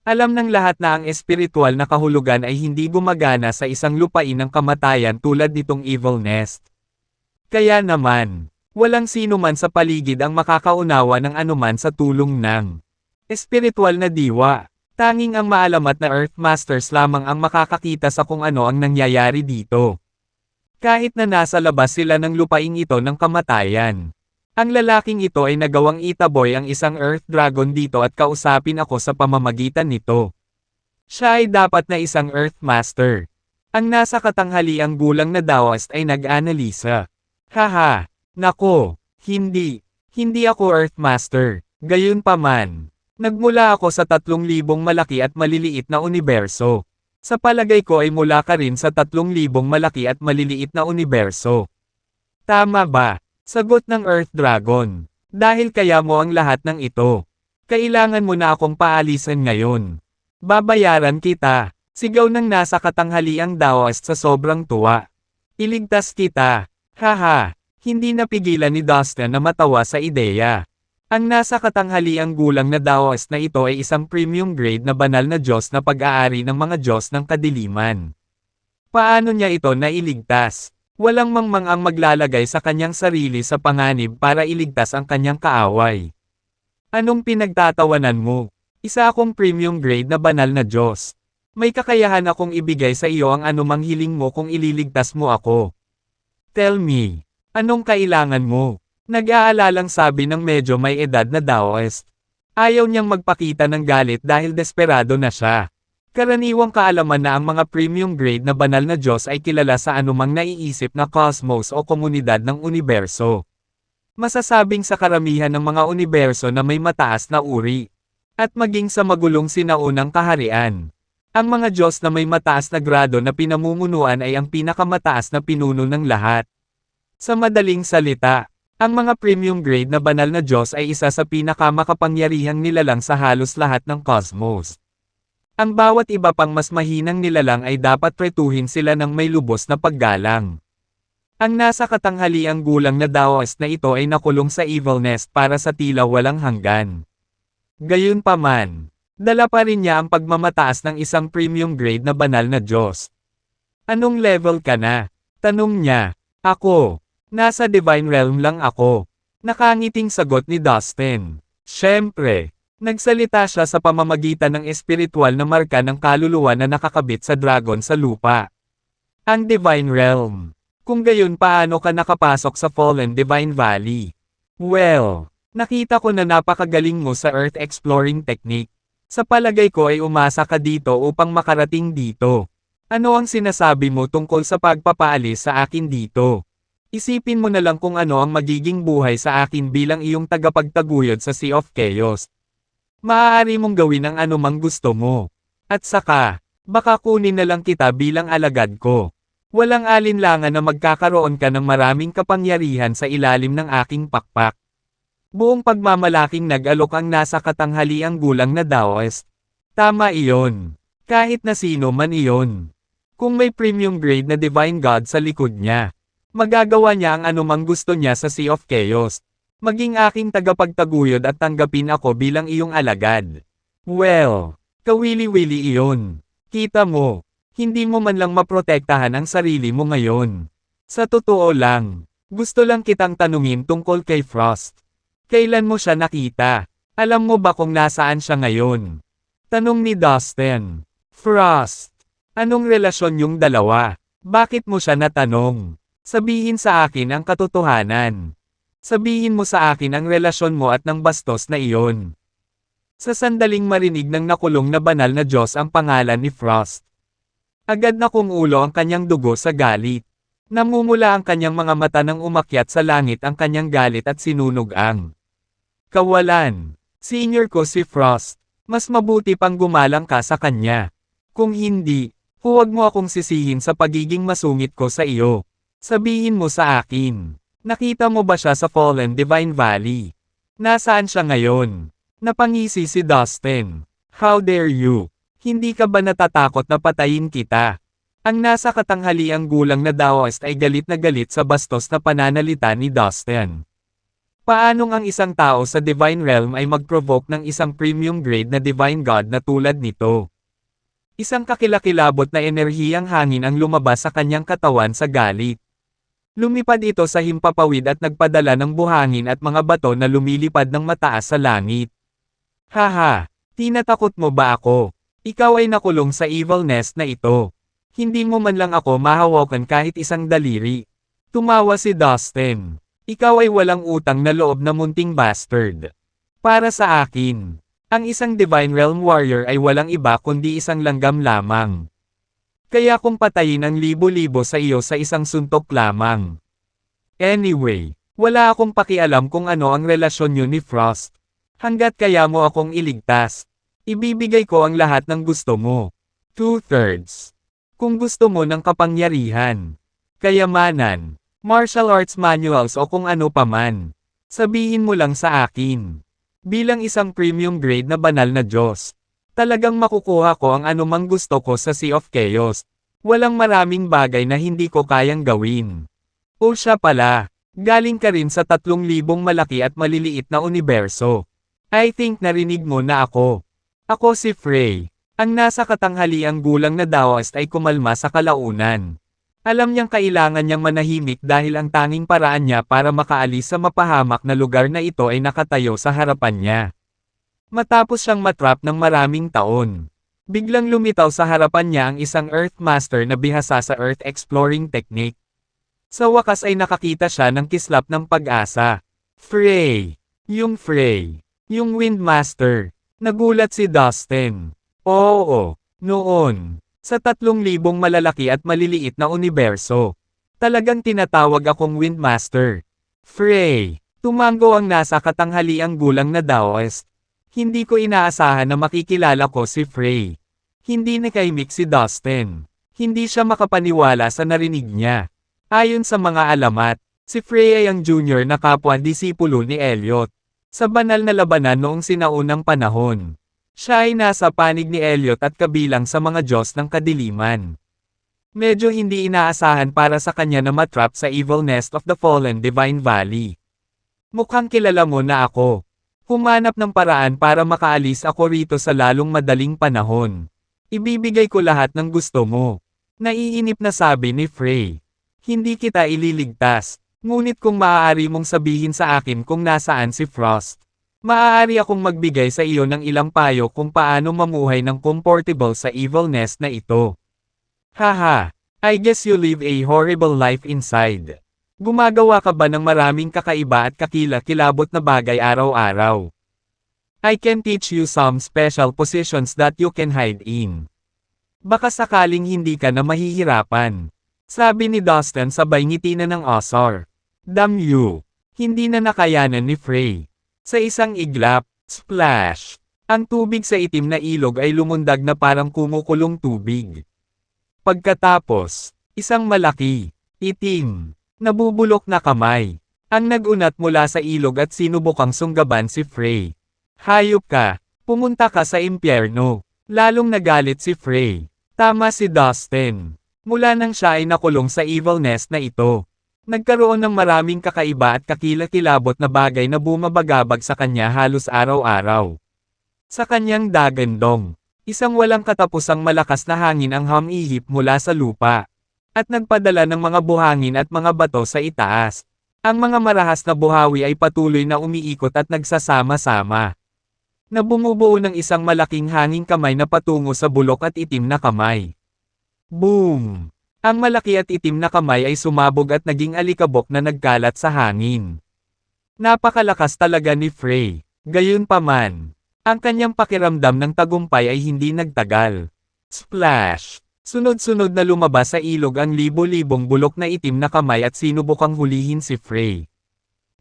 Alam ng lahat na ang espiritual na kahulugan ay hindi gumagana sa isang lupain ng kamatayan tulad nitong Evil Nest. Kaya naman, walang sino man sa paligid ang makakaunawa ng anuman sa tulong ng espiritual na diwa. Tanging ang maalamat na Earth Masters lamang ang makakakita sa kung ano ang nangyayari dito. Kahit na nasa labas sila ng lupaing ito ng kamatayan. Ang lalaking ito ay nagawang itaboy ang isang Earth Dragon dito at kausapin ako sa pamamagitan nito. Siya ay dapat na isang Earth Master. Ang nasa katanghaliang gulang na Daoist ay nag-analisa. Haha, nako, hindi. Hindi ako Earth Master. Gayunpaman, nagmula ako sa 3,000 malaki at maliliit na universo. Sa palagay ko ay mula ka rin sa 3,000 malaki at maliliit na universo. Tama ba? Sagot ng Earth Dragon. Dahil kaya mo ang lahat ng ito. Kailangan mo na akong paalisan ngayon. Babayaran kita. Sigaw ng nasa katanghaliang Daoist sa sobrang tuwa. Iligtas kita. Haha, hindi napigilan ni Dustin na matawa sa ideya. Ang nasa katanghaliang gulang na Daoist na ito ay isang premium grade na banal na Diyos na pag-aari ng mga Diyos ng kadiliman. Paano niya ito nailigtas? Walang mangmang ang maglalagay sa kanyang sarili sa panganib para iligtas ang kanyang kaaway. Anong pinagtatawanan mo? Isa akong premium grade na banal na Diyos. May kakayahan akong ibigay sa iyo ang anumang hiling mo kung ililigtas mo ako. Tell me, anong kailangan mo? Nag-aalalang sabi ng medyo may edad na Daoist. Ayaw niyang magpakita ng galit dahil desperado na siya. Karaniwang kaalaman na ang mga premium grade na banal na Diyos ay kilala sa anumang naiisip na cosmos o komunidad ng universo. Masasabing sa karamihan ng mga universo na may mataas na uri. At maging sa magulong sinaunang kaharian. Ang mga Diyos na may mataas na grado na pinamumunuan ay ang pinakamataas na pinuno ng lahat. Sa madaling salita, ang mga premium grade na banal na Diyos ay isa sa pinakamakapangyarihang nilalang sa halos lahat ng cosmos. Ang bawat iba pang mas mahinang nilalang ay dapat tretuhin sila ng may lubos na paggalang. Ang nasa katanghaliang gulang na Daoist na ito ay nakulong sa Evil Nest para sa tila walang hanggan. Gayunpaman, dala pa rin niya ang pagmamataas ng isang premium grade na banal na Diyos. Anong level ka na? Tanong niya. Ako. Nasa Divine Realm lang ako. Nakangiting sagot ni Dustin. Siyempre, nagsalita siya sa pamamagitan ng espiritual na marka ng kaluluwa na nakakabit sa dragon sa lupa. Ang Divine Realm. Kung gayon paano ka nakapasok sa Fallen Divine Valley? Well, nakita ko na napakagaling mo sa Earth exploring technique. Sa palagay ko ay umasa ka dito upang makarating dito. Ano ang sinasabi mo tungkol sa pagpapaalis sa akin dito? Isipin mo na lang kung ano ang magiging buhay sa akin bilang iyong tagapagtaguyod sa Sea of Chaos. Maaari mong gawin ang anumang gusto mo. At saka, baka kunin na lang kita bilang alagad ko. Walang alinlangan na magkakaroon ka ng maraming kapangyarihan sa ilalim ng aking pakpak. Buong pagmamalaking nag-alok ang nasa katanghaliang gulang na Daoist. Tama iyon. Kahit na sino man iyon. Kung may premium grade na Divine God sa likod niya, magagawa niya ang anumang gusto niya sa Sea of Chaos. Maging aking tagapagtaguyod at tanggapin ako bilang iyong alagad. Well, kawili-wili iyon. Kita mo, hindi mo man lang maprotektahan ang sarili mo ngayon. Sa totoo lang, gusto lang kitang tanungin tungkol kay Frost. Kailan mo siya nakita? Alam mo ba kung nasaan siya ngayon? Tanong ni Dustin. Frost, anong relasyon yung dalawa? Bakit mo siya natanong? Sabihin sa akin ang katotohanan. Sabihin mo sa akin ang relasyon mo at ng bastos na iyon. Sa sandaling marinig ng nakulong na banal na Diyos ang pangalan ni Frost. Agad na kumulo ang kanyang dugo sa galit. Namumula ang kanyang mga mata nang umakyat sa langit ang kanyang galit at sinunog ang kawalan. Senior ko si Frost. Mas mabuti pang gumalang ka sa kanya. Kung hindi, huwag mo akong sisihin sa pagiging masungit ko sa iyo. Sabihin mo sa akin. Nakita mo ba siya sa Fallen Divine Valley? Nasaan siya ngayon? Napangisi si Dustin. How dare you? Hindi ka ba natatakot na patayin kita? Ang nasa katanghaliang gulang na Daoist ay galit na galit sa bastos na pananalita ni Dustin. Paanong ang isang tao sa Divine Realm ay mag-provoke ng isang premium grade na Divine God na tulad nito? Isang kakilakilabot na enerhiyang hangin ang lumabas sa kanyang katawan sa galit. Lumipad ito sa himpapawid at nagpadala ng buhangin at mga bato na lumilipad ng mataas sa langit. Haha, tinatakot mo ba ako? Ikaw ay nakulong sa evil nest na ito. Hindi mo man lang ako mahawakan kahit isang daliri. Tumawa si Dustin. Ikaw ay walang utang na loob na munting bastard. Para sa akin, ang isang Divine Realm Warrior ay walang iba kundi isang langgam lamang. Kaya kung patayin ang libo-libo sa iyo sa isang suntok lamang. Anyway, wala akong pakialam kung ano ang relasyon niyo ni Frost. Hanggat kaya mo akong iligtas, ibibigay ko ang lahat ng gusto mo. 2/3. Kung gusto mo ng kapangyarihan, kayamanan, martial arts manuals o kung ano paman, sabihin mo lang sa akin. Bilang isang premium grade na banal na Diyos, talagang makukuha ko ang anumang gusto ko sa Sea of Chaos. Walang maraming bagay na hindi ko kayang gawin. O siya pala, galing ka rin sa 3,000 malaki at maliliit na universo. I think narinig mo na ako. Ako si Frey. Ang nasa katanghaliang gulang na Daoist ay kumalma sa kalaunan. Alam niyang kailangan niyang manahimik dahil ang tanging paraan niya para makaalis sa mapahamak na lugar na ito ay nakatayo sa harapan niya. Matapos siyang matrap ng maraming taon, biglang lumitaw sa harapan niya ang isang Earth Master na bihasa sa Earth Exploring Technique. Sa wakas ay nakakita siya ng kislap ng pag-asa. Frey! Yung Frey! Yung Wind Master! Nagulat si Dustin. Oo, noon, sa 3,000 malalaki at maliliit na universo. Talagang tinatawag akong Wind Master. Frey! Tumango ang nasa katanghaliang gulang na Daoist. Hindi ko inaasahan na makikilala ko si Frey. Hindi nakaimik si Dustin. Hindi siya makapaniwala sa narinig niya. Ayon sa mga alamat, si Frey ay ang junior na kapwa-disipulo ni Elliot. Sa banal na labanan noong sinaunang panahon, siya ay nasa panig ni Elliot at kabilang sa mga Diyos ng kadiliman. Medyo hindi inaasahan para sa kanya na matrap sa evil nest of the Fallen Divine Valley. Mukhang kilala mo na ako. Humanap ng paraan para makaalis ako rito sa lalong madaling panahon. Ibibigay ko lahat ng gusto mo. Naiinip na sabi ni Frey. Hindi kita ililigtas, ngunit kung maaari mong sabihin sa akin kung nasaan si Frost, maaari akong magbigay sa iyo ng ilang payo kung paano mamuhay ng comfortable sa evil nest na ito. Haha, I guess you live a horrible life inside. Gumagawa ka ba ng maraming kakaiba at kakilakilabot na bagay araw-araw? I can teach you some special positions that you can hide in. Baka sakaling hindi ka na mahihirapan. Sabi ni Dustin sabay ngiti na ng Osor. Damn you! Hindi na nakayanan ni Frey. Sa isang iglap, splash! Ang tubig sa itim na ilog ay lumundag na parang kumukulong tubig. Pagkatapos, isang malaki, itim, nabubulok na kamay, ang nag-unat mula sa ilog at sinubukang sunggaban si Frey. Hayop ka, pumunta ka sa impyerno. Lalong nagalit si Frey. Tama si Dustin. Mula nang siya ay nakulong sa evil nest na ito, nagkaroon ng maraming kakaiba at kakilakilabot na bagay na bumabagabag sa kanya halos araw-araw. Sa kanyang dagandong, isang walang katapusang malakas na hangin ang humihip mula sa lupa, at nagpadala ng mga buhangin at mga bato sa itaas. Ang mga marahas na buhawi ay patuloy na umiikot at nagsasama-sama, na bumubuo ng isang malaking hanging kamay na patungo sa bulok at itim na kamay. Boom! Ang malaki at itim na kamay ay sumabog at naging alikabok na nagkalat sa hangin. Napakalakas talaga ni Frey. Gayunpaman, ang kanyang pakiramdam ng tagumpay ay hindi nagtagal. Splash! Sunod-sunod na lumabas sa ilog ang libo-libong bulok na itim na kamay at sinubukang hulihin si Frey.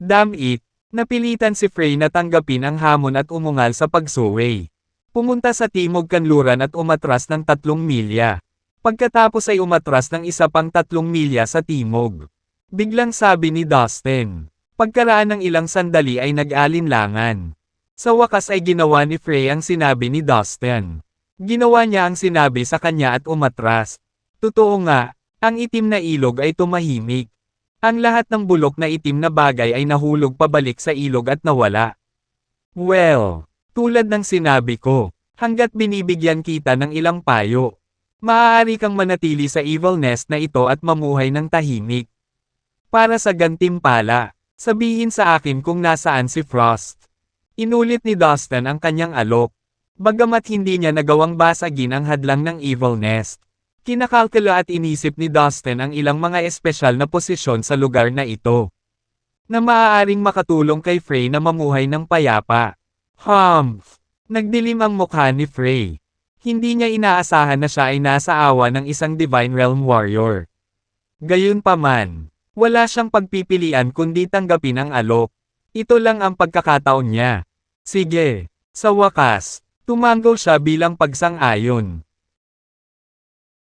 Damn it! Napilitan si Frey na tanggapin ang hamon at umungal sa pagsuway. Pumunta sa timog kanluran at umatras ng 3 milya. Pagkatapos ay umatras ng isa pang 3 milya sa timog. Biglang sabi ni Dustin. Pagkaraan ng ilang sandali ay nag-alinlangan. Sa wakas ay ginawa ni Frey ang sinabi ni Dustin. Ginawa niya ang sinabi sa kanya at umatras. Totoo nga, ang itim na ilog ay tumahimik. Ang lahat ng bulok na itim na bagay ay nahulog pabalik sa ilog at nawala. Well, tulad ng sinabi ko, hanggat binibigyan kita ng ilang payo, maaari kang manatili sa evil nest na ito at mamuhay ng tahimik. Para sa gantimpala, sabihin sa akin kung nasaan si Frost. Inulit ni Dustin ang kanyang alok. Bagamat hindi niya nagawang basagin ang hadlang ng evil nest, kinakalkula at inisip ni Dustin ang ilang mga espesyal na posisyon sa lugar na ito, na maaaring makatulong kay Frey na mamuhay ng payapa. Humph! Nagdilim ang mukha ni Frey. Hindi niya inaasahan na siya ay nasa awa ng isang Divine Realm Warrior. Gayunpaman, wala siyang pagpipilian kundi tanggapin ang alok. Ito lang ang pagkakataon niya. Sige. Sa wakas, tumango siya bilang pagsang-ayon.